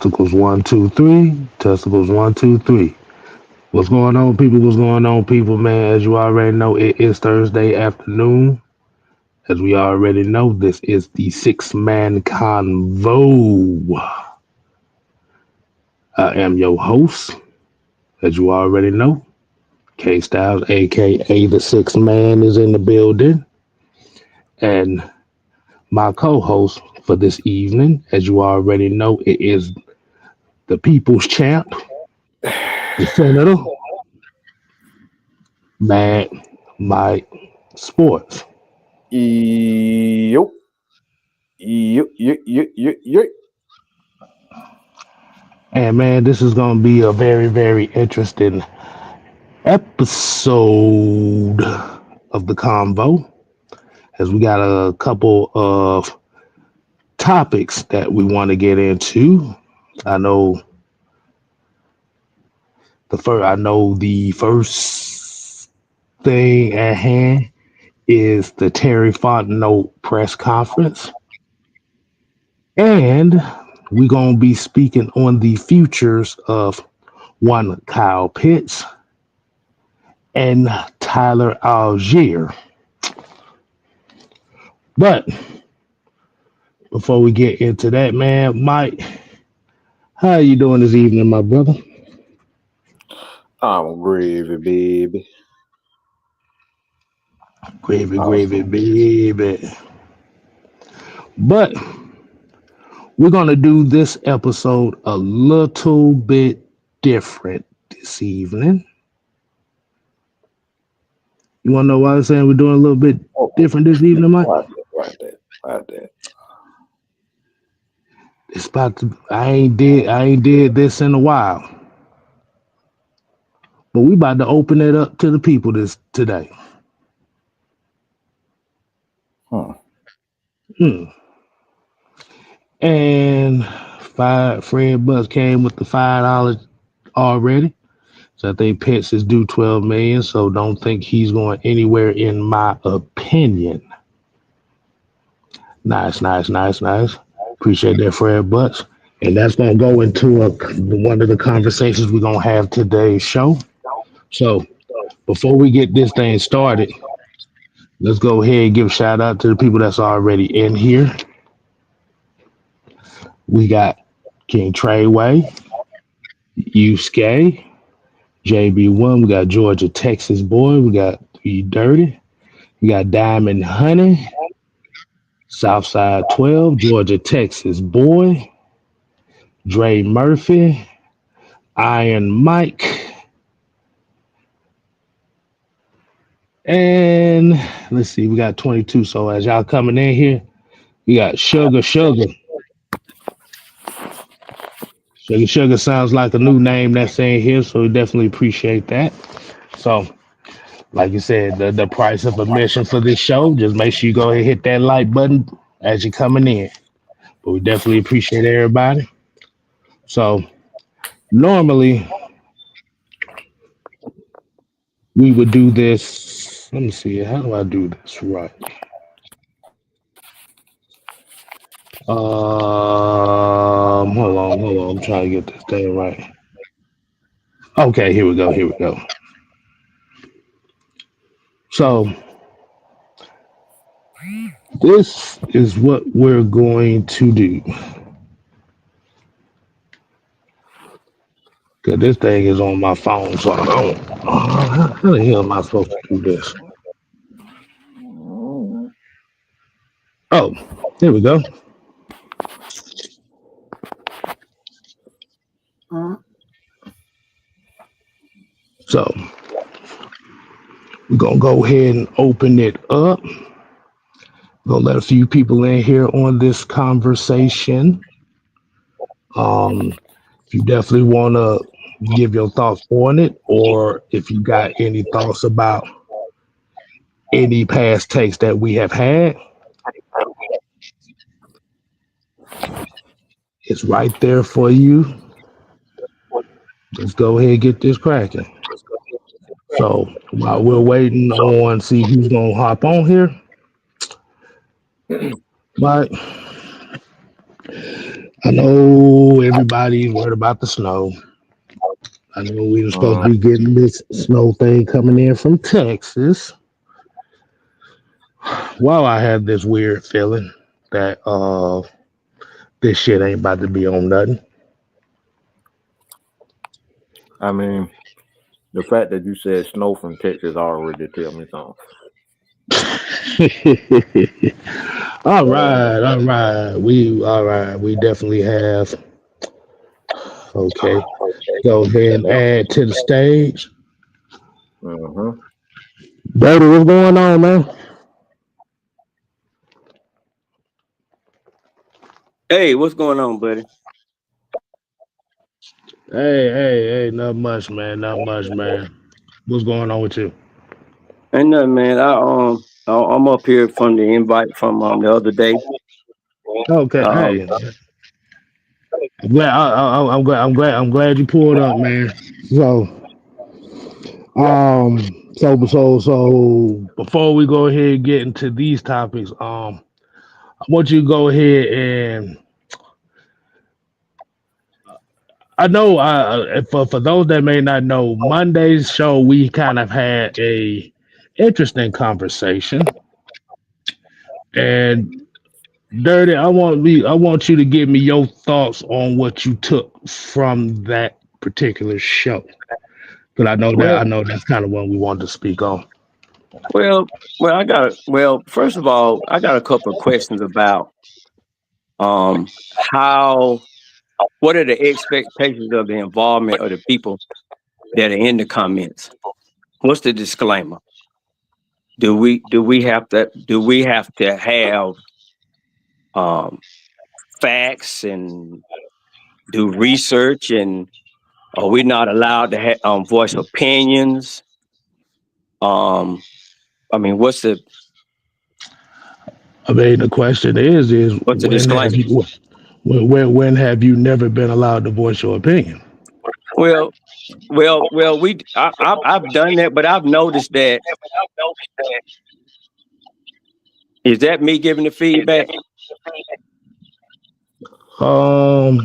Testicles one, two, three. Testicles one, two, three. What's going on, people? What's going on, people, man? As you already know, it is Thursday afternoon. As we already know, this is the six-man convo. I am your host, as you already know. K Styles, aka the sixth man, is in the building. And my co-host for this evening, as you already know, it is the people's champ, the senator, Mad Mike Sports. Yo, yo. And man, this is going to be a very, very interesting episode of the convo, as we got a couple of topics that we want to get into. I know the first thing at hand is the Terry Fontenot press conference. And we're going to be speaking on the futures of one Kyle Pitts and Tyler Allgeier. But before we get into that, man, Mike, how you doing this evening, my brother? I'm gravy, baby. Gravy, baby. But we're going to do this episode a little bit different this evening. You want to know why I'm saying we're doing a little bit different this evening, Mike? Why that? It's about to. I ain't did this in a while, but we about to open it up to the people today. Hmm. And Fred Buzz came with the $5 already. So I think Pitts is due 12 million. So don't think he's going anywhere, in my opinion. Nice. Appreciate that, Fred Butts. And that's going to go into one of the conversations we're going to have today's show. So before we get this thing started, let's go ahead and give a shout out to the people that's already in here. We got King Treyway, Yusuke, JB1. We got Georgia, Texas boy. We got E Dirty. We got Diamond Honey, Southside 12, Georgia, Texas boy. Dre Murphy, Iron Mike, and let's see, we got 22. So as y'all coming in here, we got Sugar. Sugar sounds like a new name that's in here, so we definitely appreciate that. So, like you said, the price of admission for this show, just make sure you go ahead and hit that like button as you're coming in. But we definitely appreciate everybody. So, normally, we would do this. Let me see. How do I do this right? Hold on. I'm trying to get this thing right. Okay, here we go. So this is what we're going to do. Cause this thing is on my phone, so I don't. How the hell am I supposed to do this? Oh, here we go. So we're gonna go ahead and open it up. We're gonna let a few people in here on this conversation. If you definitely want to give your thoughts on it, or if you got any thoughts about any past takes that we have had, it's right there for you. Let's go ahead and get this cracking. So while we're waiting on see who's gonna hop on here, but I know everybody's worried about the snow. I know we were supposed to be getting this snow thing coming in from Texas. Well, I had this weird feeling that this shit ain't about to be on nothing. I mean, the fact that you said snow from Texas already tell me something. All right, all right. We definitely have. Okay. Go ahead and add to the stage. Mm-hmm. Brody, what's going on, man? Hey, what's going on, buddy? Hey, not much, man. Not much, man. What's going on with you? Ain't nothing, man. I'm up here from the invite from the other day. Okay, Um, hey. I'm glad you pulled up, man. So, so before we go ahead and get into these topics, I want you to go ahead and I know for those that may not know, Monday's show we kind of had a interesting conversation, and Dirty, I want you to give me your thoughts on what you took from that particular show. But I well, know that's kind of what we wanted to speak on. well, first of all, I got a couple of questions about how what are the expectations of the involvement of the people that are in the comments? What's the disclaimer? Do we have to have um, facts and do research, and are we not allowed to voice opinions? I mean, I mean, the question is what's the disclaimer? when have you never been allowed to voice your opinion? Well, I've done that, but I've noticed that. Is that me giving the feedback? I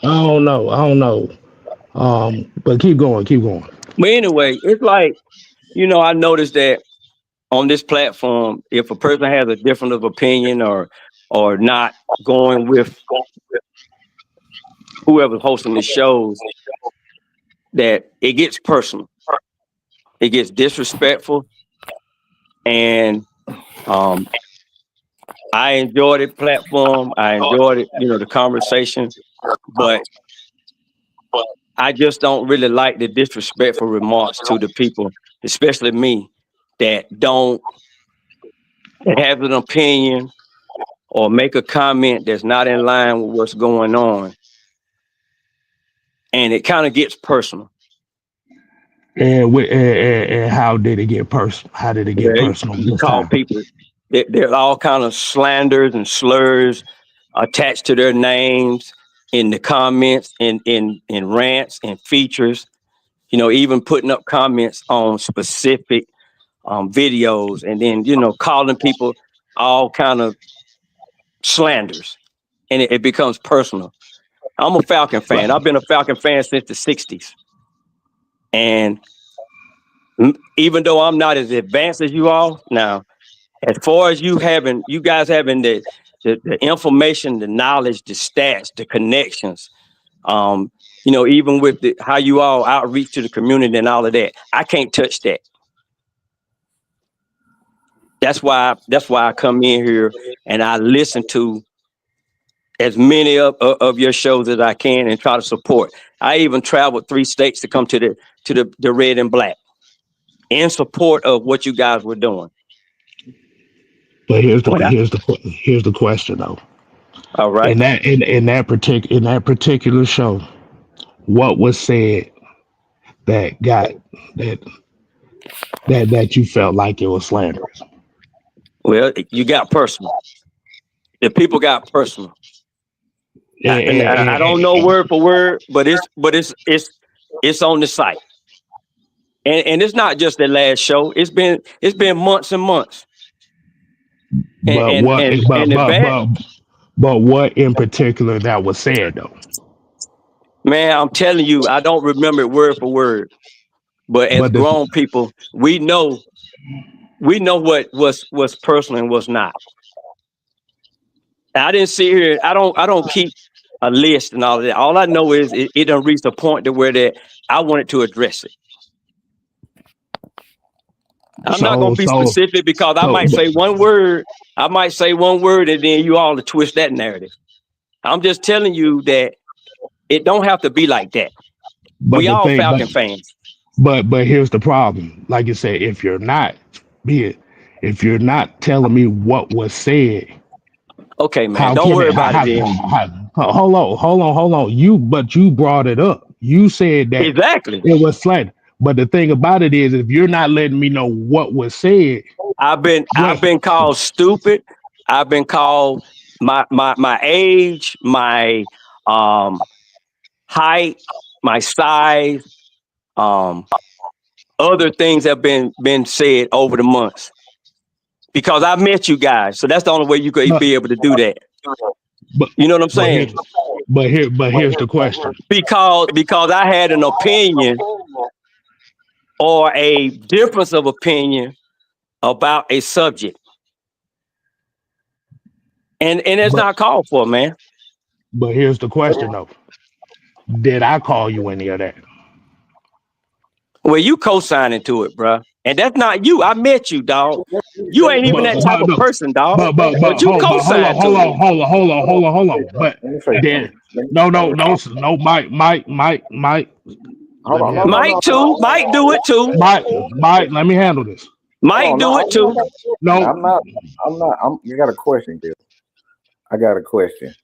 don't know. But keep going. But anyway, it's like, I noticed that on this platform, if a person has a different of opinion or not going with whoever's hosting the shows, that it gets personal, it gets disrespectful, and I enjoyed the platform. I enjoyed it, the conversation, but I just don't really like the disrespectful remarks to the people, especially me, that have an opinion or make a comment that's not in line with what's going on. And it kind of gets personal. And how did it get personal? How did it get personal You this call time? people, there are all kind of slanders and slurs attached to their names in the comments, in rants and features, even putting up comments on specific videos, and then, calling people all kind of slanders, and it becomes personal. I'm a Falcon fan. I've been a Falcon fan since the 60s. And even though I'm not as advanced as you all now, as far as you guys having the information, the knowledge, the stats, the connections, even with how you all outreach to the community and all of that, I can't touch that. That's why I come in here and I listen to as many of your shows as I can and try to support. I even traveled 3 states to come to the Red and Black in support of what you guys were doing. But here's the question though. All right. In that particular show, what was said that got that that you felt like it was slanderous? Well, you got personal. The people got personal. And I don't know word for word, but it's on the site. And it's not just the last show. It's been months and months. But And what? the bad. But what in particular that was said though? Man, I'm telling you, I don't remember it word for word. But as But the grown people, we know what was personal and what's not. I didn't see here. I don't keep a list and all of that. All I know is it done reached a point to where that I wanted to address it. I'm not gonna be specific because I might say one word. I might say one word and then you all to twist that narrative. I'm just telling you that it don't have to be like that. but We the all thing, Falcon fans. but here's the problem. Like you said, if you're not telling me what was said, Okay, man. how Don't can worry it? about it then. Hold on. You brought it up. You said that Exactly. it was slanted. But the thing about it is, if you're not letting me know what was said, I've been called stupid. I've been called my age, my height, my size, other things have been said over the months. Because I met you guys. So that's the only way you could be able to do that. but You know what I'm saying? here's the question. Because I had an opinion or a difference of opinion about a subject. And it's But not called for, man. but here's the question though. Did I call you any of that? Well, you co-signing to it, bro. And that's not you. I met you, dog. You ain't even that type of No. person, dog. But But you co-signed to it. hold on. But Let me say then something. no, Mike. Hold Let me on. No, handle no, this. no, Mike no, too. no, Mike do it too. Mike, let me handle this. Mike no, do it too. No, I'm not. I got a question, Bill. I got a question.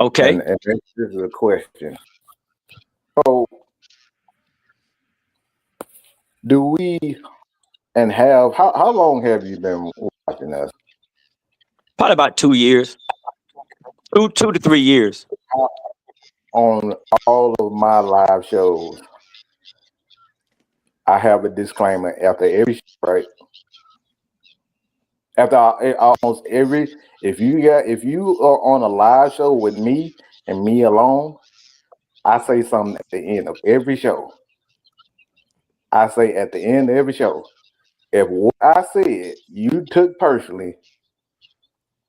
Okay. And this is a question. So, do we and have how long have you been watching us? Probably about 2 years. 2 to 3 years. On all of my live shows, I have a disclaimer after every show, right? After almost every, if you are on a live show with me and me alone, I say something at the end of every show. I say at the end of every show, if what I said you took personally,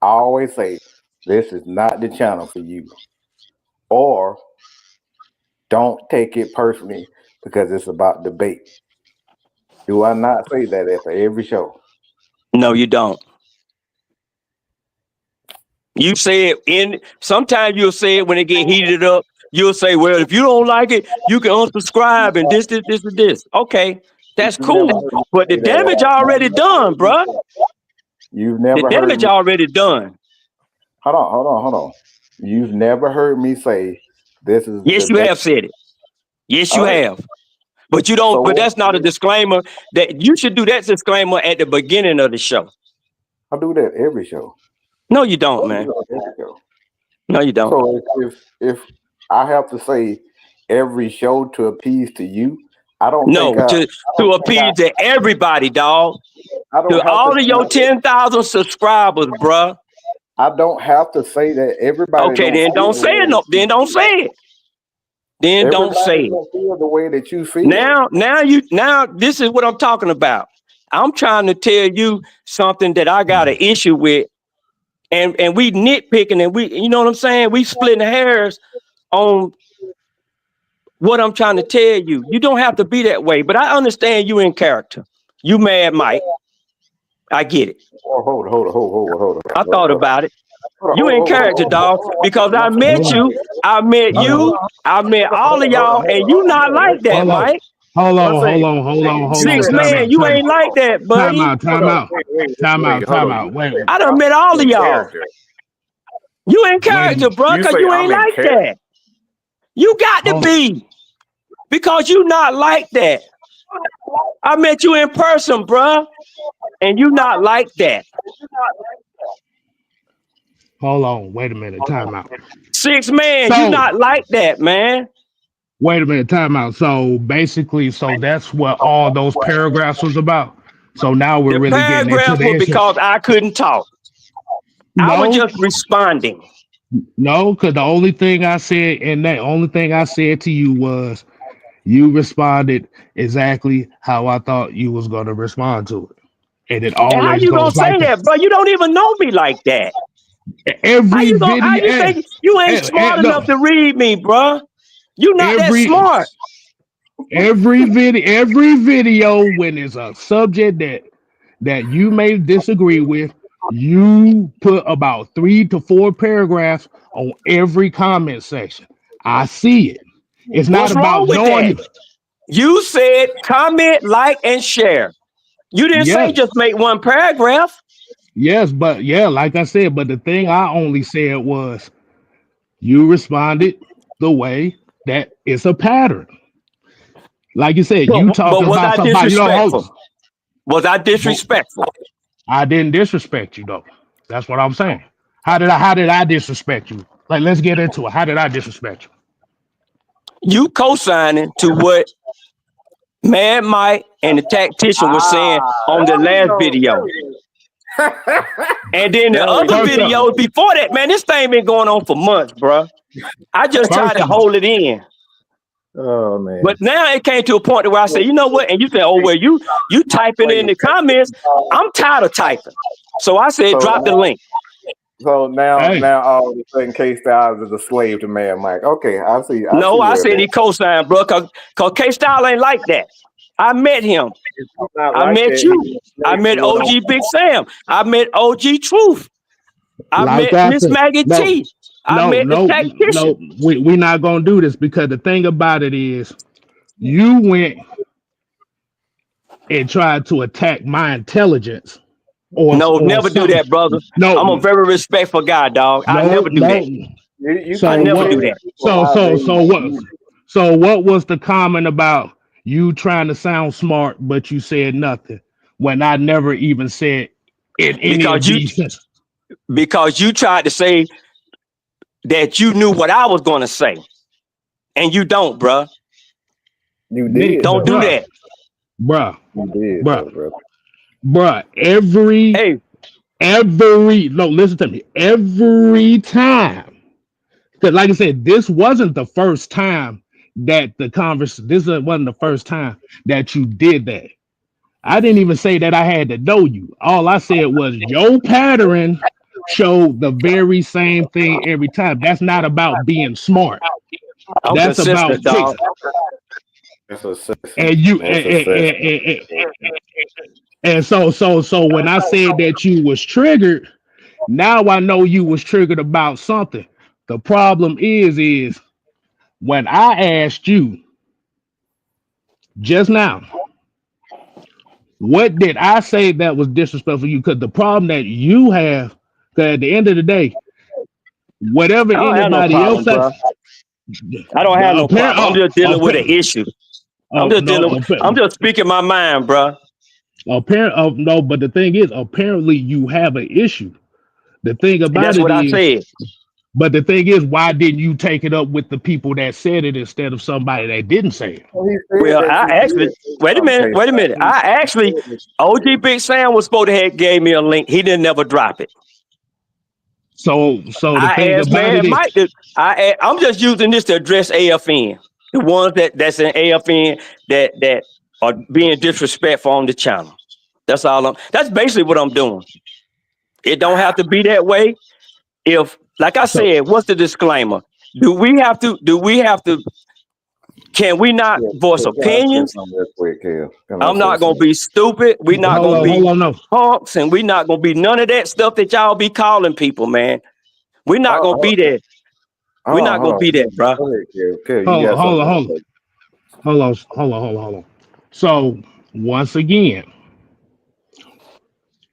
I always say, this is not the channel for you. Or don't take it personally because it's about debate. Do I not say that after every show? No, you don't. You say it sometimes you'll say it when it get heated up. You'll say, well, if you don't like it, you can unsubscribe and this. Okay, that's You've never cool. heard me But the say that damage already done, bruh. You've The never heard damage me. already done. Hold on. You've never heard me say this is Yes, you debate. have said it. Yes, you All right. have. But you don't. So But that's not a disclaimer. That you should do that disclaimer at the beginning of the show. I do that every show. No, you don't, man. Every show. No, you don't. So if I have to say every show to appease to you, I don't No, think to appeal to everybody, dog. I don't To have all to of your 10,000 subscribers, bruh. I don't have to say that everybody. Okay, then don't say it. No, then don't say it. Then don't say Everybody it. don't feel the way that you feel. Now, this is what I'm talking about. I'm trying to tell you something that I got an issue with, and we nitpicking and we, you know what I'm saying? We splitting hairs on what I'm trying to tell you. You don't have to be that way, but I understand you in character. You mad, Mike. I get it. Oh, hold on. I thought about it. You in character, dog, because I met you. I met you. I met all of y'all, and you not like that, Mike. Hold on. 6 man, you ain't like that, buddy. Time out. Wait. I done met all of y'all. You in character, bro, because you ain't like that. You got to be, because you not like that. I met you in person, bro, and you not like that. Hold on. Wait a minute. Time out. 6 man, you not like that, man. Wait a minute. Time out. So basically, that's what all those paragraphs was about. So now we're The really getting into paragraph the was issue. because I couldn't talk. I was just responding. No, because the only thing I said and that only thing I said to you was you responded exactly how I thought you was gonna respond to it. And it And how always you gonna goes say like that. that, bro? You don't even know me like that. Every How video you think you ain't smart no, enough to read me, bro? You not that every smart. every video when it's a subject that you may disagree with, you put about 3 to 4 paragraphs on every comment section. I see it. It's not What's about wrong with knowing that? you. You said comment, like, and share. You didn't say Yes, just make one paragraph. yes, but yeah, like I said, but the thing I only said was you responded the way that it's a pattern. Like you said, you But talking was about I somebody, disrespectful? Was I disrespectful? I didn't disrespect you though. That's what I'm saying. How did I disrespect you? Like let's get into it. How did I disrespect you? You co-signing to what Mad Mike and the tactician was saying on the There we last go. There video. we go. And then the There we other go. First up, videos before that, man, this thing been going on for months, bro. I just tried first to of hold it in. Oh man. But now it came to a point where I said, you know what? And you said, oh, well, you typing in the comments. I'm tired of typing. So I said, drop the So, link. so hey, now all of a sudden, K Styles is a slave to Mad Mike. Okay, I see. I see No, I where said that. he co-signed, bro, cause K-Style ain't like that. I met him. It's not I like met that. you. He's a I slave met to it. OG Big Sam. I met OG Truth. I like met I Miss said, Maggie no, T. I no, met the no, tactician. no. We not gonna do this because the thing about it is, you went and tried to attack my intelligence, No, or never do something. that, brother. No, I'm a very respectful guy, dog. I no, never do no. that. You I So can't never what? do tell that. people So how so they so what? view. So what was the comment about you trying to sound smart, but you said nothing when I never even said in any of Because you these? because you tried to say that you knew what I was gonna say. And you don't, bruh. You did Don't do though. Bruh, that. bruh, You did bruh, though, bro. bruh. Every no, listen to me. Every time, because like I said, this wasn't the first time that the conversation. This wasn't the first time that you did that. I didn't even say that I had to know you. All I said was your pattern showed the very same thing every time. That's not about being smart. I'm That's about consistent, dog. fixing. That's a sissy. And you That's a sissy. and so when I said that you was triggered, now I know you was triggered about something. The problem is when I asked you just now, what did I say that was disrespectful to you? Because the problem that you have, because at the end of the day, whatever I don't have no anybody else problem, says, bruh. I don't have no problem. I'm just dealing with an issue. I'm just dealing no, with, I'm just speaking my mind, bruh. no, but the thing is, apparently you have an issue. The thing And about that's it what I is, said. but the thing is, why didn't you take it up with the people that said it instead of somebody that didn't say it? Well, he said Well, that I you actually, did say wait a something, minute, K wait a Styles. minute. I actually, OG Big Sam was supposed to have gave me a link. He didn't never drop it. So the I thing asked about man it is, Mike. I'm just using this to address AFN, the ones that's in AFN that are being disrespectful on the channel. That's all. That's basically what I'm doing. It don't have to be that way. If, like I so said, what's the disclaimer? Do we have to? Can we not Yeah, voice can I say opinions? something real quick, Kel? Can I I'm say not gonna something? be stupid. We not gonna hold be on, no, punks, and we not gonna be none of that stuff that y'all be calling people, man. We're not gonna Hold be there. We're not hold gonna on. be there, bro. Go ahead, Kel. Kel, you hold on, got hold something on, to hold on, say. hold on. So once again,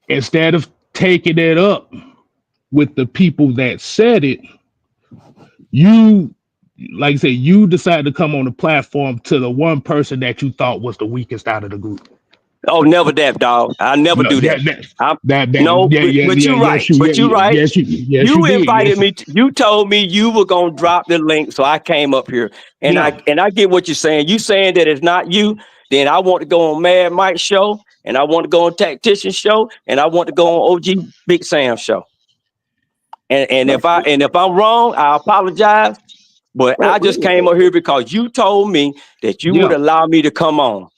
instead of taking it up with the people that said it, you, like I said, you decided to come on the platform to the one person that you thought was the weakest out of the group. Oh, never that, dog. I never No, do that. I'm no, yeah, yeah, but yeah, you right. yes, you, But you yeah, right. yes, you You did, invited yes, me. You told me you were gonna drop the link, so I came up here, and no. I get what you're saying. You saying that it's not you, then I want to go on Mad Mike's show, and I want to go on Tactician show, and I want to go on OG Big Sam show. And if I'm wrong, I apologize. But I just came up here because you told me that you would allow me to come on.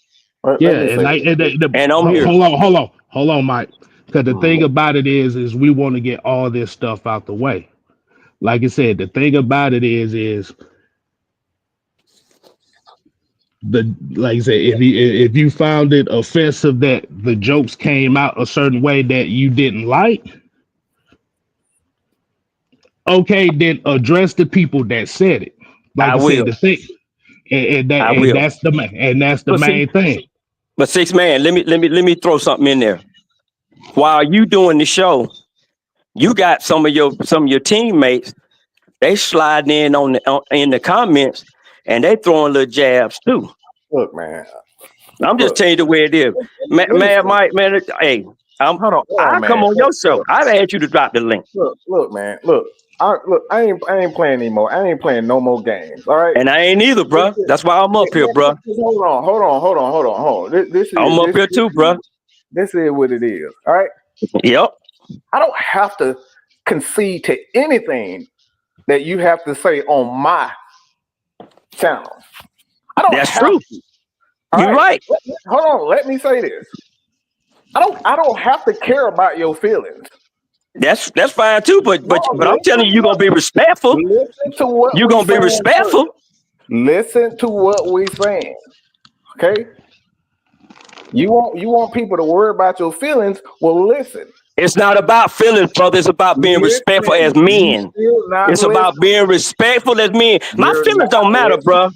Yeah, and I'm here. Hold on, Mike. Because the thing about it is we want to get all this stuff out the way. Like I said, the thing about it is like I said, if you found it offensive that the jokes came out a certain way that you didn't like, okay, then address the people that said it. Like I said, the thing, and that's the main thing. But 6 man, let me throw something in there. While you doing the show, you got some of your teammates. They sliding in in the comments, and they throwing little jabs too. Look, man. I'm just telling you the way it is, man. Mike, man. Hey, hold on. I come on your show. I've asked you to drop the link. Look, man. Look. I ain't playing anymore. I ain't playing no more games. All right. And I ain't either, bro. That's why I'm up here, bro. Hold on. I'm up here too, bro. This is what it is. All right. Yep. I don't have to concede to anything that you have to say on my channel. I don't. That's true. You're right. Hold on. Let me say this. I don't have to care about your feelings. That's fine too, but I'm telling you, you're gonna be respectful. Listen to what you're gonna be respectful. Listen to what we're saying. Okay. You want people to worry about your feelings? Well, listen. It's not about feelings, brother. It's about being respectful as men. It's about being respectful as men. My feelings don't matter, bro.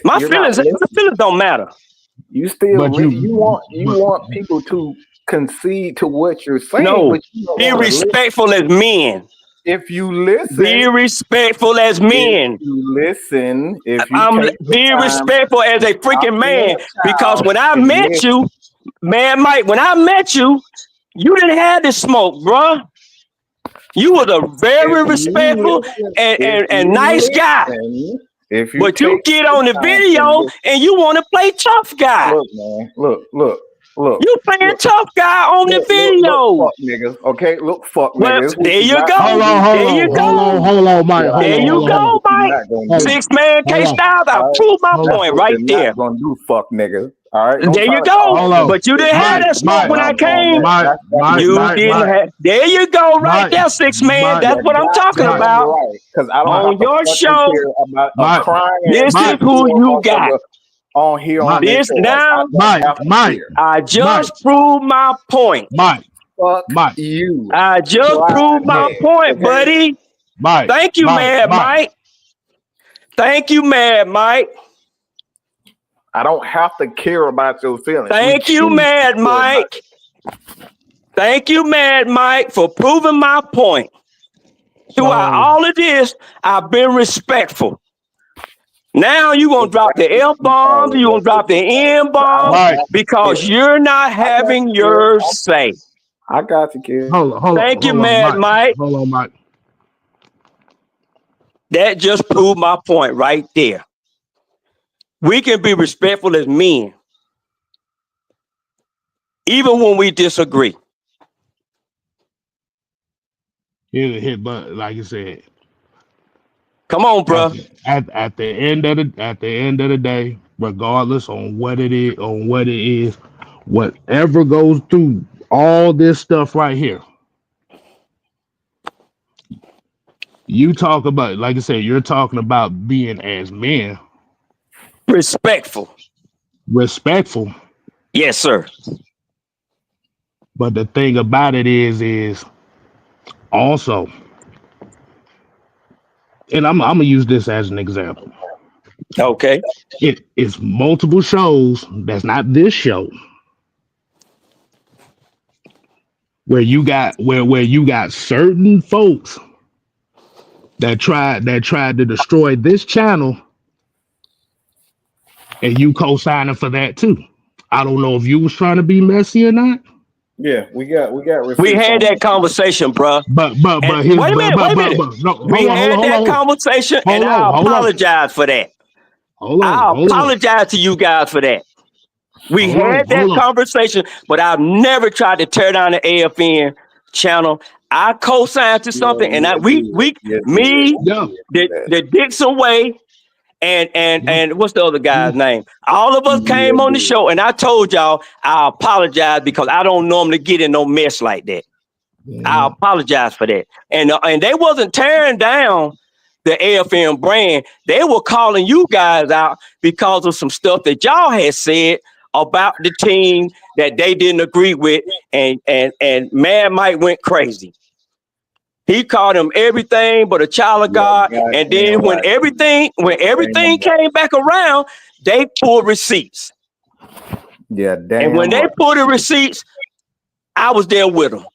My feelings don't matter. You still you want people to concede to what you're saying. No, but you be respectful as men. If you listen, be respectful as men. If you listen, be respectful as a freaking man. Because when I met you, man, Mike, when I met you, you didn't have this smoke, bro. You was a very respectful and nice guy. But you get on the video and you want to play tough guy. Look, man. Look. You playing tough guy on the video. Look, fuck niggas. Okay, look, fuck niggas. There you go. Hold on, Mike. There you go, Mike. 6 man K Styles. I prove my point right there. Not gonna do fuck niggas. All right. There you go. But you didn't have that smoke when I came. You didn't have. There you go, right there, 6 man. That's what I'm talking about. Because I don't on your show. This is who you got. On here on this now, Mike. I just proved my point. Mike. You. I just proved my point, buddy. Mike. Thank you, Mad Mike. Thank you, Mad Mike. I don't have to care about your feelings. Thank you, Mad Mike. Thank you, Mad Mike, for proving my point. Throughout all of this, I've been respectful. Now you're going to drop the F-bombs, you're going to drop the N-bombs because you're not having your say. I got you, kid. Hold on. Thank you, Mad Mike. Hold on, Mike. That just proved my point right there. We can be respectful as men, even when we disagree. Here's a hit button, like you said. Come on, bro. At the end of the day, regardless on what it is, whatever goes through all this stuff right here, you talk about, like I said, you're talking about being as men respectful. Yes, sir. But the thing about it is also. And I'm gonna use this as an example. Okay. It's multiple shows. That's not this show. Where you got certain folks that tried to destroy this channel, and you co-signing for that too. I don't know if you was trying to be messy or not. Yeah, we got. We had that conversation, bro. But wait a minute. We had that conversation, and I apologize for that. I apologize to you guys for that. We had that conversation, but I've never tried to tear down the AFN channel, I co-signed to something, and Yeah, Yeah. the Dixon Way, and what's the other guy's name? All of us came on the dude. show, and I told y'all I apologize because I don't normally get in no mess like that. I apologize for that. And they wasn't tearing down the AFM brand. They were calling you guys out because of some stuff that y'all had said about the team that they didn't agree with, and Mad Mike went crazy. He called him everything but a child of God. And then when everything came back around, they pulled receipts. Yeah, damn. And when they pulled the receipts, I was there with them.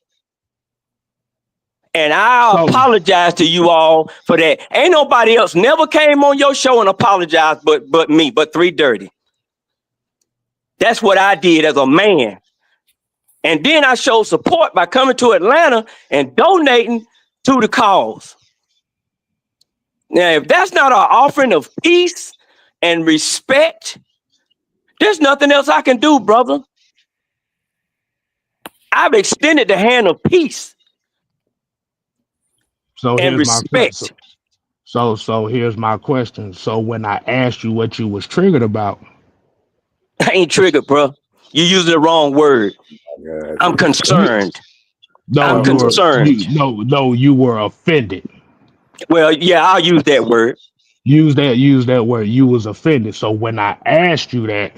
And I apologize to you all for that. Ain't nobody else never came on your show and apologized but me, but 3 Dirty. That's what I did as a man. And then I showed support by coming to Atlanta and donating to the cause. Now, if that's not an offering of peace and respect, there's nothing else I can do, brother. I've extended the hand of peace and respect. So here's my question. So when I asked you what you was triggered about, I ain't triggered, bro. You using the wrong word. I'm concerned. I'm concerned. You were offended. Well, yeah, I'll use that word. Use that word. You was offended. So when I asked you that,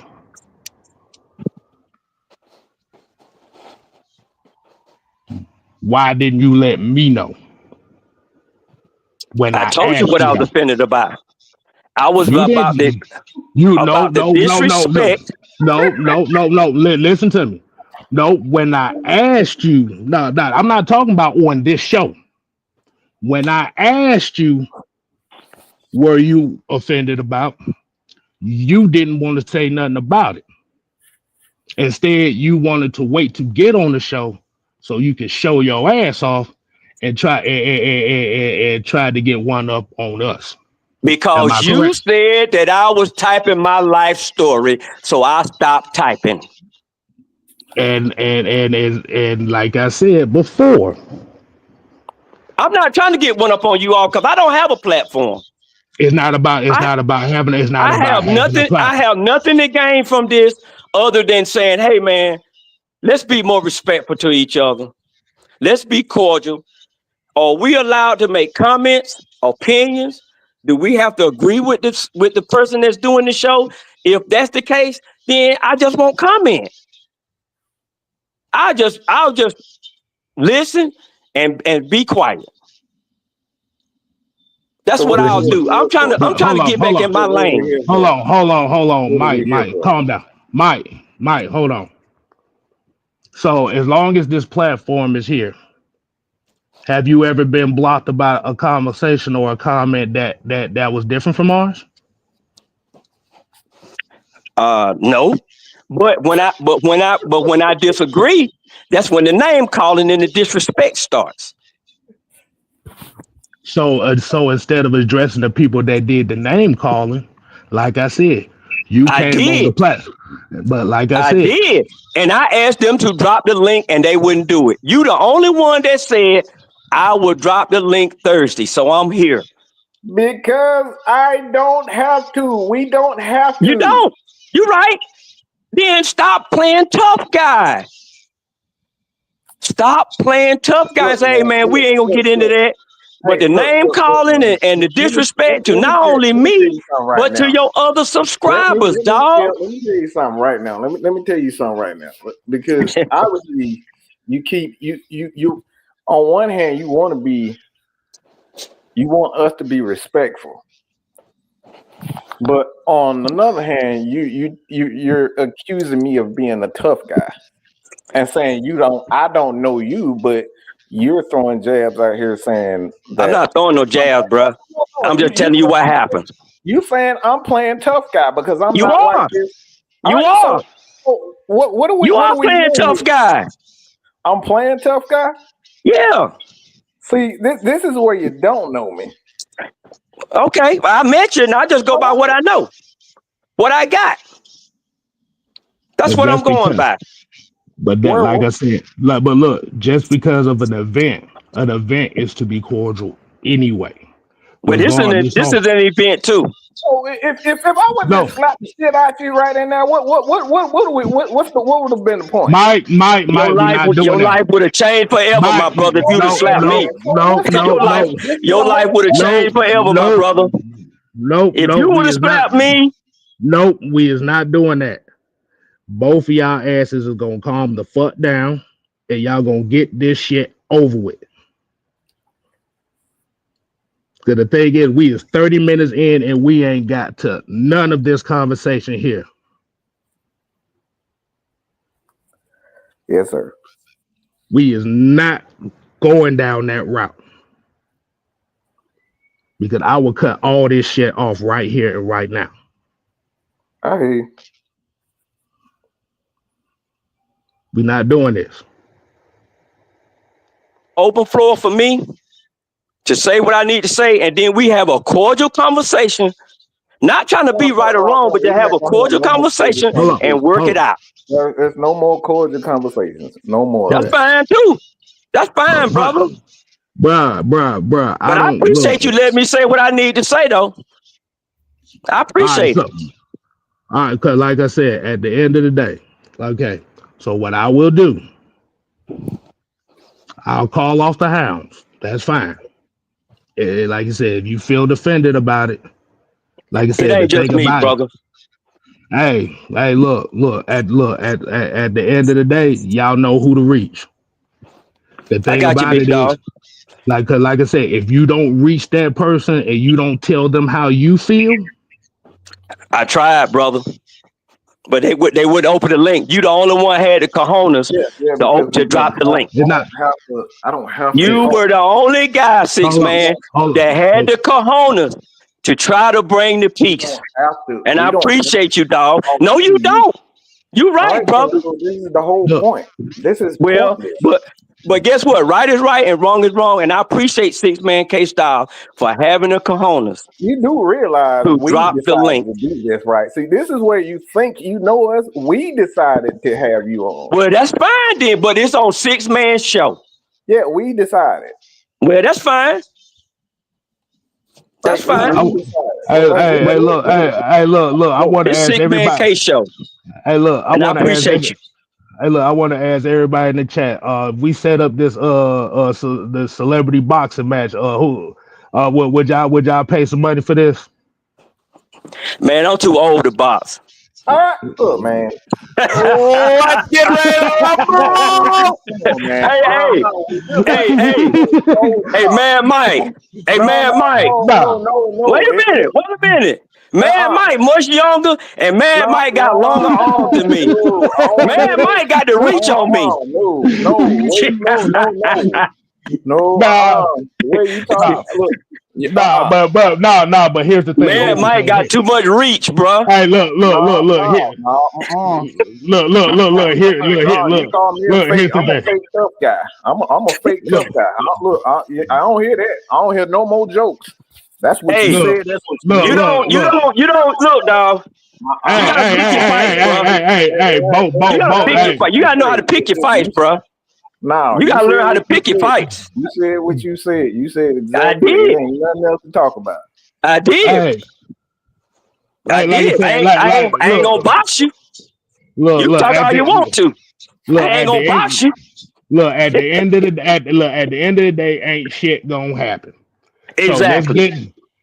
why didn't you let me know? When I told you what I was offended about. I was about the disrespect. No. Listen to me. No, when I asked you, no, I'm not talking about on this show. When I asked you, were you offended about? You didn't want to say nothing about it. Instead, you wanted to wait to get on the show so you could show your ass off and try to get one up on us. Because you said that I was typing my life story, so I stopped typing. And like I said before, I'm not trying to get one up on you all because I don't have a platform. It's not about having a platform. I have nothing to gain from this other than saying, hey man, let's be more respectful to each other. Let's be cordial. Are we allowed to make comments, opinions? Do we have to agree with the person that's doing the show? If that's the case, then I just won't comment. I'll just listen and be quiet. That's what I'll do. I'm trying to get back in my lane. Hold on. Mike, calm down. Mike, hold on. So as long as this platform is here, have you ever been blocked about a conversation or a comment that was different from ours? No. But when I disagree, that's when the name calling and the disrespect starts. So instead of addressing the people that did the name calling, like I said, you came on the platform. But like I said, did. And I asked them to drop the link and they wouldn't do it. You the only one that said I will drop the link Thursday. So I'm here. Because I don't have to. We don't have to. You don't. You're right. Then stop playing tough guy. Stop playing tough guy. Say, hey man, we ain't gonna get into that. But the name calling and the disrespect to not only me, but to your other subscribers, dog. Let me tell you something right now. Let me tell you something right now. Because obviously you on one hand you want us to be respectful. But on another hand, you're accusing me of being a tough guy and saying I don't know you, but you're throwing jabs out here saying that I'm not throwing no jabs, bro. I'm just telling you what happened. You saying I'm playing tough guy because I'm you not are. Like this. You are. So, what are we? You what are playing tough guy. I'm playing tough guy. Yeah. See, this is where you don't know me. Okay, I met you, and I just go by what I know, what I got. That's what I'm going by. But that, Where like I said, like, but look, just because of an event is to be cordial anyway, But regardless this on. is an event too. so if I would No, just slap the shit out you right in now, what would have been the point? Mike, we not Your doing that. life would have changed forever, my Mike, brother, if you'd have no, slapped no, me. no, no, no, Your life would have no, changed forever, my no, brother. If no. you would We have is not. slapped me, Nope, we is not doing that. Both of y'all asses is gonna calm the fuck down, and y'all gonna get this shit over with. Cause the thing is, we is 30 minutes in, and we ain't got to none of this conversation here. Yes, sir. We is not going down that route because I will cut all this shit off right here and right now. I hear you. We're not doing this. open floor for me to say what I need to say, and then we have a cordial conversation. Not trying to be right or wrong, but to have a cordial conversation Hold on, and work hold it on. out. There's no more cordial conversations. No more of That's that. fine too. That's fine, Bruh, brother. bruh. But I don't look. appreciate you letting me say what I need to say, though. I All right, appreciate so it. all right, cause like I said, at the end of the day, okay. So what I will do, I'll call off the hounds. That's fine. Like I said, if you feel defended about it, like I It said, the ain't just thing me, about it, brother. hey, look, at the end of the day, y'all know who to reach. The I thing got you, about big it is, dog. like I said, if you don't reach that person and you don't tell them how you feel, I tried, brother. But they wouldn't open the link. You the only one had the cojones Yeah, to drop the link. it's not. I don't have to. You were the only guy, six Hold on, man, hold that on. had the cojones to try to bring the We peace. don't have to. And We I don't have appreciate you, dog. to. No, you don't. You All right, right, brother. so this is the whole Look, point. This is Well, pointless. but guess what? Right is right and wrong is wrong. And I appreciate Six Man K Style for having the cojones You do realize to we drop the decided link. to do this, right? See, this is where you think you know us. We decided to have you on. Well, that's fine then, but it's on Six Man Show. Yeah, we decided. Well, that's fine. That's Right? fine. We decided. Look. I want to It's ask Six Man everybody. K Show. Hey, look, I And I want to ask appreciate you. Hey, look, I want to ask everybody in the chat. We set up this the celebrity boxing match. Who would y'all pay some money for this? Man, I'm too old to box. All right, look, man. Oh, let's get ready to rumble! Come on, man. Hey, man, Mike. Hey, man, Mike. Nah, Wait a minute. Man, Mike much younger, and Man Mike got longer arms than me. Man Mike got the reach on me. No, where you talking? Look, but here's the thing. Man Mike got too much reach, bro. Hey, look, here. Look, here, You call me a fake? here's the I'm a thing. fake tough guy. I'm a fake tough guy. I don't hear that. I don't hear no more jokes. That's what you said. That's what You don't look, dog. Hey, Bo, You gotta know how to pick your fights, bro. Now you gotta learn how to pick your fights. You said what you said. You said exactly. I did. There ain't nothing else to talk about. I did. I ain't gonna box you. You can talk all you want to. I ain't gonna box you. Look, at the end of the day, ain't shit gonna happen. Exactly. So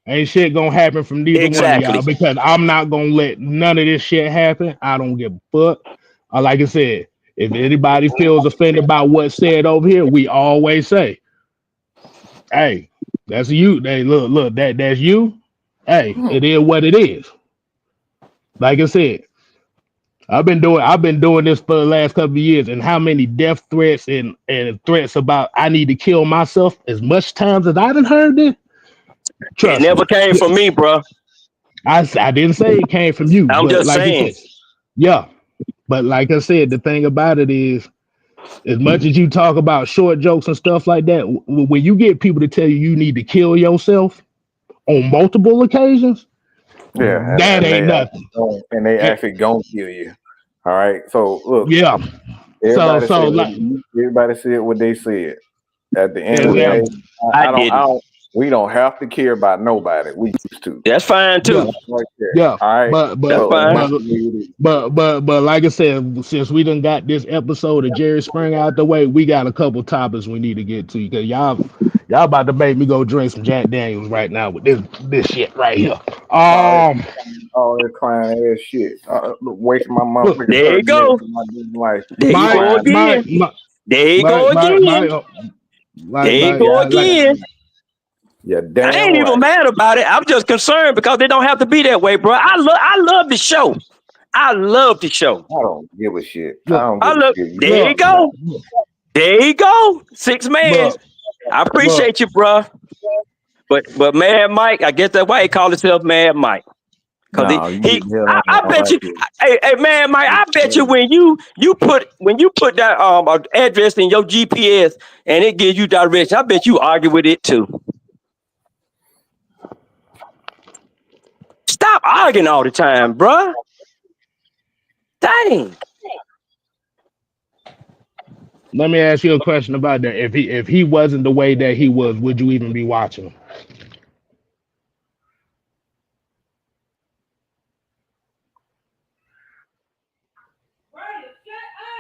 ain't shit gonna happen from neither one of y'all because I'm not gonna let none of this shit happen. I don't give a fuck. Like I said, if anybody feels offended by what's said over here, we always say, "Hey, that's you." Hey, look, that's you. Hey, it is what it is. Like I said, I've been doing this for the last couple of years, and how many death threats and threats about I need to kill myself as much times as I done heard it. It never came from me, bro. I didn't say it came from you. I'm but just like saying. Said, yeah. But like I said, the thing about it is, as much as you talk about short jokes and stuff like that, when you get people to tell you need to kill yourself on multiple occasions, that ain't nothing. And they actually gonna kill you. All right. So look. Yeah. Everybody said like everybody said what they said. At the end of the yeah, day, I didn't. we don't have to care about nobody. We used to. That's fine yeah, too. Right there. yeah. All right. That's So and fine. that's the way it is. But like I said, since we done got this episode of Jerry Springer out the way, we got a couple topics we need to get to because y'all about to make me go drink some Jack Daniels right now with this shit right here. All that crying ass shit. Wasting my Look, motherfucking There you 30 minutes go. of my damn life. There you my go Crying. my again. my There you my go my again. There you my go like again. Yeah, I damn ain't even right. mad about it. I'm just concerned because they don't have to be that way, bro. I love the show. I love the show. I don't give a shit. I look don't I give a love. shit. You There you look go. There you go. 6 man. look I look. appreciate you, bro. But Mad Mike, I guess that's why he called himself Mad Mike. Cause No, you get the hell I on bet right you, there. hey man, Mike, I bet you when you put that address in your GPS and it gives you direction, I bet you argue with it too. Stop arguing all the time, bruh. Dang. Let me ask you a question about that. If he wasn't the way that he was, would you even be watching him?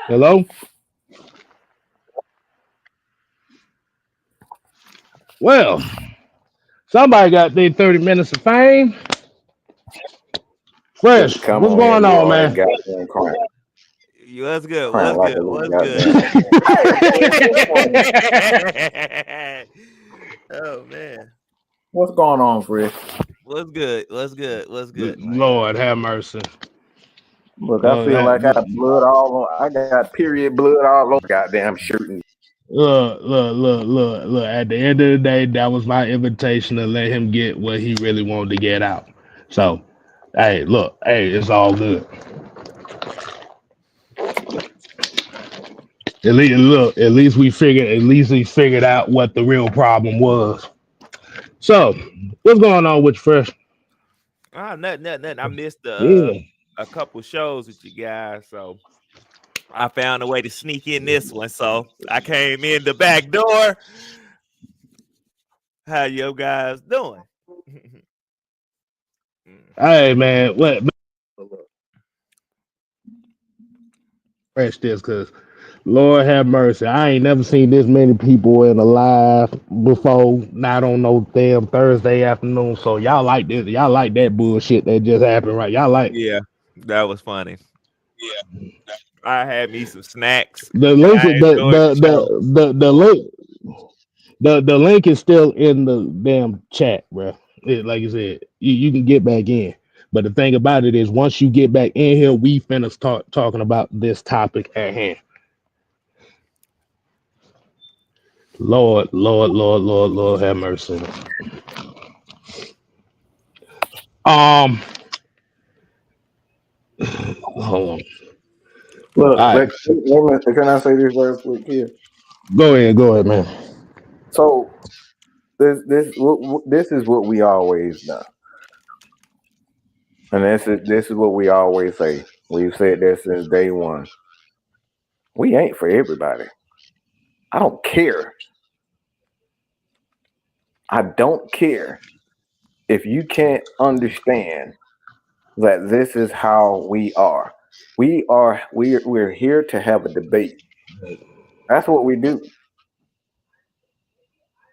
Hello? Well, somebody got their 30 minutes of fame. Just Fresh, come what's on here going and do on, all that man? goddamn crying. What's good? Crying What's like a good? little What's goddamn. good? Hey, Oh man. what's going on, Fred? What's good? What's good? What's good, Mike? Lord have mercy. Look, I Lord, feel like I look, got blood all on. I got period blood all over goddamn shirt. look. At the end of the day, that was my invitation to let him get what he really wanted to get out. So, hey, look, hey, it's all good. At least we figured out what the real problem was. So, what's going on with you, Fresh? Nothing. I missed Yeah. a couple shows with you guys, so I found a way to sneak in this one. So I came in the back door. How you guys doing? Hey, man, what Fresh this? Because Lord have mercy, I ain't never seen this many people in a live before. Not on no damn Thursday afternoon. So y'all like this? Y'all like that bullshit that just happened, right? Y'all like Yeah, that was funny. Yeah, I had me some snacks. the link? I enjoyed the show. The link. The link is still in the damn chat, bro. Like you said, you can get back in. But the thing about it is, once you get back in here, we finna start talking about this topic at hand. Lord, have mercy. Um, hold on. Look, All right, can I say this very quick here? go ahead, man. So this is what we always done, and this is what we always say. We've said this since day one. We ain't for everybody. I don't care. I don't care if you can't understand that this is how we are. We're here to have a debate. That's what we do.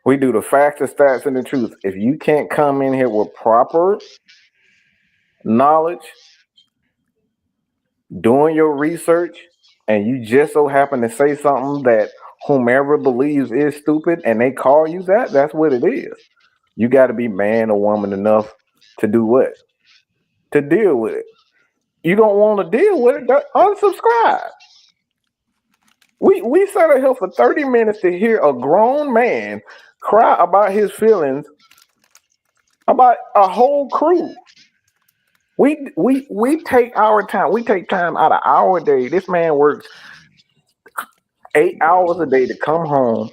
We do the facts, the stats, and the truth. If you can't come in here with proper knowledge, doing your research, and you just so happen to say something that whomever believes is stupid and they call you that, that's what it is. You got to be man or woman enough to do what? To deal with it. You don't want to deal with it, unsubscribe. We sat here for 30 minutes to hear a grown man cry about his feelings about a whole crew. We take our time. We take time out of our day. This man works 8 hours a day to come home.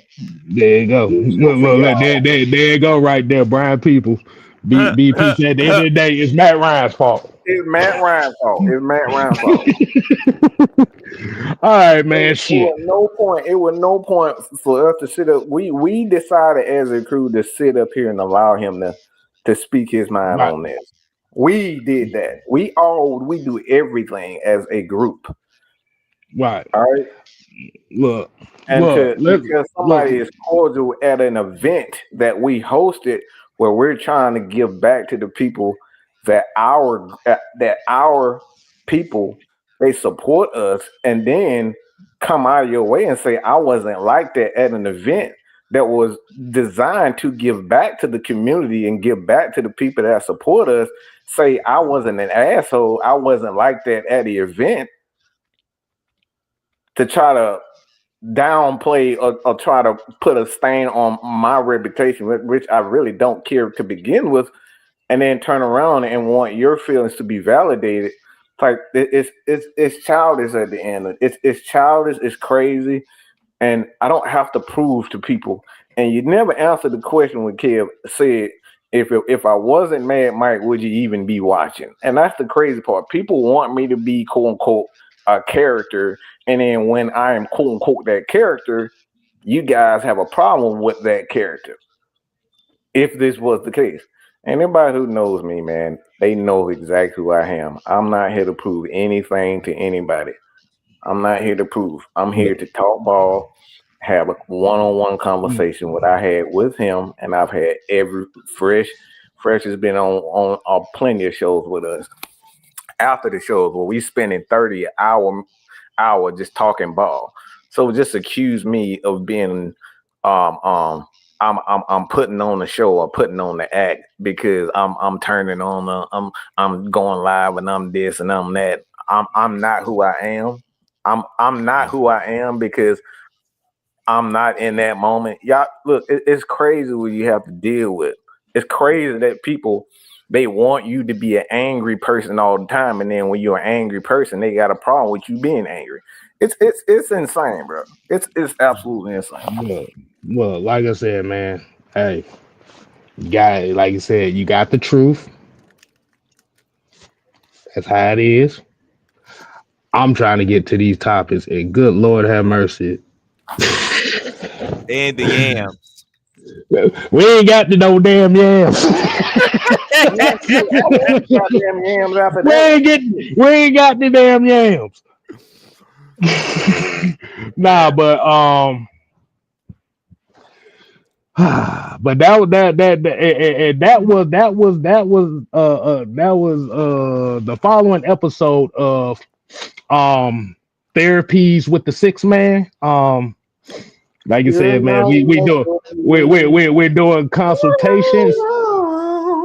There you go. Look, there you go, right there, Brian. People, BP said at the end of the day, it's Matt Ryan's fault. It's Matt Ryan's fault. It's Matt Ryan's fault. All right, man. Shit. It was no point for us to sit up. We decided as a crew to sit up here and allow him to speak his mind Right. on this. We did that. We do everything as a group. Right. All right. Look. And because somebody look. is cordial at an event that we hosted where we're trying to give back to the people that our people, they support us, and then come out of your way and say I wasn't like that at an event that was designed to give back to the community and give back to the people that support us. Say I wasn't an asshole, I wasn't like that at the event, to try to downplay or try to put a stain on my reputation, which I really don't care to begin with, and then turn around and want your feelings to be validated. Like it's childish at the end. It's childish. It's crazy, and I don't have to prove to people. And you never answered the question when Kev said, "If I wasn't Mad Mike, would you even be watching?" And that's the crazy part. People want me to be quote unquote a character, and then when I am quote unquote that character, you guys have a problem with that character. If this was the case. Anybody who knows me, man, they know exactly who I am. I'm not here to prove anything to anybody. I'm not here to prove. I'm here to talk ball, have a one-on-one conversation. What I had with him, and I've had every Fresh has been on plenty of shows with us. After the shows where we spending 30 hour just talking ball. So just accuse me of being I'm putting on the show or putting on the act because I'm turning on I'm going live and I'm this and I'm that. I'm not who I am. I'm not who I am because I'm not in that moment. Y'all look, it's crazy what you have to deal with. It's crazy that people, they want you to be an angry person all the time, and then when you're an angry person, they got a problem with you being angry. It's insane, bro. It's absolutely insane. Well, like I said, man. Hey, guy, like you said, you got the truth. That's how it is. I'm trying to get to these topics, and good Lord have mercy. And the yams. We ain't got to no damn yams. Goddamn yams after we ain't got the damn yams. Nah, but but that was the following episode of therapies with the six man. Like you said, man, we're doing consultations.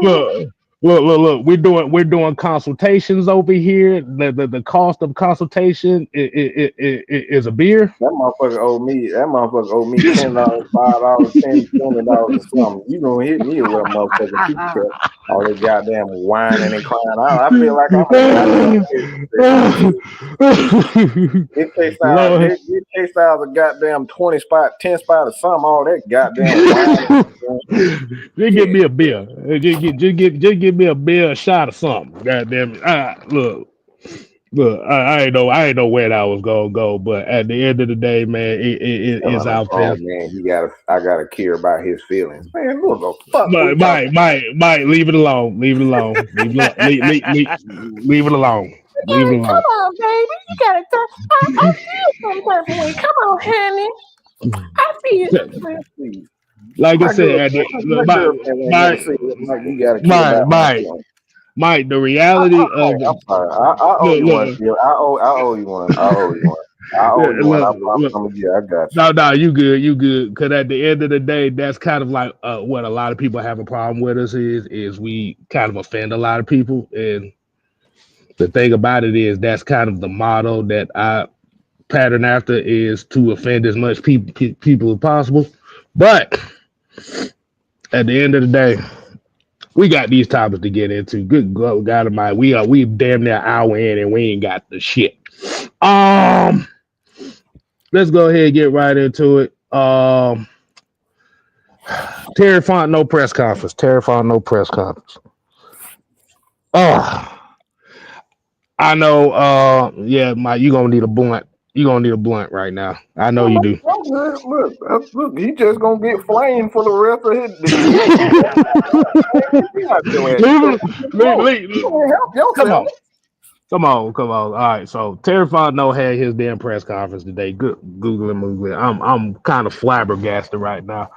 Look, we're doing consultations over here. The cost of consultation is a beer. That motherfucker owe me $10, $5, $10, $20 or something. You gonna hit me with a motherfucking pizza check. All this goddamn whining and crying out. I feel like it takes out a goddamn 20 spot, 10 spot or something, all that goddamn whining. Just give me a beer. Just give me a beer, a shot or something. Goddamn it. Look, I ain't know where that was gonna go, but at the end of the day, man, it's out there. Man, I gotta care about his feelings. Man, look, go fuck. Mike, leave it alone. Leave it alone. Leave it alone. Leave it alone. Come on, baby. You gotta I feel some type of way. Come on, honey. I feel like I said, Mike, the reality of I'm sorry. I owe you one. I owe you one. I owe you one. I got you. No, you good. Because at the end of the day, that's kind of like what a lot of people have a problem with us is we kind of offend a lot of people. And the thing about it is that's kind of the motto that I pattern after is to offend as much people as possible. But at the end of the day, we got these topics to get into. Good God Almighty, we damn near an hour in and we ain't got the shit. Let's go ahead and get right into it. Terry Fontenot press conference. I know. Yeah, Mike, you gonna need a blunt. You gonna need a blunt right now. I know you do. Look, he just gonna get flamed for the rest of his year. Help Come yourself. on. Come on. All right. So Terry Fontenot had his damn press conference today. Good Googling. I'm kind of flabbergasted right now.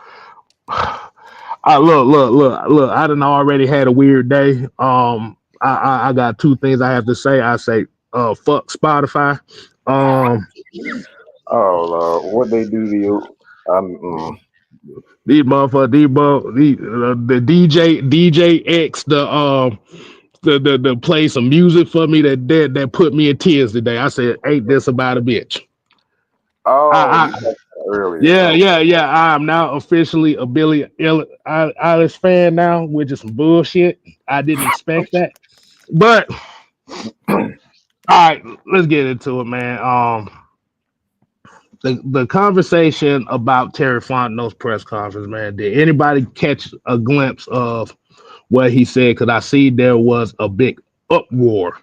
Look. I done already had a weird day. I got two things I have to say. I say, fuck Spotify. Um, Oh Lord, what they do to you? these motherfuckers, the DJ X, the play some music for me that put me in tears today. I said, ain't this about a bitch? Oh, we I talked about it earlier. yeah. I am now officially a Billie Eilish fan now, which is some bullshit. I didn't expect that, but all right, let's get into it, man. The conversation about Terry Fontenot's press conference, man. Did anybody catch a glimpse of what he said? Because I see there was a big uproar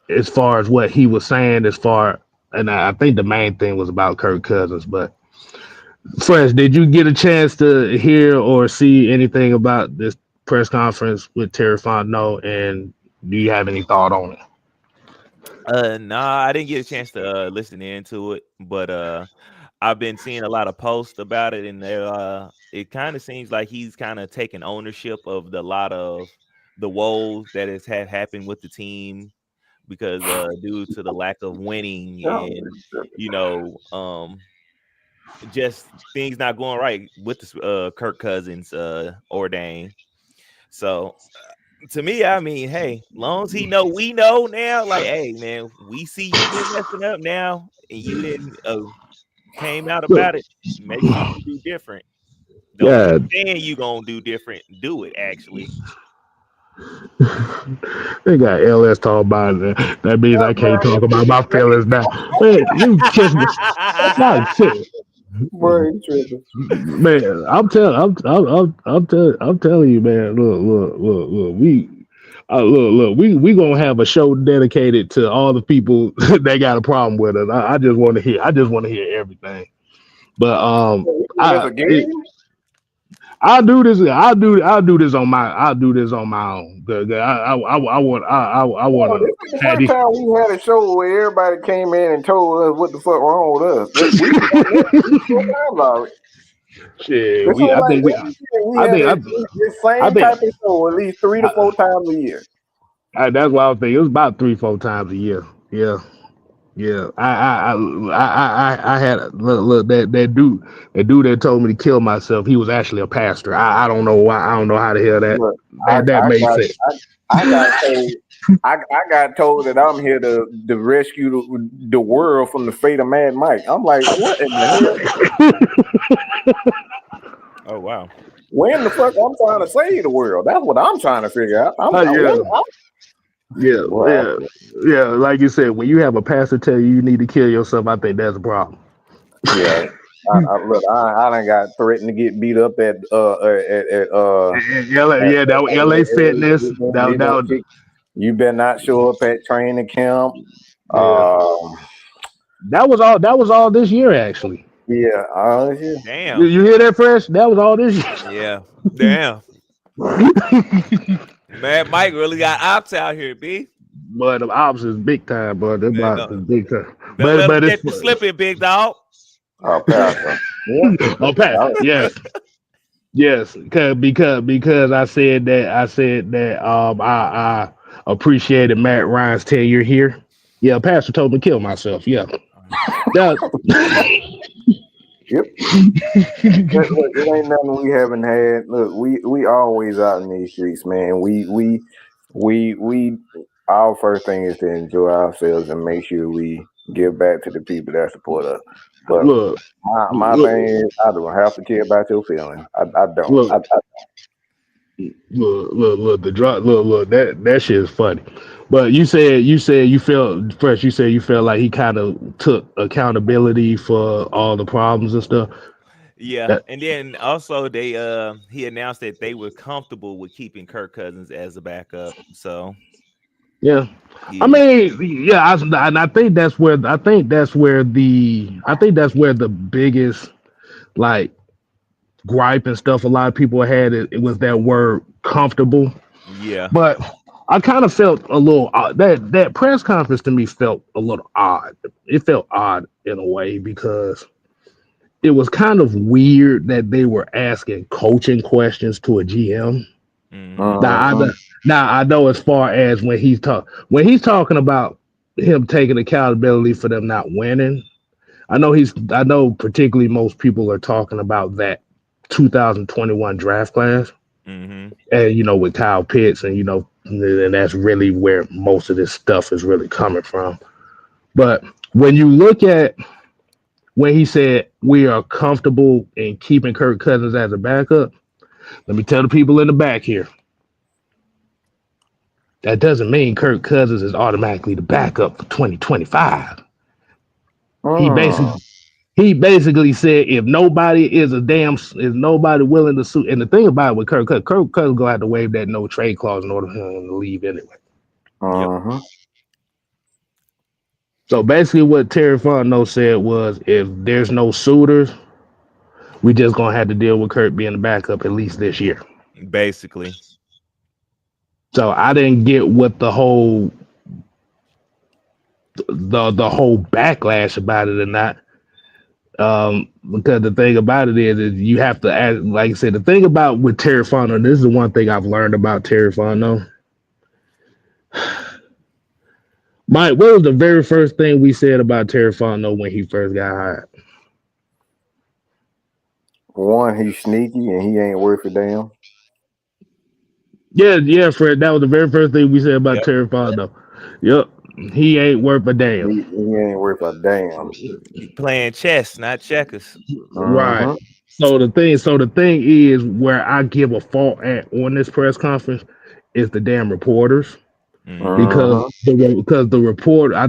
as far as what he was saying, and I think the main thing was about Kirk Cousins. But Fresh, did you get a chance to hear or see anything about this press conference with Terry Fontenot, and do you have any thought on it? Nah, I didn't get a chance to listen into it, but I've been seeing a lot of posts about it, and it kind of seems like he's kind of taking ownership of the lot of the woes that has had happened with the team because due to the lack of winning and just things not going right with this Kirk Cousins ordain. So to me, I mean, hey, long as he know we know now, like, hey man, we see you been messing up now, and you didn't came out about it. Make sure you do different. Don't Yeah, keep saying you gonna do different. Do it actually. they got LS talk about it. That means I can't talk about my feelings now. Man, you kiss me. Not shit. Bro, he tripping. Man, I'm telling you, man. Look. We gonna have a show dedicated to all the people that got a problem with us. I just want to hear. I just want to hear everything. But There's a game. I'll do this on my. I'll do this on my own. I want This to is the have first these. time we had a show where everybody came in and told us what the fuck wrong with us. We've done that 3-4 times already. Shit, It seems like every year we I have think, this I same think, type of show at least 3 to 4 times a year. that's what I was thinking. It was about 3-4 times a year. Yeah, yeah. I had look that dude that told me to kill myself. He was actually a pastor. I don't know why. I don't know how the hell Look, that I made got sense. I got told I got told that I'm here to rescue the world from the fate of Mad Mike. I'm like, what in the hell? Oh wow. When the fuck I'm trying to save the world? That's what I'm trying to figure out. Yeah, yeah, Well, yeah, yeah. Like you said, when you have a pastor tell you need to kill yourself, I think that's a problem. yeah. Look, I done got threatened to get beat up Yeah, that was LA Fitness. you better not show up at training camp. Yeah, Um, that was all this year actually. yeah, yeah. Damn. You hear that, Fresh? That was all this year. Yeah. Damn. Man, Mike really got ops out here, B. But the ops is big time, bro. The Man, ops is big time. don't let him But it's get you slipping, big dog. Pastor. Yeah. oh, Pat, yes, because I said that I appreciated Matt Ryan's tenure here. Yeah, Pastor told me to kill myself. Yeah, that, Yep. Look, it ain't nothing we haven't had. Look, we always out in these streets, man. We our first thing is to enjoy ourselves and make sure we give back to the people that support us. But look, my look, thing is, I don't have to care about your feelings. I don't. look, look, the drop, look, that shit is funny. But you said you felt Fresh. You said you felt like he kind of took accountability for all the problems and stuff. Yeah, That and then also they he announced that they were comfortable with keeping Kirk Cousins as a backup. So Yeah. I Yeah. mean, yeah, and I think that's where the biggest like gripe and stuff a lot of people had it was that word comfortable. Yeah. But I kind of felt a little odd. That press conference to me felt a little odd. It felt odd in a way because it was kind of weird that they were asking coaching questions to a GM. Mm-hmm. Now I Uh-huh. know, now I know as far as when he's talking about him taking accountability for them not winning. I know particularly most people are talking about that 2021 draft class Mm-hmm. and with Kyle Pitts and that's really where most of this stuff is really coming from. But when you look at when he said we are comfortable in keeping Kirk Cousins as a backup, let me tell the people in the back here that doesn't mean Kirk Cousins is automatically the backup for 2025. He Mm. basically he basically said if nobody willing to suit, and the thing about it with Kirk Cousins gonna have to waive that no trade clause in order for him to leave anyway. Yep. Uh-huh. So basically, what Terry Fontenot said was, if there's no suitors, we just gonna have to deal with Kurt being the backup at least this year. Basically. So I didn't get what the whole backlash about it or not. Because the thing about it is you have to ask, like I said, the thing about with Terry Fontenot, this is the one thing I've learned about Terry Fontenot. Mike, what was the very first thing we said about Terry Fontenot when he first got hired? One, he's sneaky and he ain't worth a damn. Yeah, Fred, that was the very first thing we said about Yep. Terry Fontenot. Yep, he ain't worth a damn. He ain't worth a damn. He playing chess, not checkers. Right. Uh-huh. So the thing is where I give a fault at on this press conference is the damn reporters Mm-hmm. because Uh-huh. the report I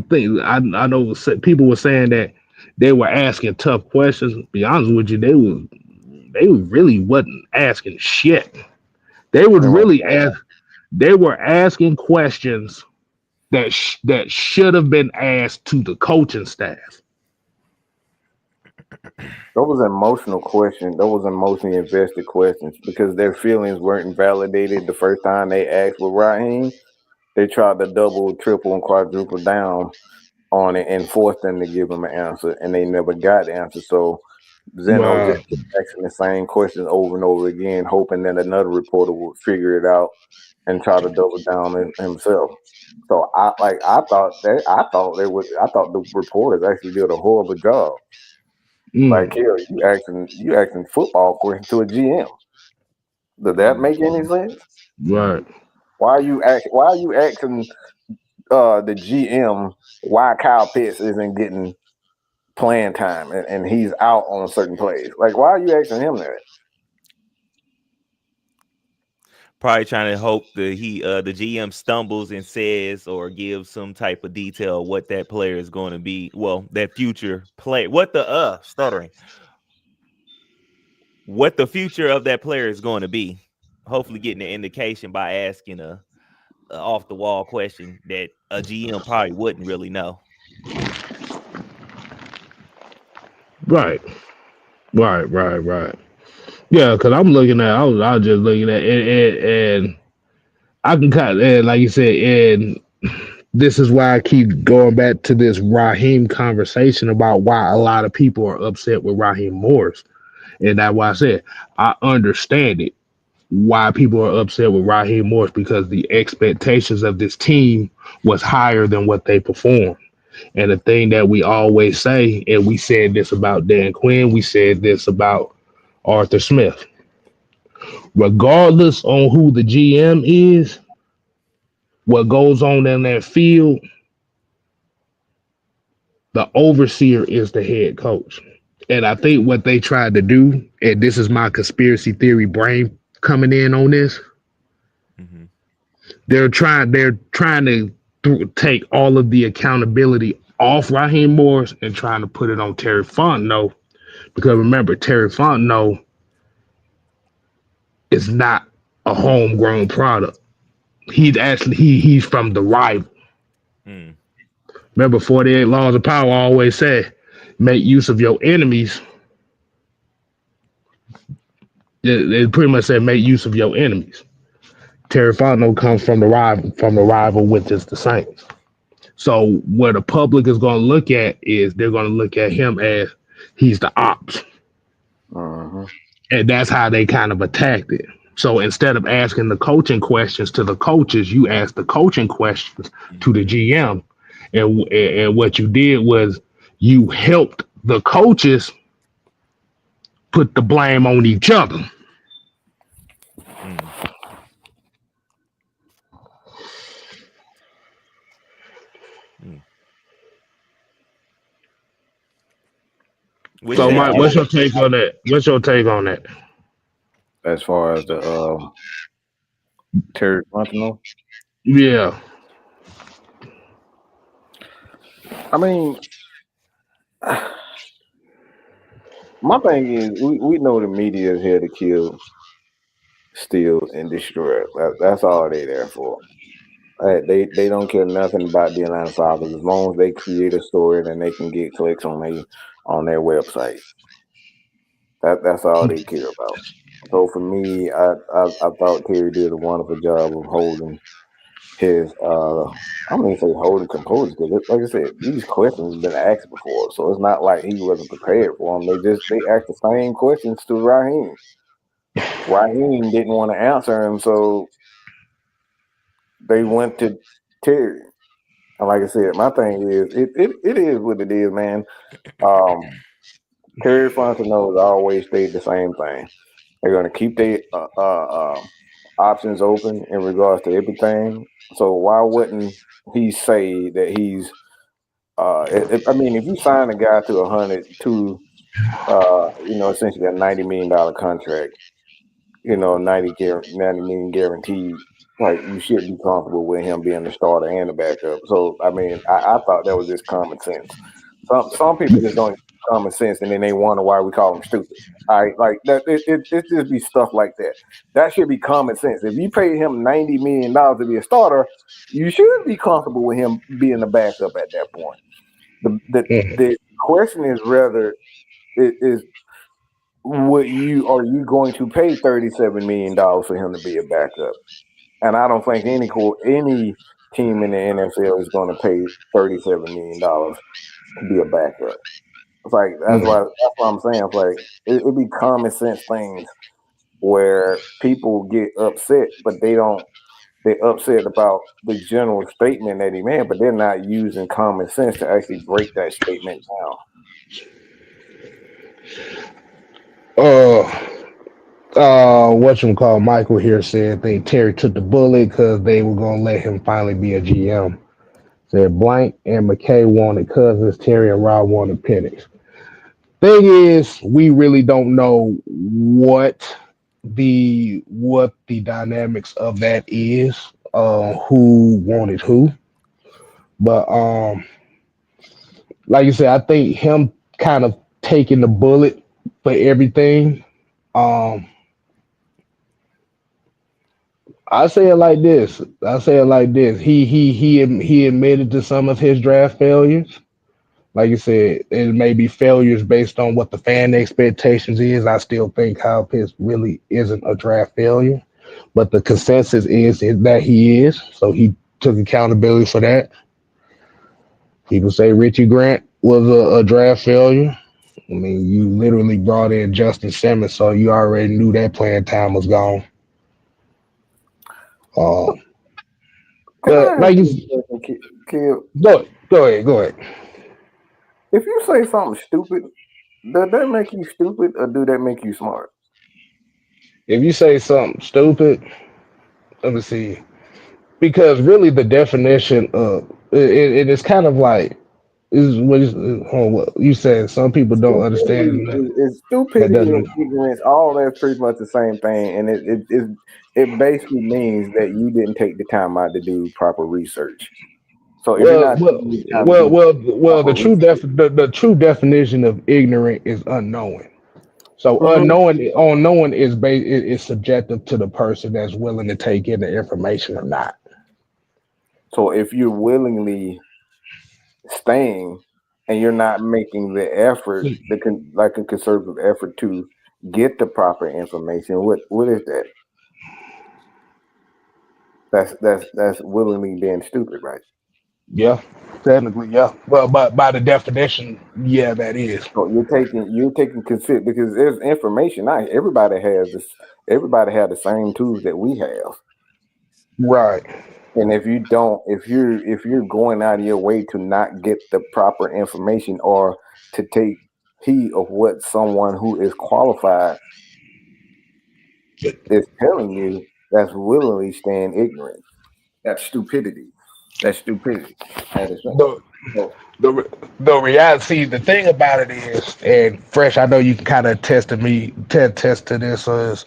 know people were saying that they were asking tough questions. To be honest with you, they really wasn't asking shit. They was They want really ask they were asking questions that should have been asked to the coaching staff. those emotional questions. Those emotionally invested questions because their feelings weren't validated the first time they asked with Raheem. They tried to double, triple, and quadruple down on it and forced them to give them an answer, and they never got the answer. So Zeno just Wow. kept asking the same questions over and over again, hoping that another reporter would figure it out and try to double down himself. So I thought the reporters actually did a horrible job. Like Mm, here, you asking football questions to a GM. Does that make any sense? right. Why are you asking the GM why Kyle Pitts isn't getting playing time and he's out on certain plays? Like why are you asking him that? Probably trying to hope that the GM stumbles and says or gives some type of detail what that player is going to be. Well, that future play. What the stuttering. What the future of that player is going to be. Hopefully getting an indication by asking a off the wall question that a GM probably wouldn't really know. Right. Right. Yeah, because I was just looking at and I can kind of, and like you said, and this is why I keep going back to this Raheem conversation about why a lot of people are upset with Raheem Morris. And that's why I said I understand it. Why people are upset with Raheem Morris because the expectations of this team was higher than what they performed. And the thing that we always say, and we said this about Dan Quinn, we said this about Arthur Smith. Regardless on who the GM is, what goes on in that field, the overseer is the head coach. And I think what they tried to do, and this is my conspiracy theory brain coming in on this, Mm-hmm. they're trying to take all of the accountability off Raheem Morris and trying to put it on Terry Fontenot. Because remember, Terry Fontenot is not a homegrown product. He's from the rival. Mm. Remember, 48 Laws of Power always said, make use of your enemies. It pretty much said, make use of your enemies. Terry Fontenot comes from the rival, which is the Saints. So where the public is going to look at is they're going to look at him as he's the ops, and that's how they kind of attacked it. So instead of asking the coaching questions to the coaches, you ask the coaching questions to the GM, and what you did was you helped the coaches put the blame on each other. Mm. Mm. With So, that, Mike, what's your take on that? What's your take on that? As far as the Terry Fontenot, Yeah. I mean, my thing is we know the media is here to kill, steal, and destroy. That's all they there for. They don't care nothing about the Atlanta Falcons as long as they create a story and they can get clicks on their website. That's all they care about. So for me, I thought Terry did a wonderful job of holding his I don't even say holding composure because like I said, these questions have been asked before, so it's not like he wasn't prepared for them. They asked the same questions to Raheem. Raheem didn't want to answer him, so they went to Terry. And like I said, my thing is it is what it is, man. Terry Fontenot has always stayed the same thing. They're going to keep their options open in regards to everything. So why wouldn't he say that he's? I mean, if you sign a guy to essentially a $90 million contract, 90 million guaranteed. Like you should be comfortable with him being the starter and the backup. So I mean, I thought that was just common sense. Some people just don't use common sense, and then they wonder why we call them stupid. All right, like that. It just be stuff like that. That should be common sense. If you pay him $90 million to be a starter, you should be comfortable with him being the backup at that point. The question is rather is are you going to pay $37 million for him to be a backup? And I don't think any team in the NFL is going to pay $37 million to be a backup. It's like that's why I'm saying it's like it'd be common sense things where people get upset, but they're upset about the general statement that he made, but they're not using common sense to actually break that statement down. Whatchamacallit, Michael here said they Terry took the bullet because they were gonna let him finally be a GM. Said Blank and McKay wanted Cousins, Terry and Rob wanted Penix. Thing is, we really don't know what the dynamics of that is, who wanted who. But like you said, I think him kind of taking the bullet for everything. Um, I say it like this. He admitted to some of his draft failures. Like you said, it may be failures based on what the fan expectations is. I still think Kyle Pitts really isn't a draft failure, but the consensus is that he is. So he took accountability for that. People say Richie Grant was a draft failure. I mean, you literally brought in Justin Simmons, so you already knew that playing time was gone. Can I ask Like you, you a question, Kid? go ahead. If you say something stupid, does that make you stupid or do that make you smart? If you say something stupid, let me see. Because really, the definition of it is kind of like what you said. Some people don't understand that. Is That stupidity and doesn't. ignorance all that's pretty much the same thing, and it basically means that you didn't take the time out to do proper research. So if you're Well, not well, taking the time to well, do well, well. proper The research, true definition of ignorant is unknowing. So Mhm. unknowing is subjective to the person that's willing to take in the information or not. So if you're willingly staying and you're not making the effort, like a conservative effort to get the proper information, what is that? That's willingly being stupid, right? Yeah, technically, yeah. Well, but by the definition, yeah, that is So you're taking consider because there's information. Not everybody has this. Everybody have the same tools that we have. right. And if you're going out of your way to not get the proper information or to take heed of what someone who is qualified is telling you, that's willingly staying ignorant. That's stupidity. That's stupidity. That is right. The So, the reality, the thing about it is, and Fresh, I know you can kind of test to this is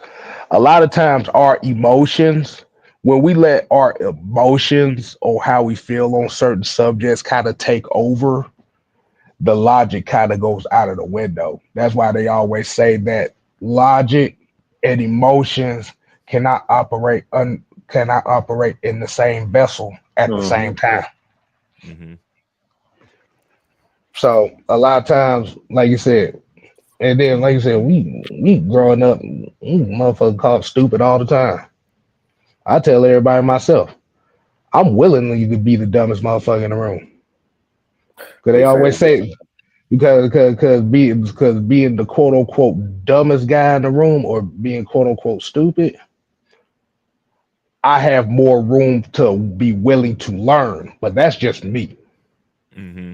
a lot of times our emotions, when we let our emotions or how we feel on certain subjects kind of take over, the logic kind of goes out of the window. That's why they always say that logic and emotions cannot operate in the same vessel at the mhm. same time. Mm-hmm. So a lot of times, like you said, and then like you said, we growing up, motherfucker called stupid all the time. I tell everybody myself, I'm willingly to be the dumbest motherfucker in the room. Cause You they say always say because being the quote unquote dumbest guy in the room or being quote unquote stupid, I have more room to be willing to learn. But that's just me. Mm-hmm.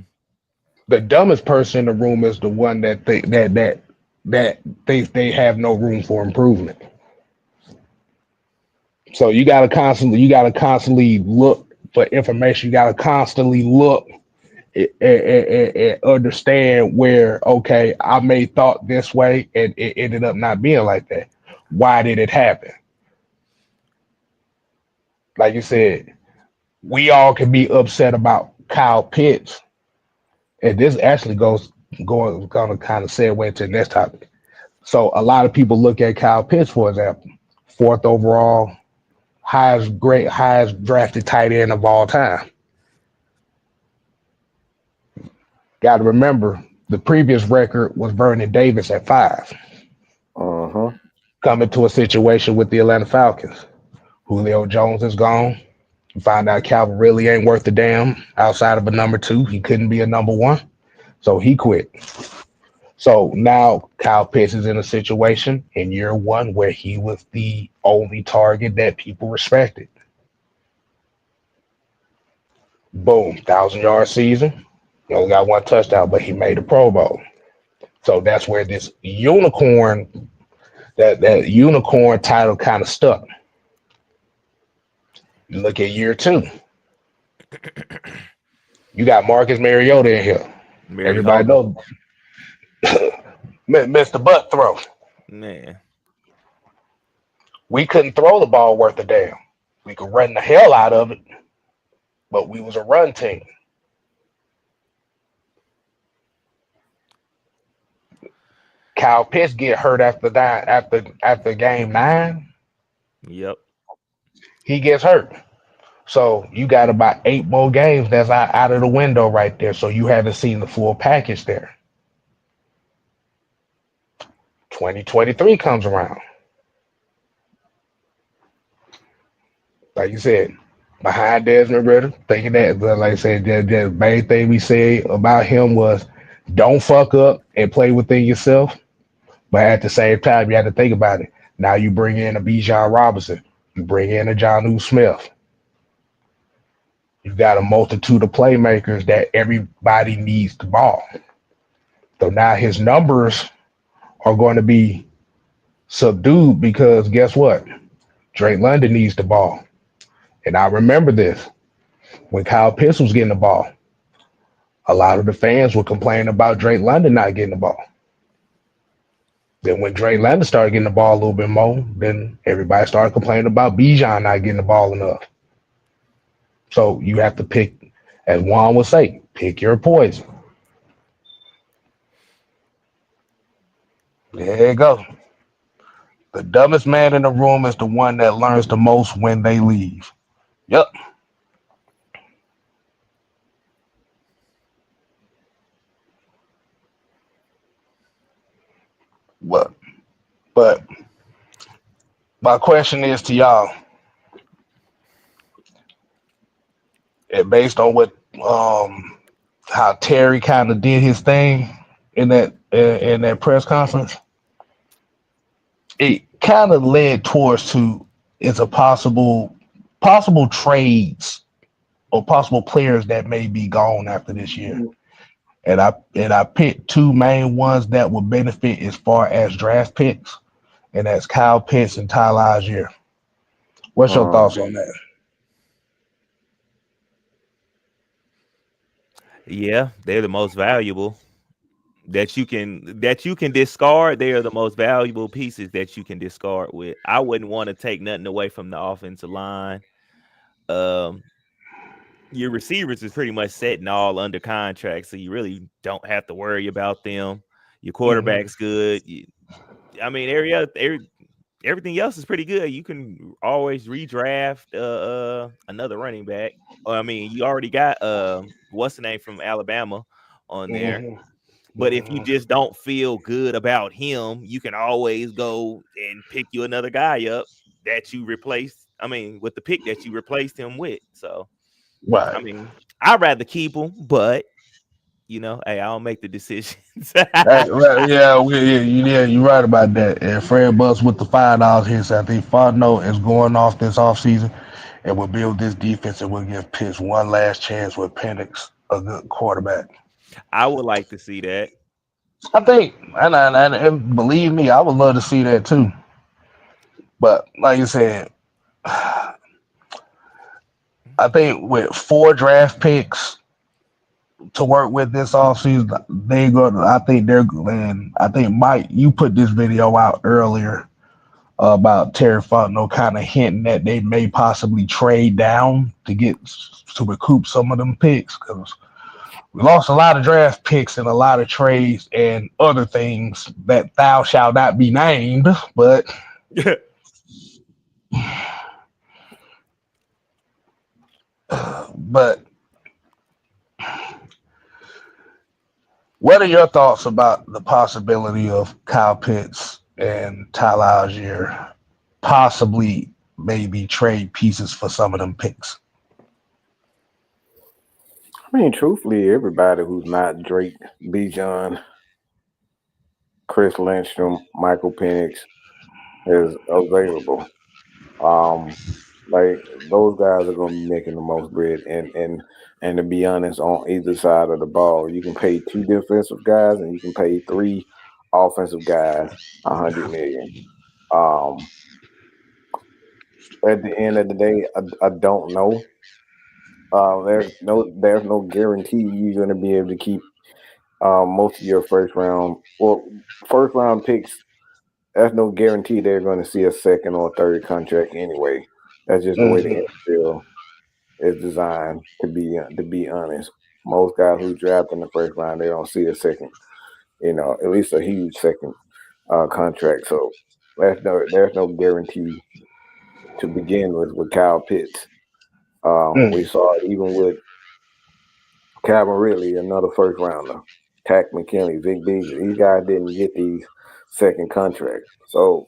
The dumbest person in the room is the one that thinks they have no room for improvement. So you gotta constantly look for information. You gotta constantly look and understand where okay, I may thought this way and it ended up not being like that. Why did it happen? Like you said, we all can be upset about Kyle Pitts, and this actually gonna kind of segue to the next topic. So a lot of people look at Kyle Pitts, for example, fourth overall, highest drafted tight end of all time. Got to remember the previous record was Vernon Davis at five. uh-huh. Coming to a situation with the Atlanta Falcons. Julio Jones is gone. You find out Calvin really ain't worth a damn outside of a number two. He couldn't be a number one. So he quit. So now Kyle Pitts is in a situation in year one where he was the only target that people respected. Boom, 1,000 yard season. He only got one touchdown, but he made the Pro Bowl. So that's where this that unicorn title kind of stuck. You look at year two, you got Marcus Mariota in here. Everybody Mariota. knows Mr. Butt Throw. Man. We couldn't throw the ball worth a damn. We could run the hell out of it, but we was a run team. Kyle Pitts get hurt after game nine. Yep. He gets hurt. So you got about eight more games that's out of the window right there. So you haven't seen the full package there. 2023 comes around. Like you said, behind Desmond Ritter, thinking that, but like I said, the main thing we said about him was don't fuck up and play within yourself. But at the same time, you have to think about it. Now you bring in a Bijan Robinson, you bring in a John Smith. You've got a multitude of playmakers that everybody needs the ball. So now his numbers are going to be subdued because guess what? Drake London needs the ball. And I remember this when Kyle Pitts was getting the ball. A lot of the fans were complaining about Drake London not getting the ball. Then when Drake London started getting the ball a little bit more, then everybody started complaining about Bijan not getting the ball enough. So you have to pick, as Juan would say, pick your poison. There you go. The dumbest man in the room is the one that learns the most when they leave. Yep. But but my question is to y'all, based on what how Terry kind of did his thing in that press conference, it kind of led towards to it's a possible trades or possible players that may be gone after this year. And I picked two main ones that would benefit as far as draft picks, and that's Kyle Pitts and Tyler Allgeier. What's your Mm. thoughts on that? Yeah, they're the most valuable that you can discard. They are the most valuable pieces that you can discard with. I wouldn't want to take nothing away from the offensive line. Um, your receivers is pretty much set and all under contract, so you really don't have to worry about them. Your Hmm. quarterback's good. I mean, everything else is pretty good. You can always redraft another running back. I mean, you already got what's the name from Alabama on there. Hmm. But if you Hmm. just don't feel good about him, you can always go and pick you another guy up that you replaced. I mean, with the pick that you replaced him with. So, I Right. mean, I'd rather keep him, but hey, I don't make the decisions. Right, yeah, you're right about that. And Fred Bus with the $5 here said, I think Fontenot is going off this offseason and will build this defense and will give Pitts one last chance with Penix, a good quarterback. I would like to see that. I think, and believe me, I would love to see that too. But like you said, I think with four draft picks to work with this offseason, they go. I think they're. And I think Mike, you put this video out earlier about Terry Fontenot kind of hinting that they may possibly trade down to recoup some of them picks because we lost a lot of draft picks and a lot of trades and other things that thou shalt not be named. But what are your thoughts about the possibility of Kyle Pitts and Tyler Algier possibly maybe trade pieces for some of them picks? I mean, truthfully, everybody who's not Drake, Bijan, Chris Lindstrom, Michael Penix is available. Um, like those guys are going to be making the most bread, and to be honest, on either side of the ball, you can pay two defensive guys and you can pay three offensive guys 100 million. Um, at the end of the day, I don't know. There's no guarantee you're going to be able to keep most of your first round picks. That's no guarantee they're going to see a second or third contract anyway. That's just the way the Mhm. NFL is designed. To be honest, most guys who draft in the first round, they don't see a second. At least a huge second contract. So there's no guarantee to begin with Kyle Pitts. We Mm. saw it even with Calvin Ridley, another first rounder. Tack McKinley, Vic Beasley. These guys didn't get these second contracts. So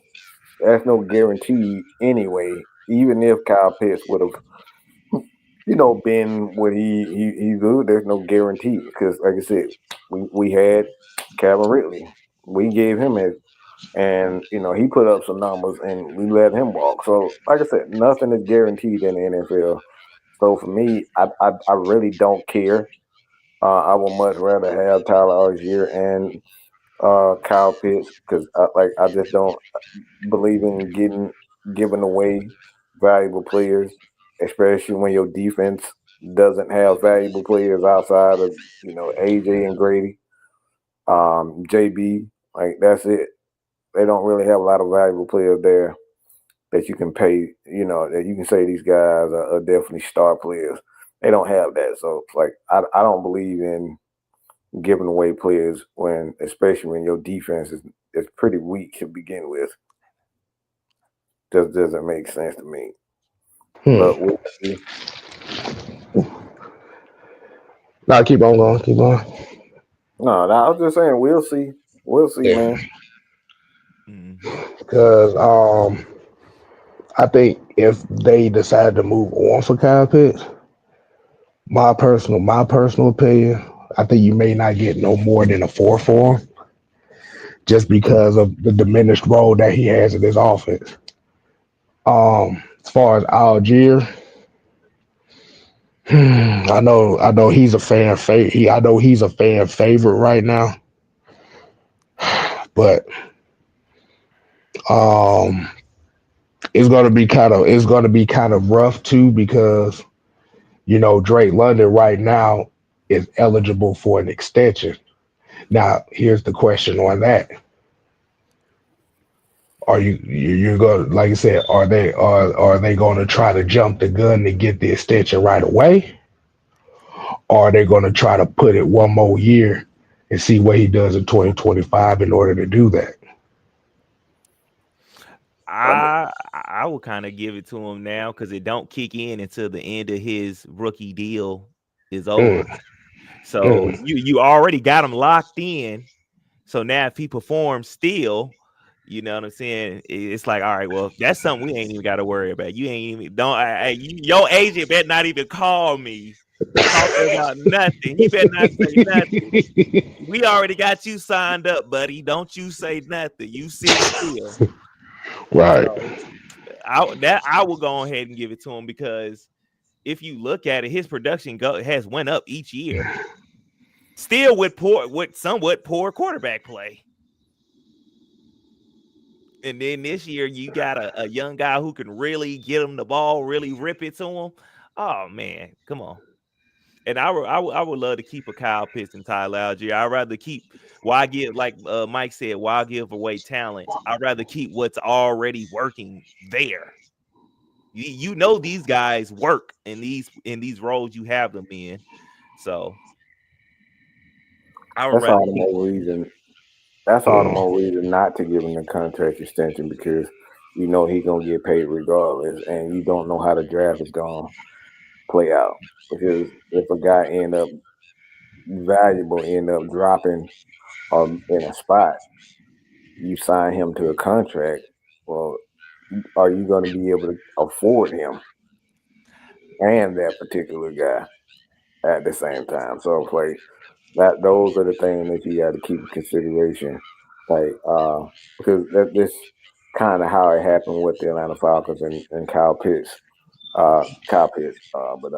there's no guarantee anyway. Even if Kyle Pitts would have, been what he's good, there's no guarantee because, like I said, we had Calvin Ridley. We gave him it, and he put up some numbers, and we let him walk. So, like I said, nothing is guaranteed in the NFL. So for me, I really don't care. I would much rather have Tyler Algier and Kyle Pitts because I just don't believe in giving away valuable players, especially when your defense doesn't have valuable players outside of AJ and Grady, JB. Like that's it. They don't really have a lot of valuable players there that you can pay. That you can say these guys are definitely star players. They don't have that. So like I don't believe in giving away players especially when your defense is pretty weak to begin with. Just doesn't make sense to me. Hmm. But we'll see. Now keep on going. Keep going. No, I was just saying we'll see. We'll see, Yeah. man. Mm-hmm. Because I think if they decide to move on for Kyle Pitts, my personal opinion, I think you may not get no more than a four for him, just because of the diminished role that he has in this offense. As far as Algier, I know he's a I know he's a fan favorite right now, but um, it's gonna be kind of rough too because Drake London right now is eligible for an extension. Now, here's the question on that: Are you're going, like I said, are they going to try to jump the gun to get the extension right away, or are they going to try to put it one more year and see what he does in 2025 in order to do that? I will kind of give it to him now because it don't kick in until the end of his rookie deal is over. Mm, So mm. you already got him locked in. So now if he performs still, you know what I'm saying? It's like, all right, well, that's something we ain't even got to worry about. You ain't even your agent better not even call me talking about nothing. He better not say nothing. We already got you signed up, buddy. Don't you say nothing. You sit still. Right. So I will go ahead and give it to him because if you look at it, his production has went up each year. Still with somewhat poor quarterback play. And then this year you got a young guy who can really get him the ball, really rip it to him. Oh man, come on. And I would love to keep a Kyle Pitts and Tyler Algier. I'd rather keep why give like Mike said, why give away talent? I'd rather keep what's already working there. You know these guys work in these roles you have them in. So I would That's rather all the keep more reason. That's all the Mm, more reason not to give him the contract extension because you know he gonna get paid regardless, and you don't know how the draft is gonna play out. Because if a guy end up dropping in a spot, you sign him to a contract. Well, are you going to be able to afford him and that particular guy at the same time? So, like those are the things that you got to keep in consideration. Like, because this kind of how it happened with the Atlanta Falcons and Kyle Pitts, but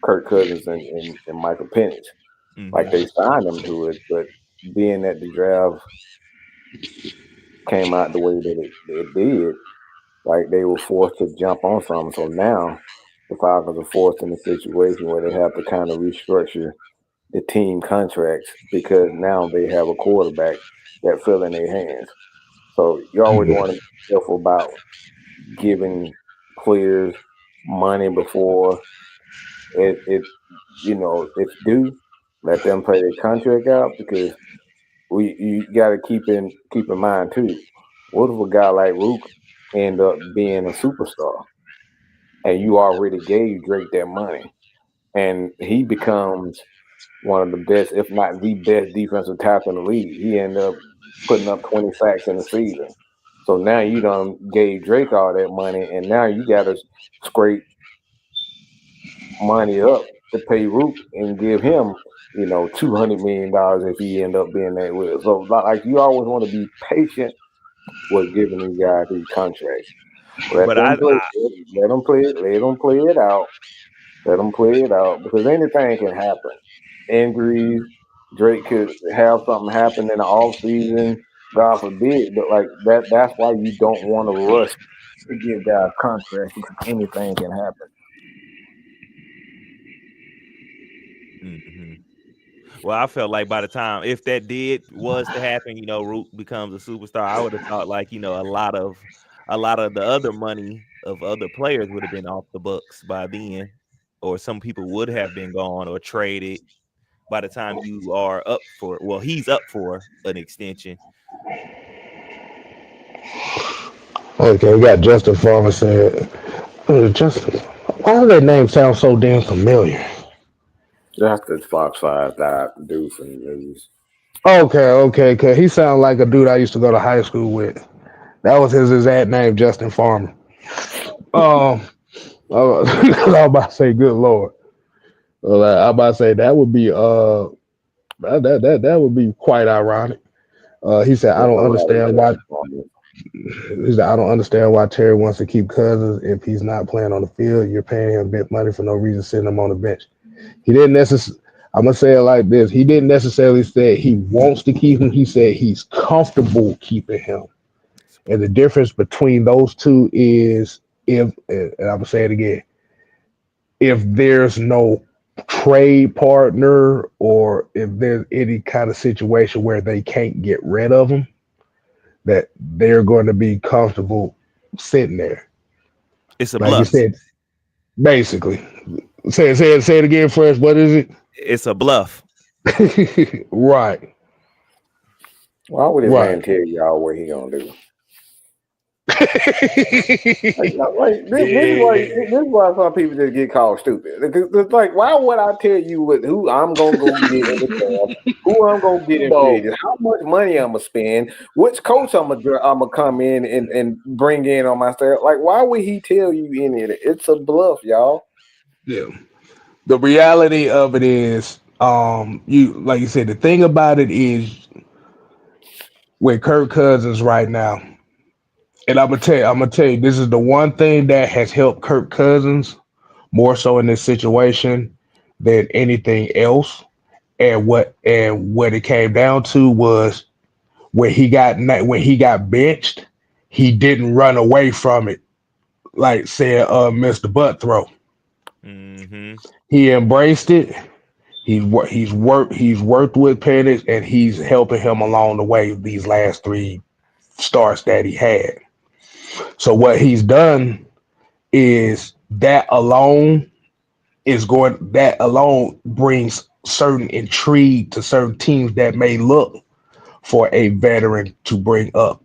Kirk Cousins and Michael Penix. Like mm-hmm. they signed them to it, but being that the draft came out the way that it did, like they were forced to jump on something. So now the Falcons are forced in a situation where they have to kind of restructure the team contracts because now they have a quarterback that fell in their hands. So you always mm, want to be careful about giving players money before it it's due. Let them play their contract out because we you got to keep in mind too. What if a guy like Rook end up being a superstar and you already gave Drake that money and he becomes one of the best, if not the best, defensive tackle in the league? He ended up putting up 20 sacks in the season. So now you done gave Drake all that money, and now you got to scrape money up to pay Rook and give him, $200 million if he end up being that with. So like you always want to be patient with giving these guys these contracts. Let But them play it. Let them play it. Let them play it out. Let them play it out because anything can happen. Injuries. Drake could have something happen in the off season. God forbid. But like that's why you don't want to rush to give guys contracts because anything can happen. mhm. Well, I felt like by the time if that did was to happen, Root becomes a superstar. I would have thought like a lot of the other money of other players would have been off the books by then, or some people would have been gone or traded. by the time you are up for, well, he's up for an extension. Okay, we got Justin Farmer said, Justin, why does that name sound so damn familiar? That's the Fox 5 died do for the news. Okay, cause he sounded like a dude I used to go to high school with. That was his exact name, Justin Farmer. Um, I was about to say, good lord. I was about to say that would be that would be quite ironic. He said, I There's don't no way understand why. Justin Farmer. He said, I don't understand why Terry wants to keep Cousins if he's not playing on the field. You're paying him big money for no reason, sitting him on the bench. He didn't necessarily. I'm gonna say it like this. He didn't necessarily say he wants to keep him. He said he's comfortable keeping him. And the difference between those two is if, and I'm gonna say it again, if there's no trade partner or if there's any kind of situation where they can't get rid of him, that they're going to be comfortable sitting there. It's a Like you bluff. said, basically. Say it again, Fresh. What is It's a bluff. it? Right. Why would this Right. man tell y'all what he gonna do? This is why some people just get called stupid. It's like, why would I tell you who I'm gonna go get in the draft, who I'm gonna get in free agents, how much money I'm gonna spend, which coach I'm gonna come in and bring in on my staff? Like, why would he tell you any of it? It's a bluff, y'all. Yeah. The reality of it is, you like you said, the thing about it is with Kirk Cousins right now, and I'm gonna tell you, this is the one thing that has helped Kirk Cousins more so in this situation than anything else. And what it came down to was when he got benched, he didn't run away from it, like said Mr. Butt Throw. Mm-hmm. He embraced it. He's worked with Penix and he's helping him along the way these last three starts that he had. So what he's done is that alone brings certain intrigue to certain teams that may look for a veteran to bring up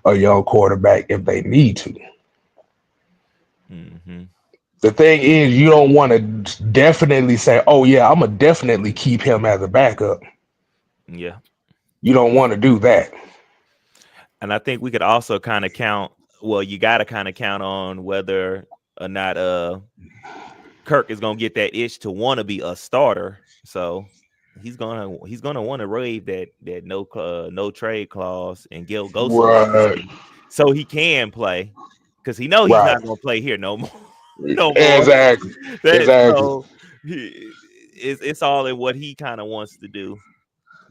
a young quarterback if they need to. Mm-hmm. The thing is, you don't want to definitely say, "Oh yeah, I'm gonna definitely keep him as a backup." Yeah. You don't want to do that. And I think we could also kind of count. Well, you got to kind of count on whether or not Kirk is gonna get that itch to want to be a starter. So he's gonna want to waive that no trade clause and go somewhere Right, so he can play because he know he's right, not gonna play here no more. No more. exactly, That exactly. so it's all in what he kind of wants to do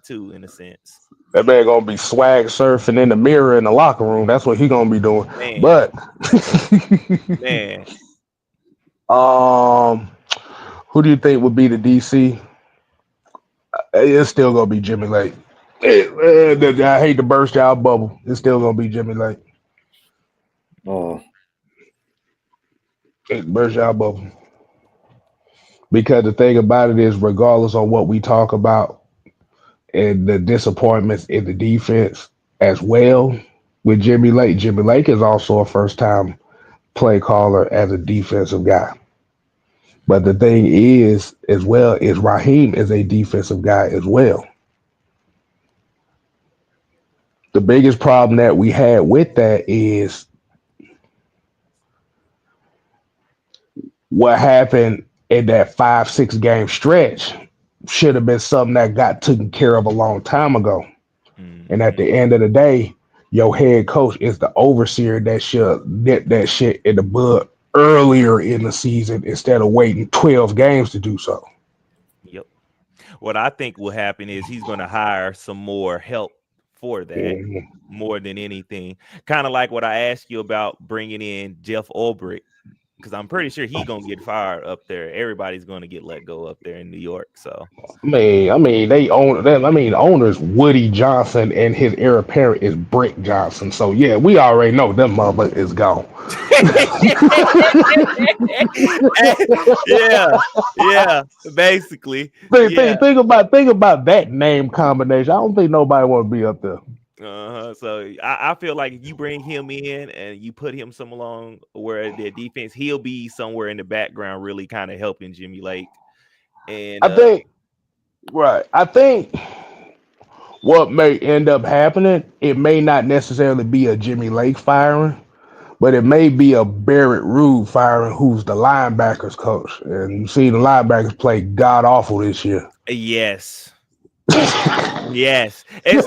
too, in a sense. That man gonna be swag surfing in the mirror in the locker room. That's what he gonna be doing. Man, But man. um, who do you think would be the DC? It's still gonna be Jimmy Lake. I hate to burst y'all bubble. It's still gonna be Jimmy Lake. Mm. Burst y'all bubble. Because the thing about it is, regardless on what we talk about and the disappointments in the defense as well with Jimmy Lake is also a first time play caller as a defensive guy. But the thing is, as well, is Raheem is a defensive guy as well. The biggest problem that we had with that is what happened in that 5, 6 game stretch should have been something that got taken care of a long time ago. And at Mm-hmm. the end of the day, your head coach is the overseer that should nip that shit in the bud earlier in the season instead of waiting 12 games to do so. Yep. What I think will happen is he's going to hire some more help for that Mhm. more than anything. Kind of like what I asked you about bringing in Jeff Ulbrich because I'm pretty sure he gonna get fired up there. Everybody's gonna get let go up there in New York. So They own them. Owners Woody Johnson and his heir apparent is Brick Johnson. So yeah, we already know them mother is gone. yeah, yeah, basically, think, yeah. think, think about that name combination. I don't think nobody want to be up there. So I feel like if you bring him in and you put him some along where their defense, he'll be somewhere in the background, really kind of helping Jimmy Lake. And I think right. I think what may end up happening, it may not necessarily be a Jimmy Lake firing, but it may be a Barrett Rude firing, who's the linebackers coach. And you see the linebackers play god awful this year. yes. Yes, and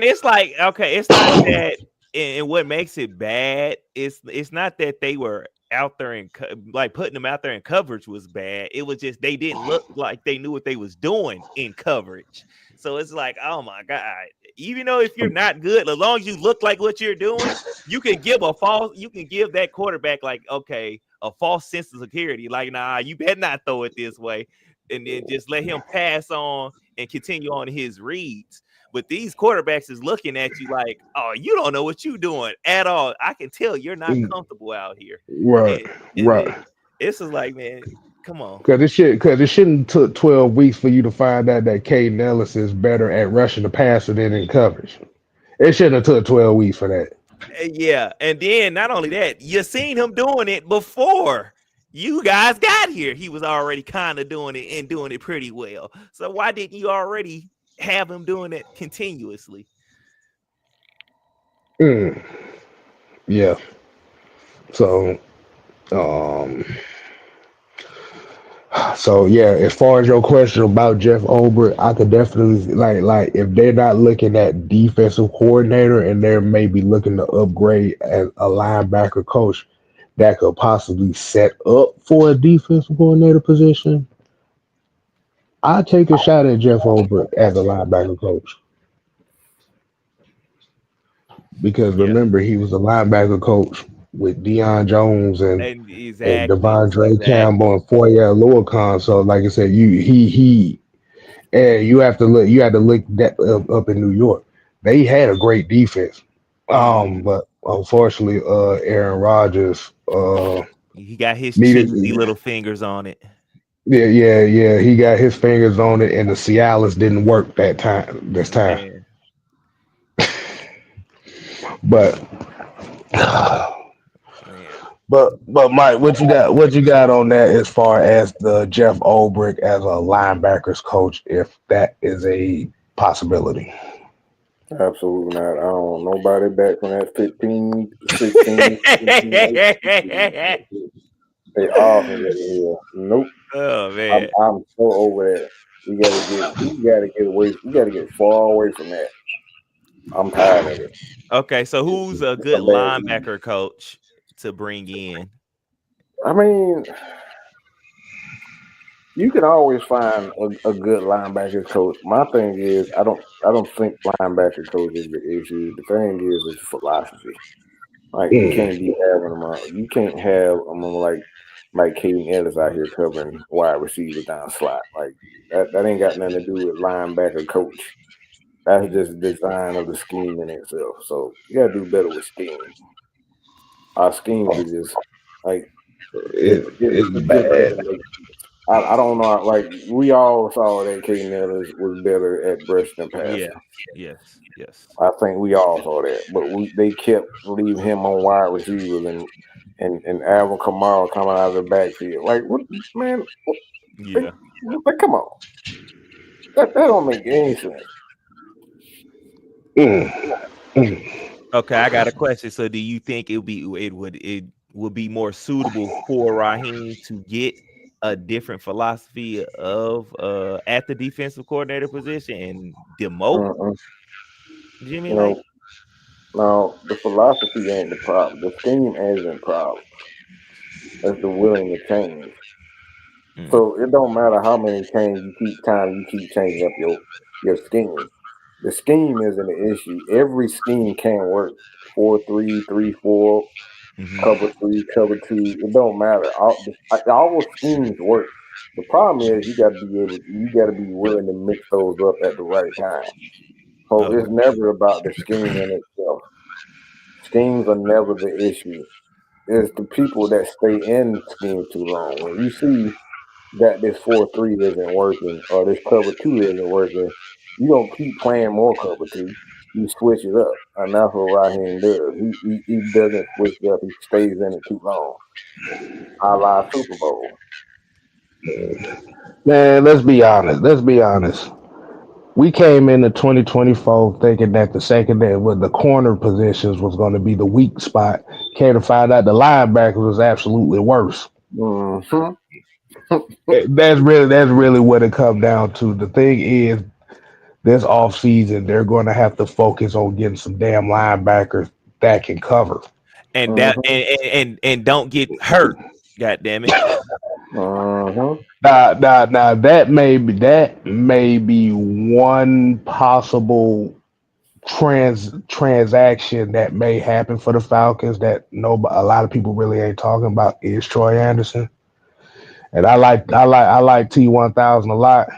it's like, okay, it's not that, and what makes it bad is it's not that they were out there and like putting them out there in coverage was bad. It was just they didn't look like they knew what they was doing in coverage. So it's like, oh my god, even though if you're not good, as long as you look like what you're doing, you can give that quarterback like, okay, a false sense of security. Like, nah, you better not throw it this way, and then just let him pass on and continue on his reads. But these quarterbacks is looking at you like, oh, you don't know what you're doing at all. I can tell you're not comfortable out here. Right, And right. then it's just like, man, come on. Because it shouldn't took 12 weeks for you to find out that Caden Ellis is better at rushing the passer than in coverage. It shouldn't have took 12 weeks for that. Yeah, and then not only that, you seen him doing it before you guys got here. He was already kind of doing it and doing it pretty well. So why didn't you already have him doing it continuously? Yeah. So, um, so yeah. As far as your question about Jeff Olbrich, I could definitely like if they're not looking at defensive coordinator and they're maybe looking to upgrade as a linebacker coach that could possibly set up for a defensive coordinator position. I take a shot at Jeff Olbrich as a linebacker coach because Yeah, remember he was a linebacker coach with Deion Jones and and exactly, Devondre exactly. Campbell and Foyer Luakon. So like I said, he and you have to look that up in New York. They had a great defense. But unfortunately, Aaron Rodgers He got his needed. cheesy little fingers on it. Yeah. He got his fingers on it, and the Cialis didn't work this time. Man, But man. but Mike, what you got? What you got on that as far as the Jeff Olbrich as a linebackers coach, if that is a possibility? Absolutely not. I don't want nobody back from that 15, 16, 17, 18. They offense over here. Nope. Oh man. I'm so over that. We gotta get away. We gotta get far away from that. I'm tired of it. Okay, so who's a It's a good bad league. linebacker coach to bring in? I mean, you can always find a good linebacker coach. My thing is, I don't think linebacker coach is the issue. The thing is philosophy. Like you can't be having them. You can't have them like Caden Ellis out here covering wide receivers down slot. Like that ain't got nothing to do with linebacker coach. That's just the design of the scheme in itself. So you gotta do better with scheme. Our schemes are just like it It's just bad. doesn't make sense. I don't know. Like we all saw that Caden Ellis was better at brushing and Yeah. passing. Yes. I think we all saw that, but they kept leaving him on wide receivers and Alvin Kamara coming out of the backfield. Like what, man? Yeah. Come on, that don't make any sense. Mm, mm. Okay, I got a question. So do you think it would be more suitable for Raheem to get a different philosophy of at the defensive coordinator position and demote Uh-uh. Jimmy You Lake? know, now the philosophy ain't the problem. The scheme isn't the problem. It's the willing to change. So it don't matter how many times you keep changing up your scheme. The scheme isn't the issue. Every scheme can work. 4-3, 3-4. cover three, cover two. It don't matter. All schemes work. The problem is you got to be willing to mix those up at the right time. So it's never about the scheme in itself. Schemes are never the issue. It's the people that stay in schemes too long. When you see that this 4-3 isn't working or this cover two isn't working, you don't keep playing more cover two. You switch it up. And that's what Raheem does. He doesn't switch it up. He stays in it too long. A la Super Bowl. Man, let's be honest. Let's be honest. We came into 2024 thinking that the secondary with the corner positions was going to be the weak spot. Came to find out the linebacker was absolutely worse. Mm-hmm. That's really what it comes down to. The thing is, this offseason, they're going to have to focus on getting some damn linebackers that can cover. And that and don't get hurt. God damn it. Mm-hmm. Now that may be one possible transaction that may happen for the Falcons that a lot of people really ain't talking about is Troy Anderson. And I like T1000 a lot,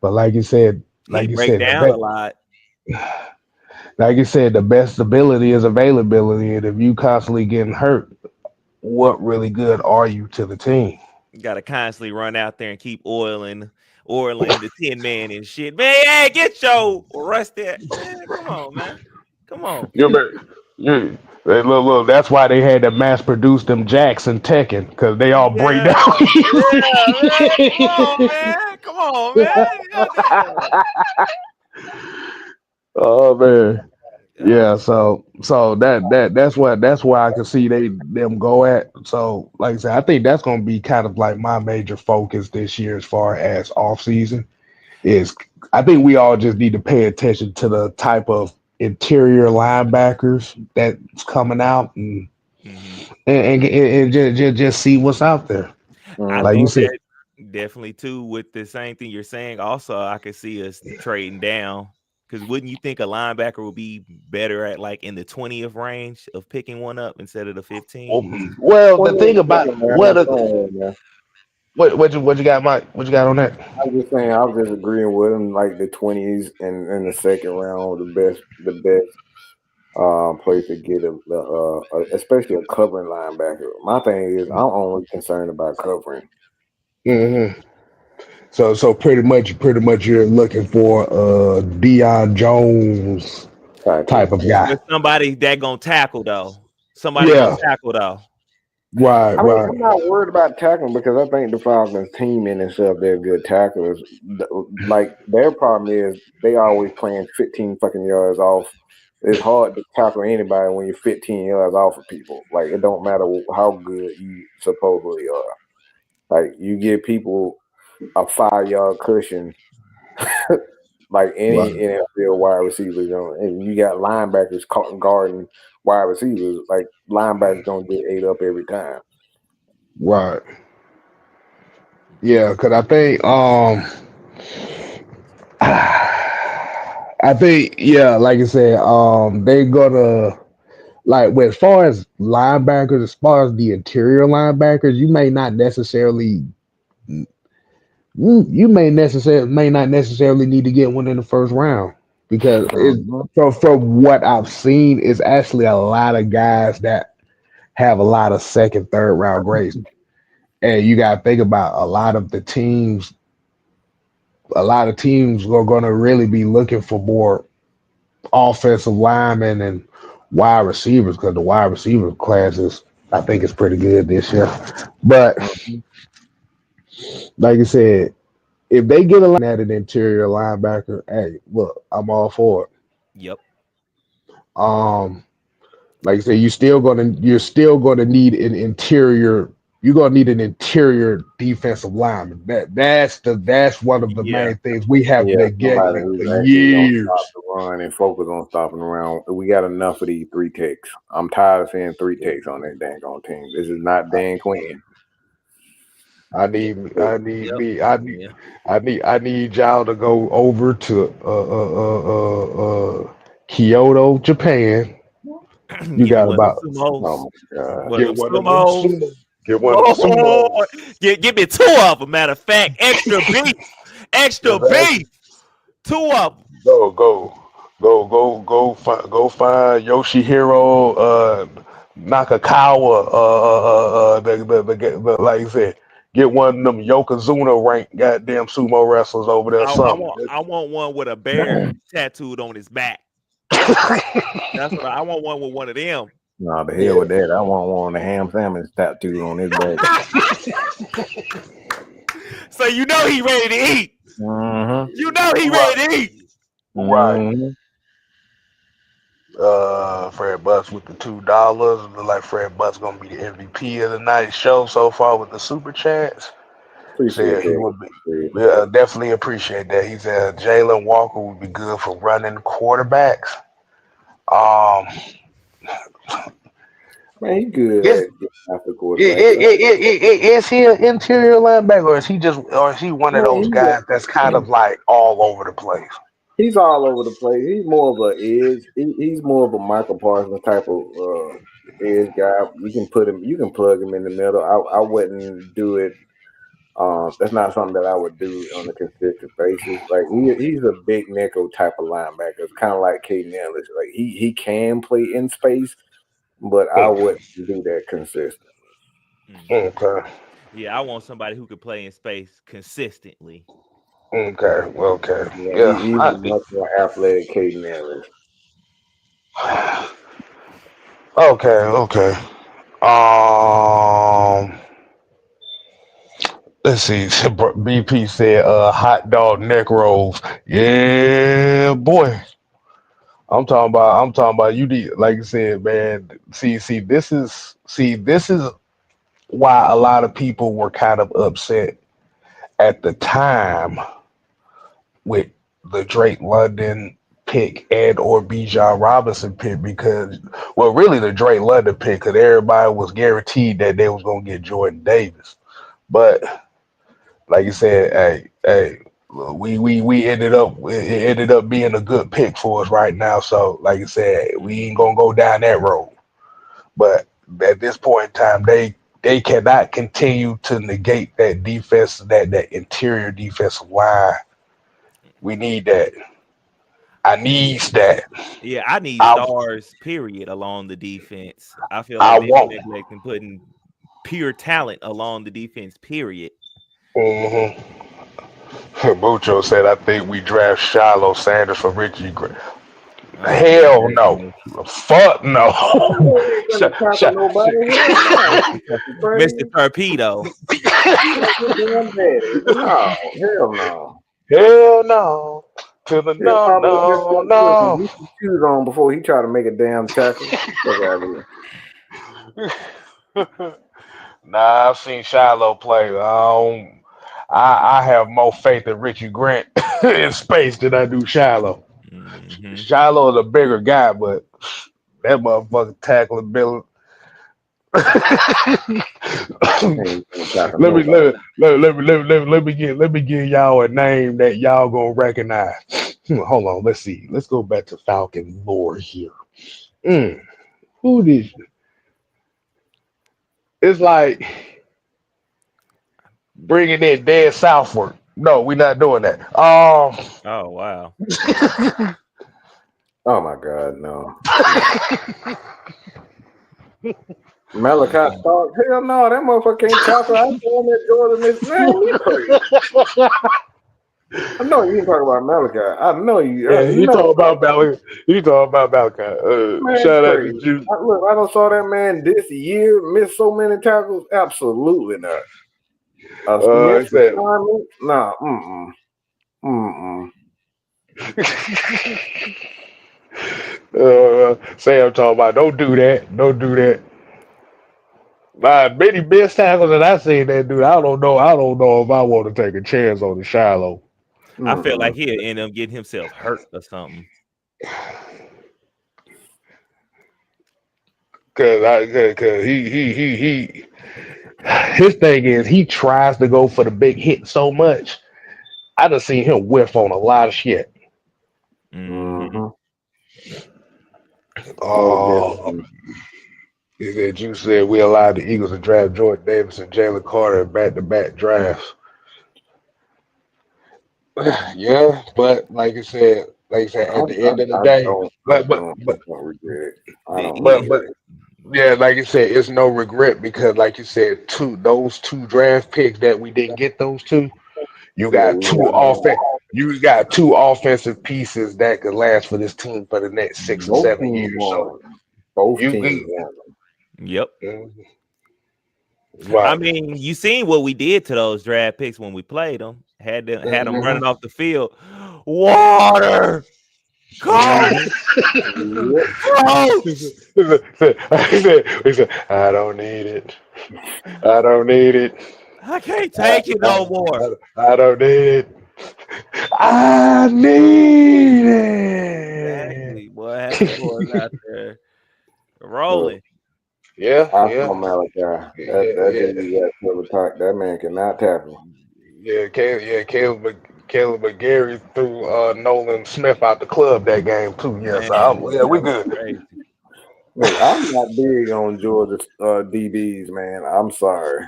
but He break down a lot. like you said, the best ability is availability, and if you constantly getting hurt, what really good are you to the team? You gotta constantly run out there and keep oiling the 10 man and shit. Man, hey, get your rust there. Man, come on, man. Come on. Look, that's why they had to mass produce them Jackson Tekken because they all break Yeah, down. man. Come on, man. Goddamn. Oh man, yeah. So that's where I can see them go at. So like I said, I think that's gonna be kind of like my major focus this year as far as off season is. I think we all just need to pay attention to the type of interior linebackers that's coming out and just see what's out there. I Like you think said, that definitely too with the same thing you're saying. Also, I could see us trading down because wouldn't you think a linebacker would be better at like in the 20th range of picking one up instead of the 15? well, the 20 thing is about fine, man. That's fine, man. what you got, Mike? What you got on that? I'm just saying, I was just agreeing with him. Like the 20s and in the second round, the best place to get especially a covering linebacker. My thing is, I'm only concerned about covering. hmm So pretty much you're looking for a Deion Jones Type of. type of guy. With somebody that gonna tackle though. Somebody gonna Yeah, tackle though. right, I mean, right. I'm not worried about tackling because I think the Falcons team in itself, they're good tacklers. Like their problem is they always playing 15 fucking yards off. It's hard to tackle anybody when you're 15 yards off of people. Like it don't matter how good you supposedly are. Like you give people a 5 yard cushion, like any Right, NFL wide receivers, and you got linebackers caught guarding wide receivers. Like linebackers gonna get ate up every time. right. Yeah, because I think yeah, like I said, they gonna like with as far as linebackers, as far as the interior linebackers, you may not necessarily need to get one in the first round because Mhm. from what I've seen, is actually a lot of guys that have a lot of second, third round grades, and you got to think about a lot of the teams. A lot of teams are going to really be looking for more offensive linemen and wide receivers because the wide receiver class I think, is pretty good this year. But Mhm. like I said, if they get a line at an interior linebacker, hey, look, I'm all for it. Yep. Um, like I said, you're still gonna need an interior. You're gonna need an interior defensive lineman. That's one of the Yeah. main things we have Yeah, somebody neglected for who's actually gonna stop years. the run and focus on stopping around. We got enough of these three takes. I'm tired of seeing three takes on that dang on team. This is not Dan Quinn. I need, I need Yep. me, I need, Yeah. I need y'all to go over to Kyoto, Japan, You Give me got one of about them sumos. Oh my god. One of them Get one of them sumos. sumo. Get one of them sumo. Oh, give me two of them. Matter of fact, extra beef. Extra Exactly. beef. Two of them. Go find Yoshihiro Nakakawa. Like you said, get one of them Yokozuna ranked goddamn sumo wrestlers over there. Or something. I want one with a bear tattooed on his back. That's what I want. One with one of them. No, the hell Yeah. with that. I want one of the ham sandwich tattooed on his back. So you know he ready to eat. Mm-hmm. You know he ready to eat. Right. Mm-hmm. Fred Butts with the $2. Look like Fred Butts gonna be the MVP of the night show so far with the super chats. Appreciate Said he that. would be. Definitely appreciate that. He said Jalen Walker would be good for running quarterbacks. Um, Man, he good is at getting after quarterback. is he an interior linebacker, or is he one of Man, those guys that's kind of like all over the place? he's all over the place. He's more of a edge. He's more of a Michael Parsons type of edge guy. You can put him. You can plug him in the middle. I wouldn't do it. That's not something that I would do on a consistent basis. Like he's a big nickel type of linebacker. It's kind of like Caden Ellis. Like he can play in space, but I wouldn't do that consistently. Okay. Yeah, I want somebody who can play in space consistently. Okay. Yeah, Yeah. he's a much more athletic Caden Ellis. Okay. Um, let's see. BP said, hot dog neck rolls. Yeah, boy. I'm talking about you. Like you said, man. This is why a lot of people were kind of upset at the time with the Drake London pick and or Bijan Robinson pick because, well, really the Drake London pick because everybody was guaranteed that they was gonna get Jordan Davis, but like you said, hey, we it ended up being a good pick for us right now. So like you said, we ain't gonna go down that road. But at this point in time, they cannot continue to negate that defense, that interior defensive line. We need that. I needs that. Yeah, I need I stars, period, along the defense. I feel I like they've been want. neglecting putting pure talent along the defense, period. Mm-hmm. Mucho said, I think we draft Shiloh Sanders for Richie Grant. I don't believe Hell that no. shit. Fuck no. Man, he ain't gonna tackle nobody. Hell no. That's Mr. crazy. Torpedo. He like your damn daddy. No, hell no. Hell no. To the He'll no, probably just no, want to put some no. Gucci shoes on before he try to make a damn tackle. Fuck out of here. Nah, I've seen Shiloh play. I have more faith in Richie Grant in space than I do Shiloh. Mm-hmm. Shiloh is a bigger guy, but that motherfucker tackling Bill. He ain't gonna tackle let me nobody. let me give y'all a name that y'all gonna recognize. Hold on, let's see. Let's go back to Falcon lore here. Mm, who did? It's like bringing in dead southward. No, we're not doing that. Oh, wow. Oh my God, no. Malachi Stark. Hell no, that motherfucker can't tackle. I saw him at Jordan. Man, you crazy. I know you ain't talking about Malachi. I know you. Yeah, You you know, talking about Malachi. You talking about Malachi. man, Shout out to crazy. Juice. Look, I don't saw that man this year miss so many tackles. Absolutely not. A I Smith said, assignment? Nah. Mm-mm. Sam talking about don't do that. Don't do that. Many best tackles that I seen that dude. I don't know. I don't know if I want to take a chance on the Shiloh. I feel like Mm-mm. he'll end up getting himself hurt or something. Cause he his thing is he tries to go for the big hit so much. I done seen him whiff on a lot of shit. Mm-hmm. Mm-hmm. Oh, that you said we allowed the Eagles to draft Jordan Davis and Jalen Carter in back-to-back drafts. Yeah, but I, at the end of the I day, don't I but but don't I but don't regret it. I The don't but regret but it. yeah, like you said, it's no regret because, like you said, those two draft picks that we didn't get those two. You Yeah, got we would have had you got two offensive pieces that could last for this team for the next 6 or both 7 years. teams So won. Both you teams can, won. Yep. I right. mean, you seen what we did to those draft picks when we played them. Had them running Mhm. off the field. Water, coach, Mm-hmm. Yep. coach. He said, I don't need it. I don't need it. I can't I, take it I, no more. I don't need it. I need it. Exactly. Boy, had them boys out there Look, rolling. Yeah, I yeah, saw Malachi. That yeah, dude got double talk. That man cannot tackle. Caleb McGarry threw Nolan Smith out the club that game too. Yeah, Man, so we that was good. crazy. Look, I'm not big on Georgia DBs, man. I'm sorry.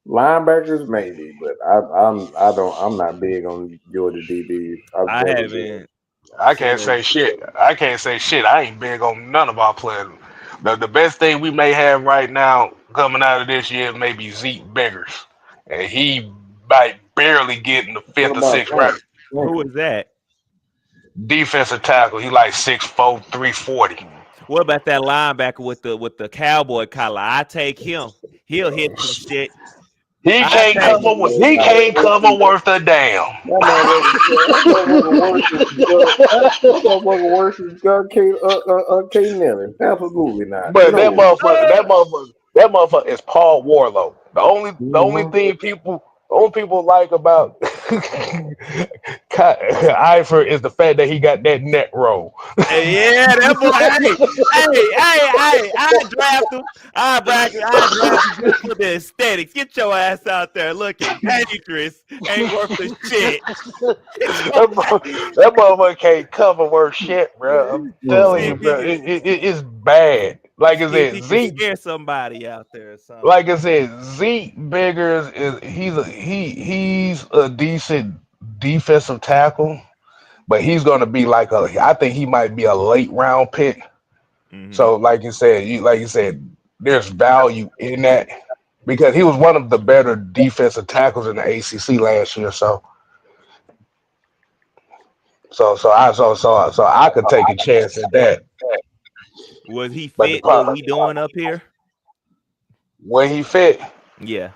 Linebackers maybe, but I'm not big on Georgia DBs. I've I never been. haven't I can't seen. say shit. I can't say shit. I ain't big on none of our players. The best thing we may have right now coming out of this year may be Zeke Biggers, and he might barely get in the What fifth or about sixth round. Who Franklin? is that? Defensive tackle. He like 6'4", 340. What about that linebacker with the cowboy collar? I take him. He'll hit some shit. He I can't take. cover. He can't cover worth a damn. That motherfucker worse than that motherfucker worse than K Nillen. Absolutely not. But No. that motherfucker is Paul Warlow. The only Mm-hmm. thing only people like about Eifert is the fact that he got that net roll. Yeah, that boy. Hey! I draft him. I draft him just for the aesthetics. Get your ass out there looking dangerous. Ain't worth the shit. Get your That motherfucker can't cover worth shit, bro. I'm telling see you, if he bro. can It's bad. Like I see if said, he can Zeke. scare somebody out there or something. Like I said, Zeke Biggers is he's a decent defensive tackle, but he's gonna be I think he might be a late round pick. Mm-hmm. So like you said, there's value in that because he was one of the better defensive tackles in the ACC last year. So I could take a chance at that. Was he But the fit what we doing up here? where he fit, Yeah.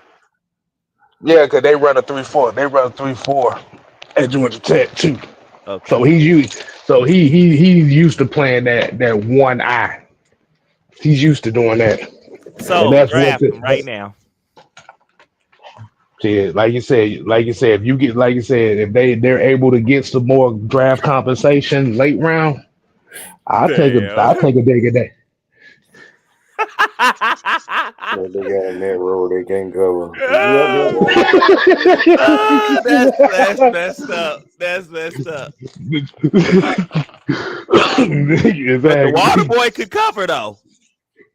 yeah, because they run a 3-4. They run a 3-4 at Georgia Tech too. So Okay. he's used to playing that one eye. He's used to doing that, and So that's what. draft him right now. See, if you get like you said, if they're able to get some more draft compensation late round, I'll Damn. take a dig at that. Yeah, they got a net roll they can't cover. Yep. That's messed up. That's messed up. But the water Exactly. boy could cover though.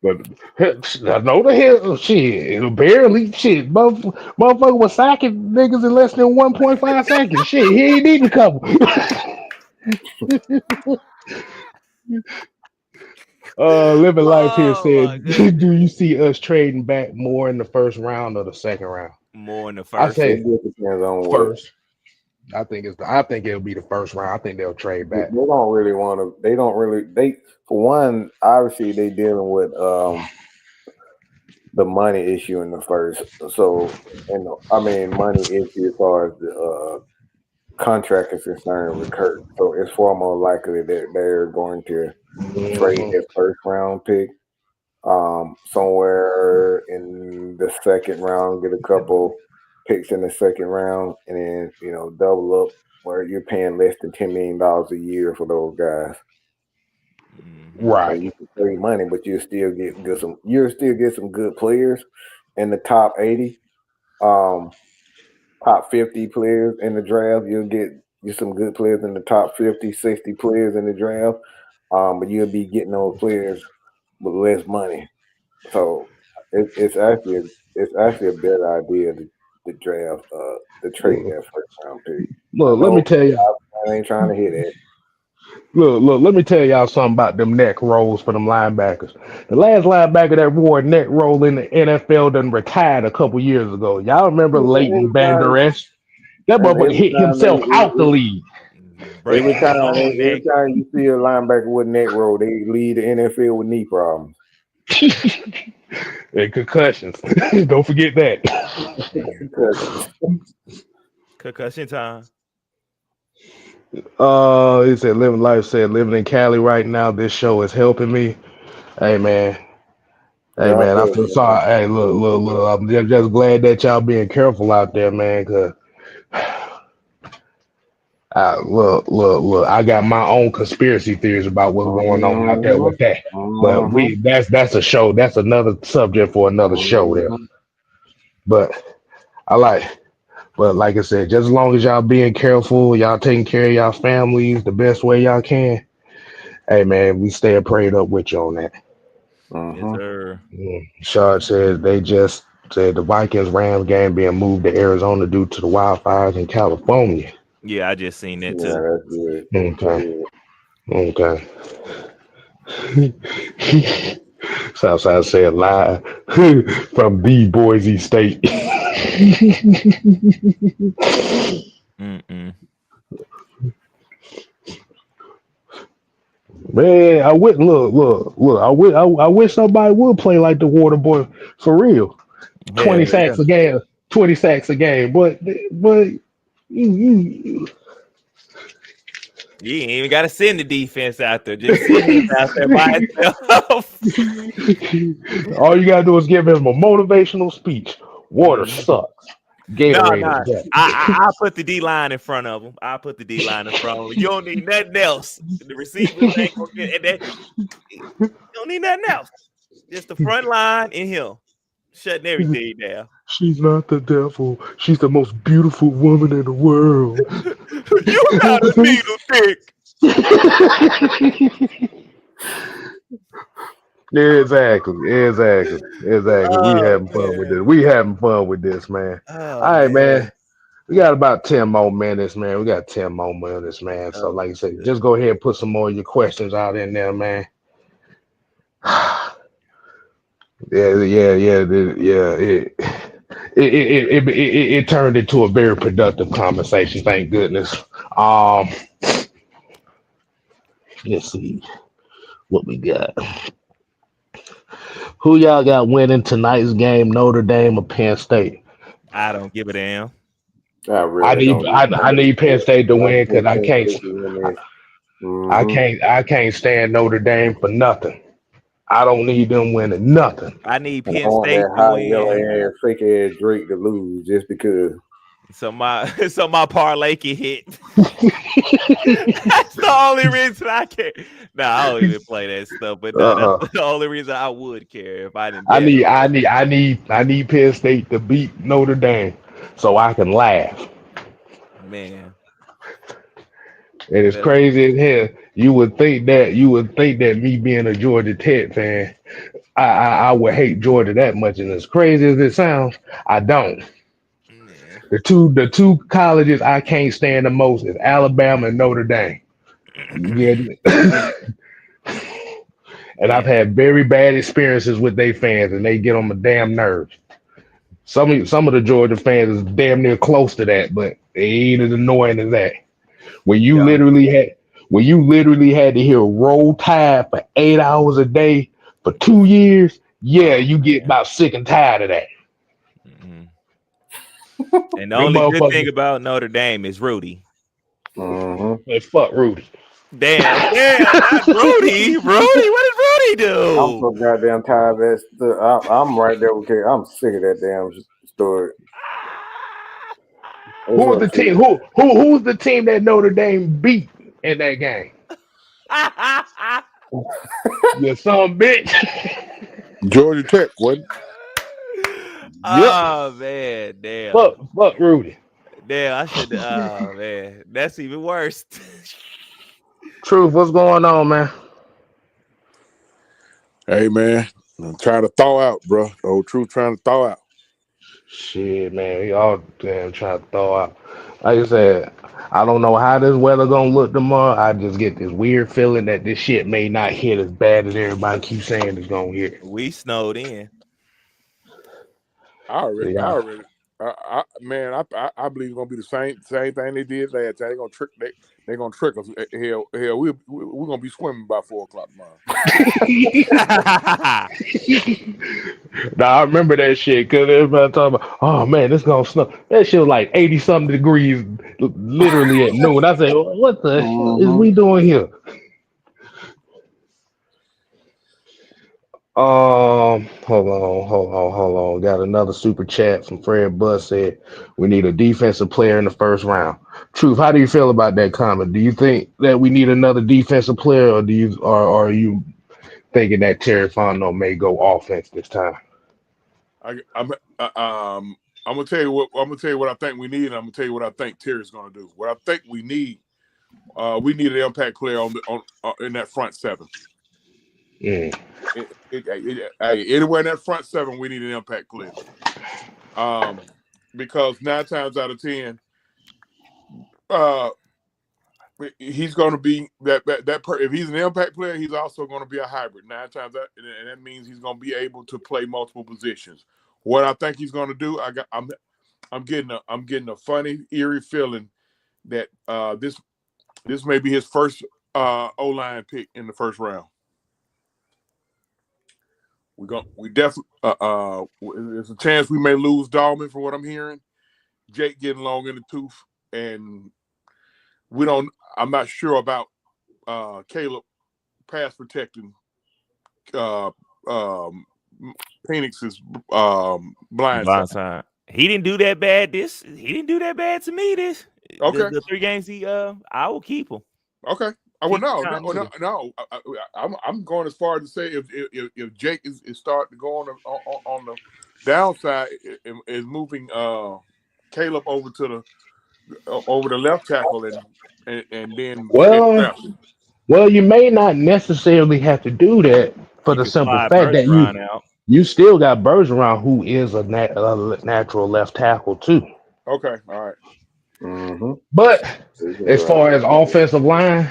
But I know the hell shit. Barely shit. Motherfucker was sacking niggas in less than 1.5 seconds. Shit, he ain't need to cover. Living life here Oh my said, goodness. do you see us trading back more in the first round or the second round? More in the I first. say It just depends on what. first. I think it'll be the first round. I think they'll trade They back. don't really want to. They don't really. They for one, obviously they dealing with the money issue in the first. So, and I mean money issue as far as the contract is concerned with Kurt. So it's far more likely that they're going to trade Mhm. their first round pick somewhere in the second round, get a couple picks in the second round, and then double up where you're paying less than $10 million a year for those guys. Mm-hmm. So Right. you can save money, but you'll still get good some. You'll still get some good players in the top 80, top 50 players in the draft. You'll get get some good players in the top 50, 60 players in the draft. But you'll be getting those players with less money. So it's actually a better idea to draft to trade that first round pick. I Look, let me know tell you. I ain't trying to hit it. Look, let me tell y'all something about them neck rolls for them linebackers. The last linebacker that wore a neck roll in the NFL done retired a couple years ago. Y'all remember Leighton Vander Esch? That And motherfucker every hit time himself out the league. Breaking his own every neck. time you see a linebacker with neck roll, they lead the NFL with knee problems. And concussions. Don't forget that. Concussion time. He said living life said living in Cali right now. This show is helping me. Hey man. Hey God man, I bless feel you. sorry. Hey, look. I'm just glad that y'all being careful out there, man. Cause look. I got my own conspiracy theories about what's going on out there with that. But that's a show. That's another subject for another show there. But I but like I said, just as long as y'all being careful, y'all taking care of y'all families the best way y'all can. Hey man, we stay prayed up with you on that. Yes, sir. Shard said they just said the Vikings Rams game being moved to Arizona due to the wildfires in California. Yeah, I just seen that too. Yeah, that's good. Okay. Southside said live from the Boise State. Man, I wish look. I wish somebody would play like the Water Boy for real. 20 Hell yeah. sacks a game, 20 sacks a game. But you You ain't even got to send the defense out there. Just send him out there by himself. all you gotta do is give him a motivational speech. Water sucks. Gatorade No. is better. I put the D line in front of him. I put the D line in front of him. You don't need nothing else. The receivers ain't gonna get and you don't need nothing else. Just the front line and him shutting everything down. She's not the devil. She's the most beautiful woman in the world. You're not a needle dick. Exactly. We Oh, having fun with this. We having fun with this, man. Oh, All right, man. We got about 10 more minutes, man. We got 10 more minutes, man. So, like I said, just go ahead and put some more of your questions out in there, man. It turned into a very productive conversation. Thank goodness. Let's see what we got. Who y'all got winning tonight's game? Notre Dame or Penn State? I don't give a damn. I need Penn State to win because I can't stand Notre Dame for nothing. I don't need them winning nothing. I need I Penn want State that to high win. yellow ass, fake ass Drake to lose just because. So my parlay can hit. That's the only reason I care. No, I don't even play that stuff, but no, that's the only reason I would care if I didn't. I need Penn State to beat Notre Dame so I can laugh. Man, and it's crazy as hell. You would think that me being a Georgia Tech fan, I would hate Georgia that much. And as crazy as it sounds, I don't. Yeah. The two colleges I can't stand the most is Alabama and Notre Dame. And I've had very bad experiences with their fans, and they get on my damn nerves. Some of the Georgia fans is damn near close to that, but they ain't as annoying as that. When you literally had to hear Roll Tide for 8 hours a day for 2 years, you get about sick and tired of that. And the only good thing about Notre Dame is Rudy. Man, fuck Rudy. Damn, not Rudy. What did Rudy do? I'm so goddamn tired of that. I'm right there with you. I'm sick of that damn story. Who was the team? Who was the team that Notre Dame beat in that game? You son bitch. Georgia Tech, wasn't? Oh man, damn. Fuck Rudy. Damn, I should. Oh man, that's even worse. Truth, what's going on, man? Hey man, I'm trying to thaw out, bro. The old truth trying to thaw out. Shit, man, we all damn trying to throw out. Like I said, I don't know how this weather gonna look tomorrow. I just get this weird feeling that this shit may not hit as bad as everybody keeps saying it's gonna hit. We snowed in. I already, I Yeah. already, man, I believe it's gonna be the same thing they did last time. They gonna trick, they gonna trick us. Hell, we're gonna be swimming by 4 o'clock tomorrow. Now I remember that shit because everybody talking about, oh man, it's gonna snow. That shit was like 80 something degrees, literally at noon. I said, what the hell is we doing here? Hold on. Got another super chat from Fred Bus said we need a defensive player in the first round. Truth, how do you feel about that comment? Do you think that we need another defensive player, or are you thinking that Terry Fontenot may go offense this time? I'm gonna tell you what I think we need. And I'm gonna tell you what I think Terry's gonna do. What I think we need an impact player in that front seven. Mm. Anywhere in that front seven, we need an impact player. Because 9 times out of 10, he's going to be if he's an impact player, he's also going to be a hybrid 9 times out, and that means he's going to be able to play multiple positions. What I think he's going to do, I'm getting a funny, eerie feeling that this may be his first O-line pick in the first round. We definitely there's a chance we may lose Dahlman from what I'm hearing. Jake getting long in the tooth, and I'm not sure about Caleb pass protecting Phoenix's blind side. Blindside. He didn't do that bad. He didn't do that bad to me. Okay. The 3 games I will keep him. Okay. No. I'm going as far as to say if Jake is starting to go on the downside, is moving Caleb over to the left tackle and then well, you may not necessarily have to do that for You the can simple slide fact that Bergeron out. you still got Bergeron, who is a natural left tackle too. Okay, all right. Mm-hmm. But as far as offensive line,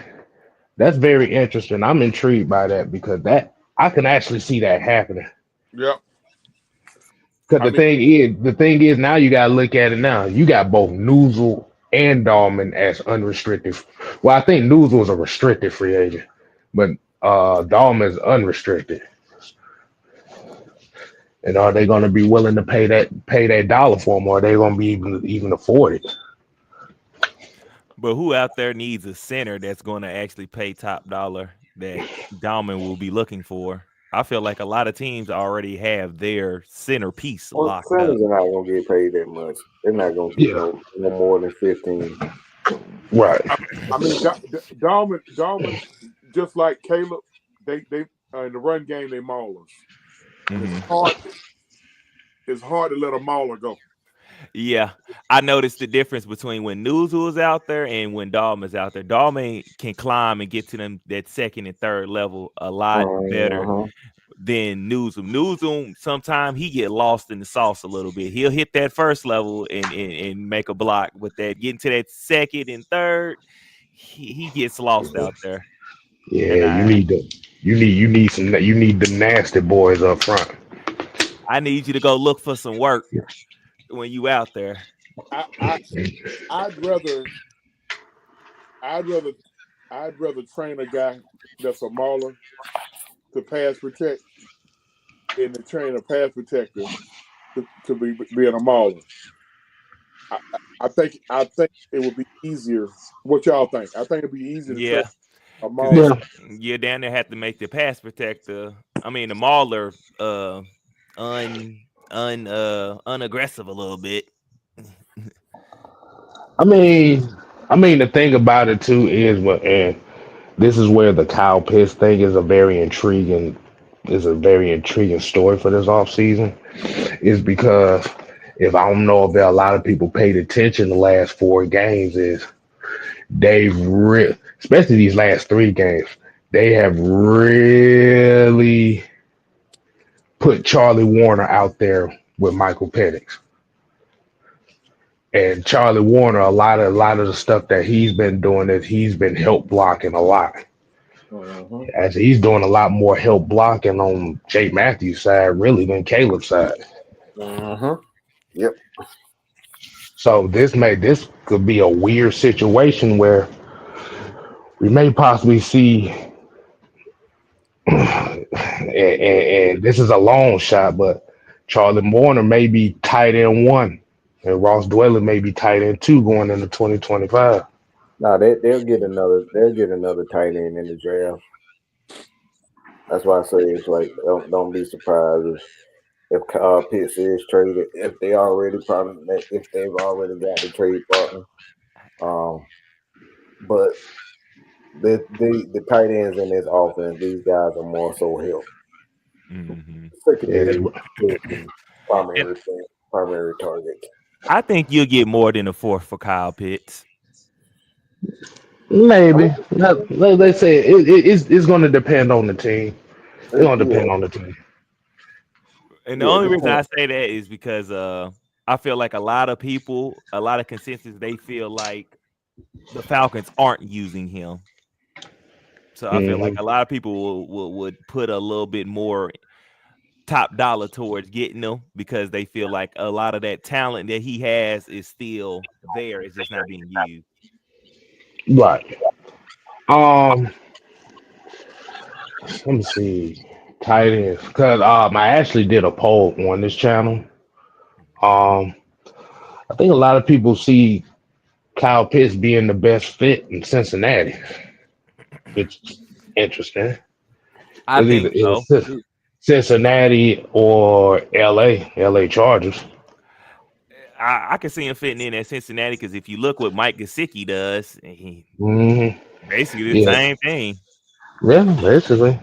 that's very interesting. I'm intrigued by that because I can actually see that happening. Yep. Because the thing is now you gotta look at it now. You got both Newsel and Dahlman as unrestricted. Well, I think Newsel is a restricted free agent, but Dahlman is unrestricted. And are they going to be willing to pay that dollar for him, or are they going to be even afford it? But who out there needs a center that's going to actually pay top dollar that Dahlman will be looking for? I feel like a lot of teams already have their centerpiece locked up. Centers are not going to get paid that much. They're not going to get no more than 15. Right. I mean, Dahlman, just like Caleb, they in the run game they maulers. And it's hard to let a mauler go. Yeah, I noticed the difference between when Newsel is out there and when Dahlman's out there. Dahlman can climb and get to them that second and third level a lot better than Newsel. Newsel, sometimes he get lost in the sauce a little bit. He'll hit that first level and make a block, but that getting to that second and third, he gets lost out there. Yeah, you need the nasty boys up front. I need you to go look for some work when you out there. I'd rather train a guy that's a mauler to pass protect than to train a pass protector to be being a mauler. I think it would be easier. What y'all think? I think it'd be easier to train a mauler. Yeah, down there have to make the pass protector. I mean, the mauler unaggressive a little bit. I mean, the thing about it too is and this is where the Kyle Pitts thing is a very intriguing story for this offseason, is because if I don't know if there are a lot of people paid attention the last 4 games, is especially these last 3 games, they have really put Charlie Warner out there with Michael Penix. And Charlie Warner, a lot of the stuff that he's been doing is he's been help blocking a lot. Mm-hmm. As he's doing a lot more help blocking on Jay Matthews' side, really, than Caleb's side. Mm-hmm. Yep. So this could be a weird situation where we may possibly see, and this is a long shot, but Charlie Warner may be tight end 1, and Ross Dwelly may be tight end 2 going into 2025. No, they'll get another tight end in the draft. That's why I say it's like don't be surprised if Pitts is traded if they've already got the trade partner. Um, but the tight ends in this offense, these guys are more so help. Mm-hmm. Secondary Yeah, and primary target. I think you'll get more than a fourth for Kyle Pitts. maybe. They say it's going to depend on the team. It's going to Yeah, depend on the team. And the yeah, only reason depends. I say that is because I feel like a lot of people, a lot of consensus, they feel like the Falcons aren't using him. So I feel like Hmm. a lot of people would put a little bit more top dollar towards getting him because they feel like a lot of that talent that he has is still there. It's just not being used. Right. Um. Let me see. Tight ends, because I actually did a poll on this channel. Um, I think a lot of people see Kyle Pitts being the best fit in Cincinnati. It's interesting. I It's think either so. Cincinnati or LA Chargers. I can see him fitting in at Cincinnati because if you look what Mike Gesicki does, he Hmm. basically the Yeah, same thing. yeah, basically.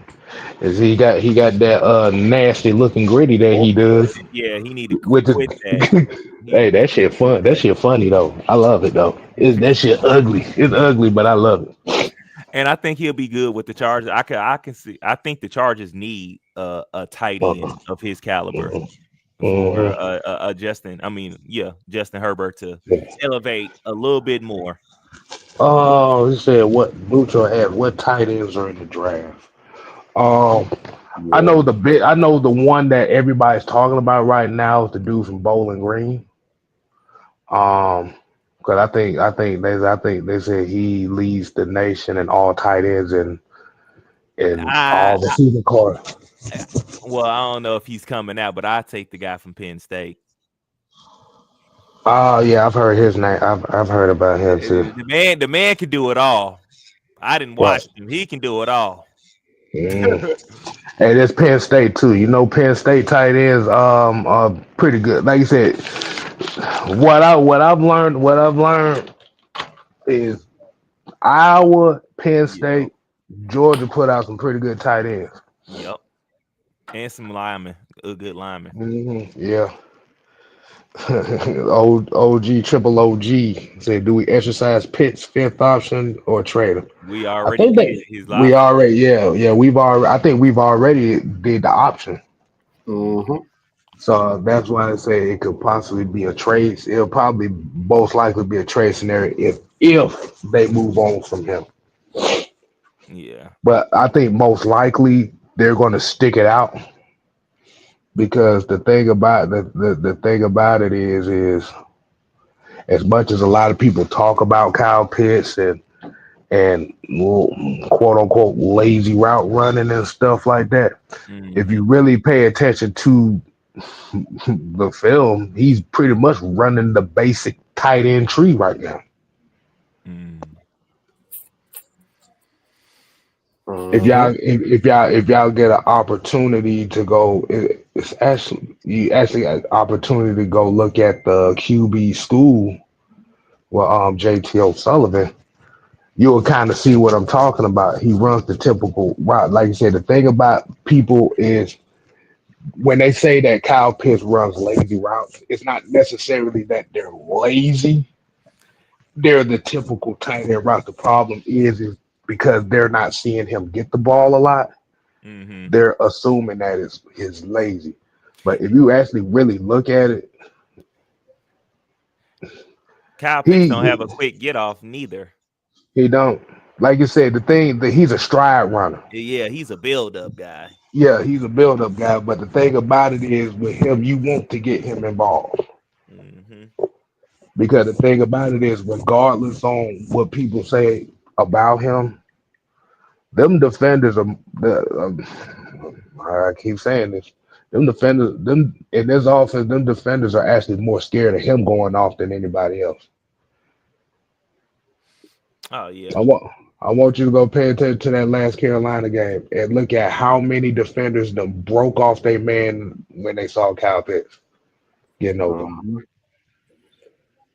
Is he got that nasty looking gritty that he does Yeah, he need to with quit that. the He, hey, that shit fun. That shit funny though. I love it though. That shit ugly. It's ugly, but I love it. and I think he'll be good with the Chargers. I can see. I think the Chargers need a tight end of his caliber Uh-huh. for Hmm. Justin. I mean, yeah, Justin Herbert to elevate a little bit more. Oh, he said what Mucho had. What tight ends are in the draft? Um, I Yeah, know the bit. I know the one that everybody's talking about right now is the dude from Bowling Green. Um, because I think they said he leads the nation in all tight ends and I, all the season cards. I well, I don't know if he's coming out, but I take the guy from Penn State. Oh yeah, I've heard his name. I've heard about him too. The man can do it all. I didn't Right. watch him. He can do it all. Mm. Hey, there's Penn State too. You know, Penn State tight ends are pretty good. Like you said, what I've learned is Iowa, Penn Yep. State, Georgia put out some pretty good tight ends. Yep. And some linemen, a good lineman. Yeah. OG, triple OG said, do we exercise Pitt's fifth option or trade him? We I already think did that his we option. already, yeah, I think we've already did the option. mm-hmm. So that's why I say it could possibly be a trade. It'll probably most likely be a trade scenario if they move on from him. Yeah. But I think most likely they're going to stick it out because the thing about it is as much as a lot of people talk about Kyle Pitts and quote unquote lazy route running and stuff like that, if Mm-hmm. you really pay attention to the film, he's pretty much running the basic tight end tree right now. Mm. Mm-hmm. If y'all get an opportunity to go, it's actually you actually got an opportunity to go look at the QB school with JT O'Sullivan. You will kind of see what I'm talking about. He runs the typical route. Like you said, the thing about people is when they say that Kyle Pitts runs lazy routes, it's not necessarily that they're lazy. They're the typical tight end route. The problem is because they're not seeing him get the ball a lot. Mm-hmm. They're assuming that it's lazy. But if you actually really look at it, Kyle Pitts he don't have he, a quick get off neither. he don't. Like you said, the thing that he's a stride runner. Yeah, he's a build up guy. Yeah, he's a build-up guy. But the thing about it is, with him, you want to get him involved. Mm-hmm. Because the thing about it is, regardless on what people say about him, them defenders are. I keep saying this. Them defenders, them in this offense, them defenders are actually more scared of him going off than anybody else. Oh yeah. I want, I want you to go pay attention to that last Carolina game and look at how many defenders them broke off their man when they saw Kyle Pitts getting over.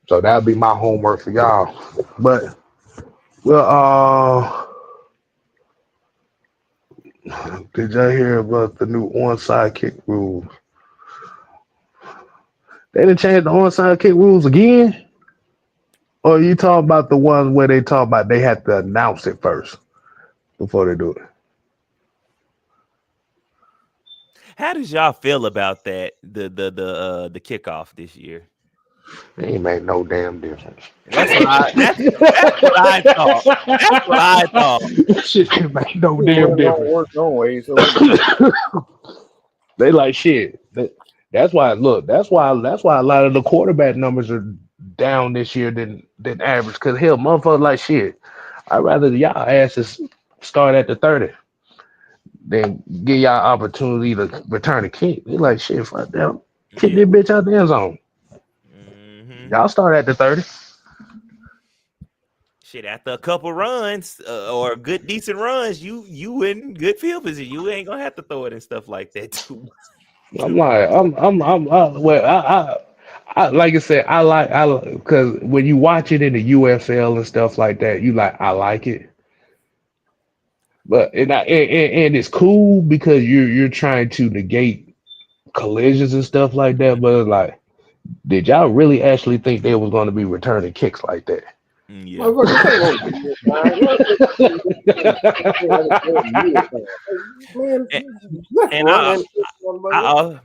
So that'll be my homework for y'all. But well, did y'all hear about the new onside kick rules? They didn't change the onside kick rules again? Or you talking about the ones where they talk about they have to announce it first before they do it? How does y'all feel about that? The kickoff this year. It ain't made no damn difference. That's what I thought. That's what I thought. Shit ain't make no It damn wasn't gonna difference. work no way. So it They like shit. That's why. Look, that's why a lot of the quarterback numbers are down this year than average. Cause hell, motherfuckers like shit. I'd rather y'all asses start at the 30 than give y'all opportunity to return a kick. They like shit. Fuck them. Kick Yeah. this bitch out the end zone. Mm-hmm. Y'all start at the 30. Shit, after a couple runs or good decent runs, you in good field position. You ain't gonna have to throw it and stuff like that too. I'm like, I like I said, because when you watch it in the UFL and stuff like that, you like, I like it. But and it's cool because you're trying to negate collisions and stuff like that. But it's like, did y'all really actually think they was going to be returning kicks like that? Yeah. motherfucker, this ain't no years, man. Man, let's And run and one mother.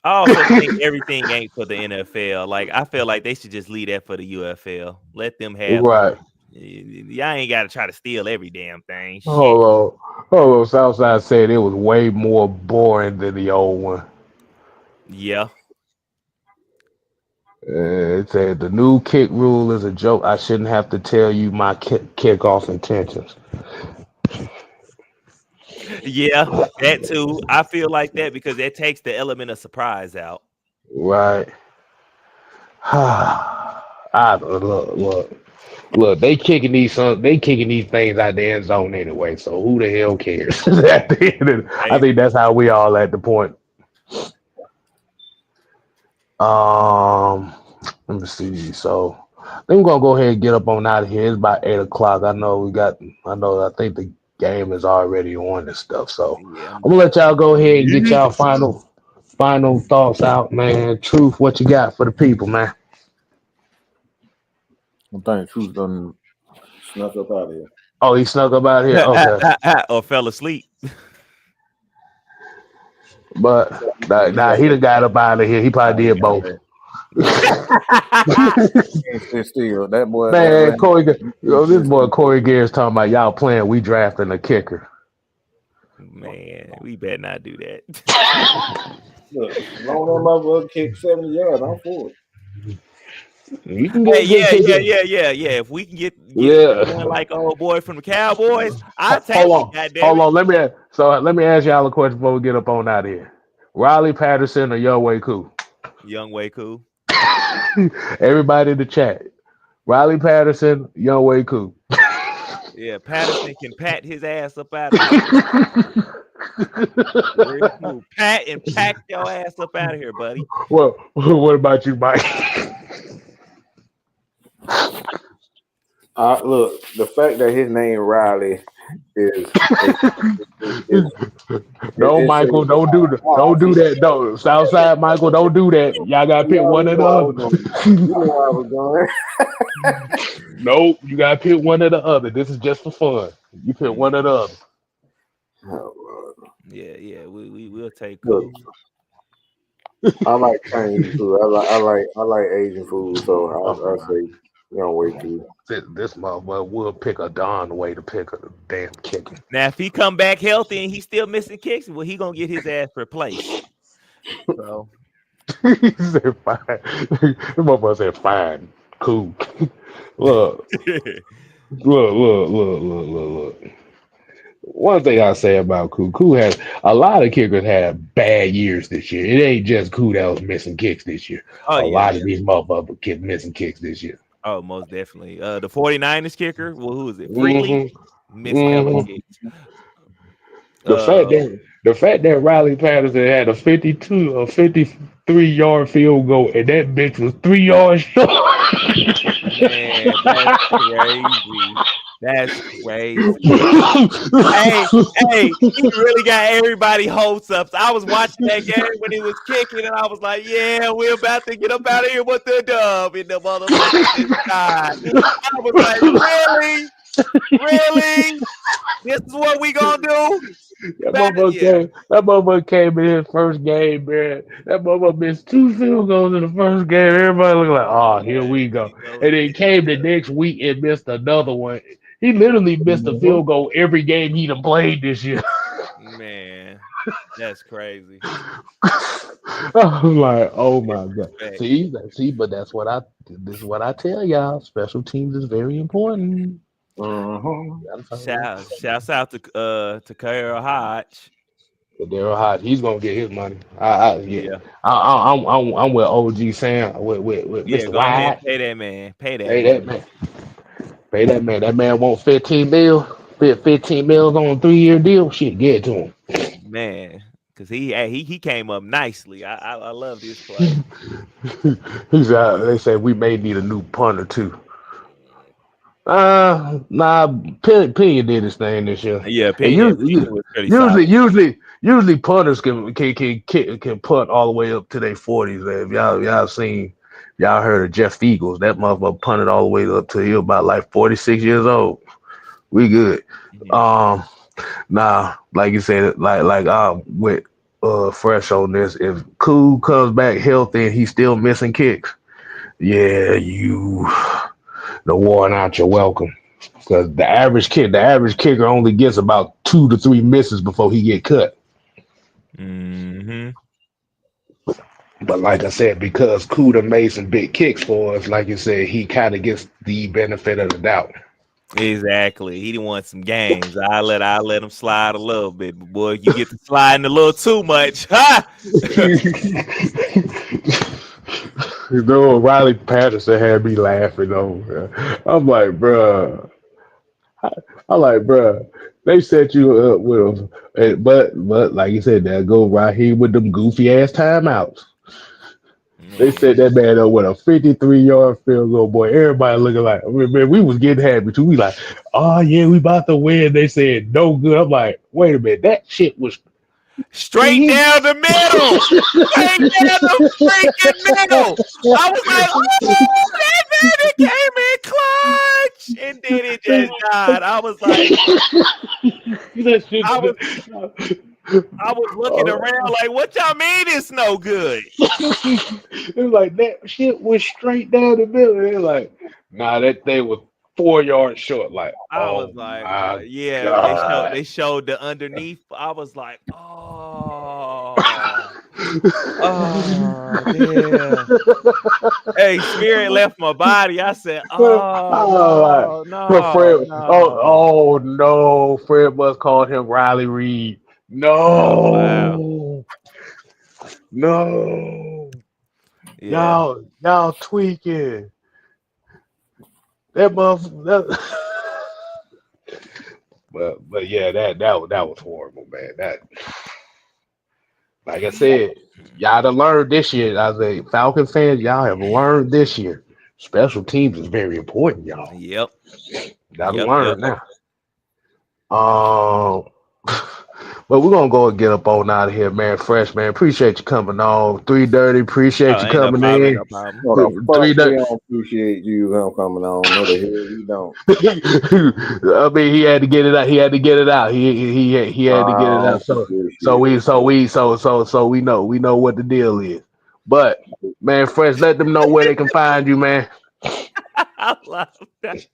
I also think everything ain't for the NFL. Like I feel like they should just leave that for the UFL. Let them have Right. y'all ain't got to try to steal every damn thing. Shit. Hold on. Southside said it was way more boring than the old one. Yeah. It said the new kick rule is a joke. I shouldn't have to tell you my kickoff intentions. Yeah, that too. I feel like that because that takes the element of surprise out. Right. Look. They kicking these things out the end zone anyway. So who the hell cares? At the end I think that's how we all at the point. Let me see. So I think we're gonna go ahead and get up on out of here. It's about 8 o'clock. I think the game is already on and stuff. So Yeah. I'm gonna let y'all go ahead and get y'all final thoughts out, man. Truth, what you got for the people, man? I think Truth done snuck up out of here. Oh, he snuck up out here. Okay, Or fell asleep. but nah, he done got up out of here. He probably did both. Still, that boy, Man, that this boy Corey Gary's talking about y'all playing. We drafting a kicker. Man, we better not do that. look, as long as my brother kick 70 yards, I'm for it. You can get Yeah. If we can get one like old boy from the Cowboys, I'll take it. Hold on. Let me ask y'all a question before we get up on out of here. Riley Patterson or Young Way Cool? Young Way Cool. Everybody in the chat. Riley Patterson, Young Way Cool. Yeah, Patterson can pat his ass up out of here. Real smooth. Pat and pack your ass up out of here, buddy. Well, what about you, Mike? Look, the fact that his name Riley is No, it's Michael, don't do that. No, Southside, Michael, don't do that. Y'all gotta pick one or the other. You know where I was going. Nope, you gotta pick one or the other. This is just for fun. You pick one or the other. Oh, Yeah. We will take Lord. cool. I like Chinese food. I like Asian food. So Oh, I say wait till. this motherfucker will pick a darn way to pick a damn kicker. Now, if he come back healthy and he's still missing kicks, well, he gonna get his ass replaced. So He said fine. The motherfucker said fine, cool. Look, look. One thing I say about Koo has a lot of kickers had bad years this year. It ain't just Koo that was missing kicks this year. oh A yeah, lot of these motherfuckers kept missing kicks this year. oh most definitely. The 49ers kicker, well, who is it? Freely Mm-hmm. missed hella Mm-hmm. kicks. The fact Uh, that Riley Patterson had a 52 or 53-yard field goal and that bitch was 3 yards short. man, that's crazy. That's crazy. Hey, he really got everybody hopes up. So I was watching that game when he was kicking, and I was like, "Yeah, we're about to get up out of here with the dub." And the motherfucker just died. I was like, "Really, really? This is what we gonna do?" Yeah, That motherfucker came in his first game, man. That motherfucker missed 2 field goals in the first game. Everybody looked like, oh, here yeah. we Here go. he goes And then again. came the next week and missed another one. He literally missed a field goal every game he done played this year. Man, that's crazy. I'm like, oh my god. Respect. But this is what I tell y'all. Special teams is very important. Mm-hmm. You gotta talk about Shouts out to Kyle Hodge. Daryl Hodge. He's gonna get his money. Yeah. Yeah, I'm with OG Sam with yeah. Mr. Go ahead and White. pay that man. Pay that Pay man. that man. Pay that man. That man want 15 mil. 15 mils on a 3-year deal. Shit, get it to him. Man, because he came up nicely. I love this play. He's they said we may need a new punter too. Nah, Pena did his thing this year. Yeah, And Pena was pretty solid. usually punters can punt all the way up to their 40s. Man. If y'all heard of Jeff Eagles, that motherfucker punted all the way up to he was about like 46 years old. We good. Mhm. Um, Nah, like you said, with fresh on this, if Cool comes back healthy and he's still missing kicks, yeah, you the warrant out, you're welcome. Because the average kicker only gets about 2 to 3 misses before he get cut. Mhm. But like I said, because Cuda made some big kicks for us, like you said, he kind of gets the benefit of the doubt. Exactly. He didn't want some games. I let him slide a little bit, but boy, you get to sliding a little too much. Ha! You know, Riley Patterson had me laughing over. I'm like, bruh. I'm like, bruh. They set you up with them, but like you said, that go right here with them goofy ass timeouts. They set Man. that man up with a 53-yard field goal, boy. Everybody looking like, man, we was getting happy too. We like, oh yeah, we about to win. They said no good. I'm like, wait a minute, that shit was. Straight He, down the middle. Straight down the freaking middle. I was like, oh, that man, it came in clutch. And then it just died. I was like, that shit. I was I was looking around like, what y'all mean it's no good? It was like that shit was straight down the middle. They're like, nah, that thing was 4 yards short. Like, I was oh like, my yeah, god. they showed the underneath. I was like, oh damn. Hey, spirit left my body. I said, oh Oh, like, no, but no, Fred, no. no, Fred must call him Riley Reed. Oh wow. No, no, Yeah. y'all tweaking. That motherfucker. But yeah, that was horrible, man. That, like I said, y'all done learned this year. I say, Falcon fans, y'all have learned this year. Special teams is very important, y'all. Yep. Gotta Yep. learn now. Um, but we're gonna go and get up on out of here, man. Fresh, man. Appreciate you coming on. 3:30. Appreciate Oh, you ain't no coming problem. Ain't in. no problem. No, the fuck Three we dirty. don't appreciate you coming on. No, the hell we don't. I mean, he had to get it out. He had to get it out. He I had to get it don't out. appreciate it. So we know what the deal is. But man, Fresh, let them know where they can find you, man. I love that.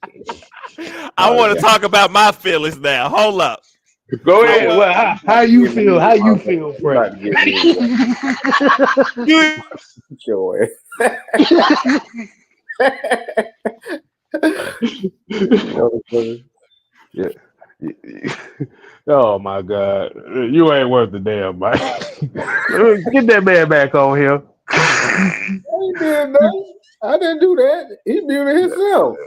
I Oh, want to yeah. talk about my feelings now. Hold up. Go You know ahead. what? Well, We how about to you get feel? muted How you right now. feel, We Fresh? about to get muted right You now. Sure. You know what Yeah. Oh my God, you ain't worth the damn, Mike. Get that man back on here. I ain't did nothing. I didn't do that. He muted himself.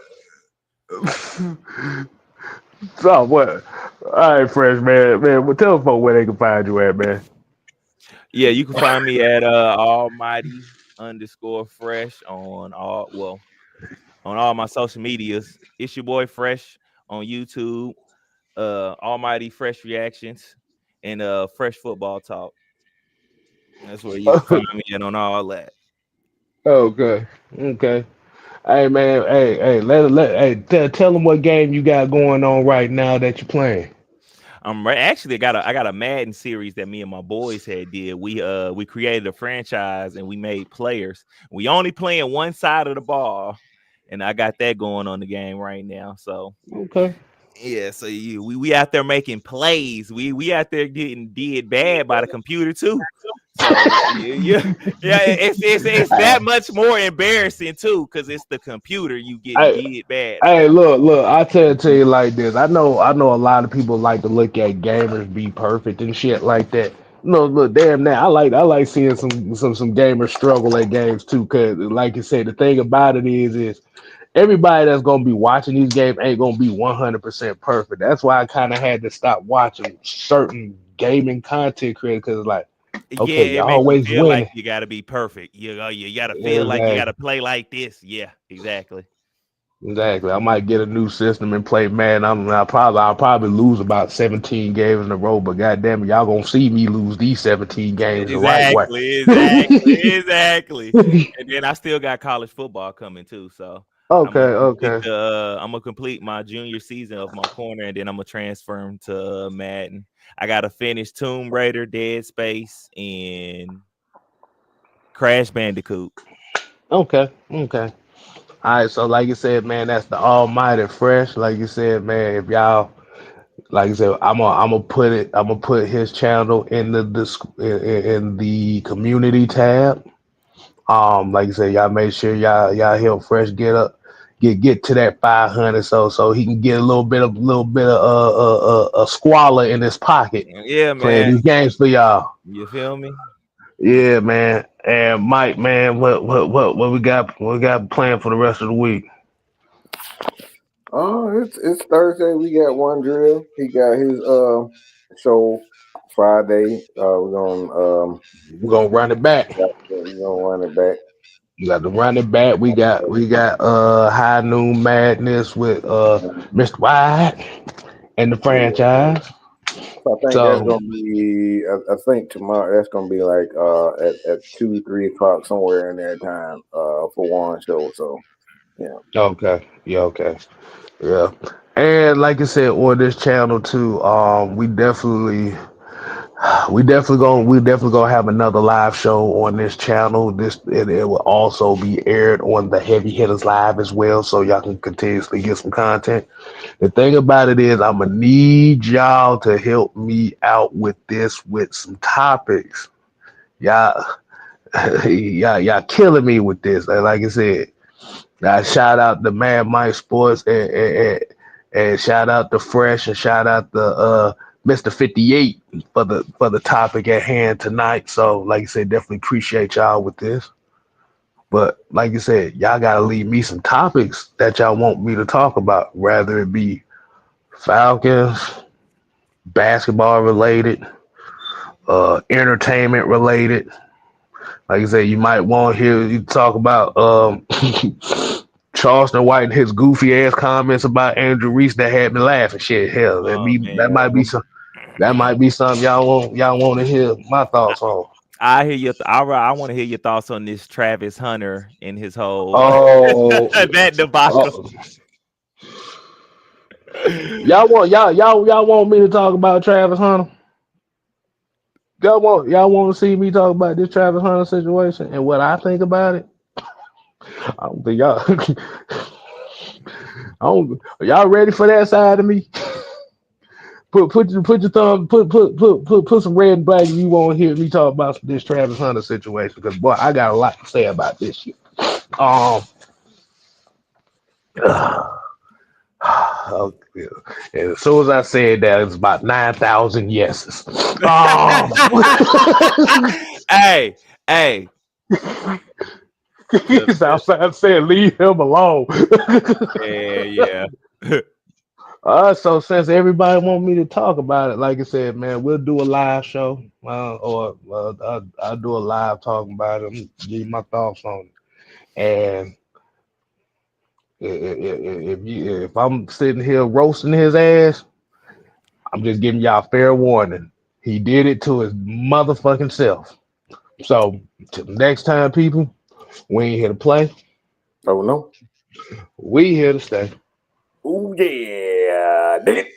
So what? All right, Fresh man. Well, tell the folks where they can find you at, man. Yeah, you can find me at almighty underscore fresh on all my social medias. It's your boy Fresh on YouTube, Almighty Fresh Reactions, and Fresh Football Talk. That's where you can find me at on all that. Okay. Okay. Hey man. Tell them what game you got going on right now that you're playing. I'm right. Actually, I got a Madden series that me and my boys had did. We created a franchise and we made players. We only playing one side of the ball, and I got that going on the game right now. So Okay. yeah, so we out there making plays. We out there getting did bad by the computer too. So yeah, it's that much more embarrassing too, because it's the computer you getting Hey, did bad hey, by. look. I tell you like this. I know a lot of people like to look at gamers be perfect and shit like that. No, look, damn now. I like seeing some gamers struggle at games too. Cause like you said, the thing about it is everybody that's gonna be watching these games ain't gonna be 100% perfect. That's why I kind of had to stop watching certain gaming content creators because like, Yeah, okay, it y'all make you always feel like winning. you got to be perfect. You got to feel like you got Exactly. to play like this. Yeah, exactly. Exactly. I might get a new system and play. Man, I'll probably lose about 17 games in a row. But goddamn it, y'all gonna see me lose these 17 games the right way. Exactly. And then I still got college football coming too. So Okay. Okay. I'm gonna complete my junior season of my corner, and then I'm gonna transfer him to Madden. I gotta finish Tomb Raider, Dead Space, and Crash Bandicoot. Okay. Okay. All right. So like you said, man, that's the Almighty Fresh. Like you said, man, if y'all like I said, I'm gonna put his channel in the in the community tab. Like I said, y'all make sure y'all help Fresh get to that 500, so he can get a little bit of squalor in his pocket Yeah, playing man. these games for y'all. You feel me? Yeah, man. And Mike, man, what what we got planned for the rest of the week? Oh, it's Thursday. We got one drill. He got his show Friday. We're gonna We're gonna run it back. run it back. You got to run it back. We got High Noon Madness with Mr. White and the Yeah. franchise. So I think that's So gonna be. I think tomorrow that's gonna be like at 2-3 o'clock somewhere in that time for one show. So yeah. okay, yeah, okay, yeah. And like I said, on this channel too, we definitely gonna have another live show on this channel. It will also be aired on the Heavy Hitters Live as well, so y'all can continuously get some content. The thing about it is, I'm gonna need y'all to help me out with this with some topics. Y'all, y'all killing me with this. And like I said, I shout out the Mad Mike Sports and shout out the Fresh and shout out the Mr. 58 for the topic at hand tonight. So, like I said, definitely appreciate y'all with this. But like you said, y'all gotta leave me some topics that y'all want me to talk about, rather it be Falcons, basketball related, entertainment related. Like I said, you might want to hear you talk about Charleston White and his goofy ass comments about Andrew Reese that had me laughing. Shit, hell, Oh that man, might be some. That might be something y'all want to hear my thoughts on. I hear your. I want to hear your thoughts on this Travis Hunter and his whole Oh, that debacle. oh. y'all want me to talk about Travis Hunter? Y'all want to see me talk about this Travis Hunter situation and what I think about it? I don't think y'all. Y'all ready for that side of me? Put your thumb put some red and black if you want to hear me talk about this Travis Hunter situation, because boy, I got a lot to say about this shit. Okay. And as soon as I said that, it's about 9,000 yeses. Hey, hey. He's outside saying, leave him alone. Yeah. So since everybody want me to talk about it, like I said, man, we'll do a live show, or I'll do a live talking about it and give you my thoughts on it. And if I'm sitting here roasting his ass, I'm just giving y'all fair warning. He did it to his motherfucking self. So till next time, people, we ain't here to play. Oh no. We here to stay. Oh yeah. Dig it.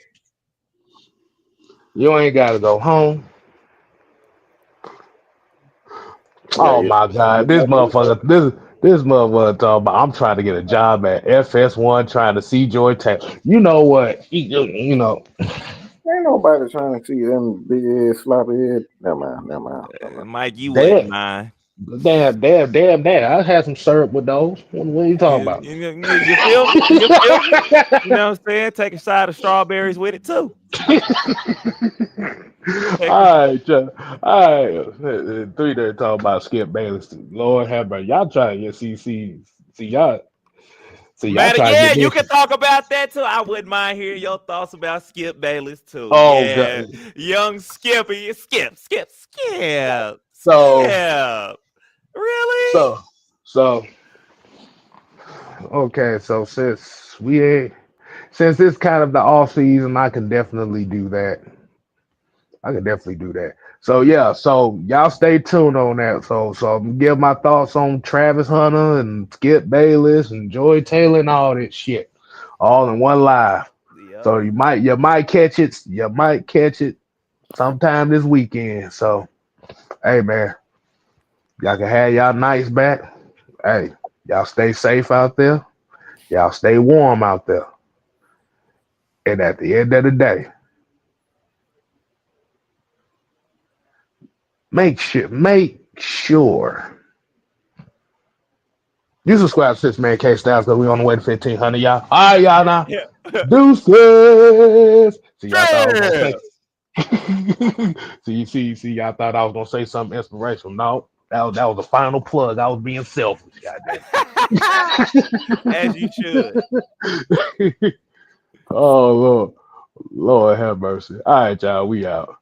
You ain't gotta go home. Yeah, Oh my God, this motherfucker talking about I'm trying to get a job at FS1, trying to see Joy Taylor. You know what? You know. Ain't nobody trying to see them big ass sloppy head. Never mind. Mike, you wouldn't mind. Damn. I had some syrup with those. What are you talking about? You feel me? You feel me? You know what I'm saying? Take a side of strawberries with it too. All right. Three there talking about Skip Bayless. Lord have mercy. Y'all trying to see y'all. See, y'all Man, trying to yeah, get you me. can talk about that too. I wouldn't mind hearing your thoughts about Skip Bayless too. Oh Yeah, God. young Skippy, Skip. So Really? so so okay. So since it's kind of the off season, I can definitely do that. So yeah, so y'all stay tuned on that. So I'm gonna give my thoughts on Travis Hunter and Skip Bayless and Joy Taylor and all that shit, all in one live. Yeah. So you might catch it. You might catch it sometime this weekend. So hey man, y'all can have y'all nights back. Hey, y'all stay safe out there. Y'all stay warm out there. And at the end of the day, make sure you subscribe to 6 Man K Styles because we on the way to 1,500, y'all. All right, y'all now. Yeah. Deuces. See, y'all thought I was gonna Yeah. say. see, y'all thought I was gonna say something inspirational. No, that was the final plug. I was being selfish. Goddamn. As you should. Oh Lord have mercy. All right, y'all, we out.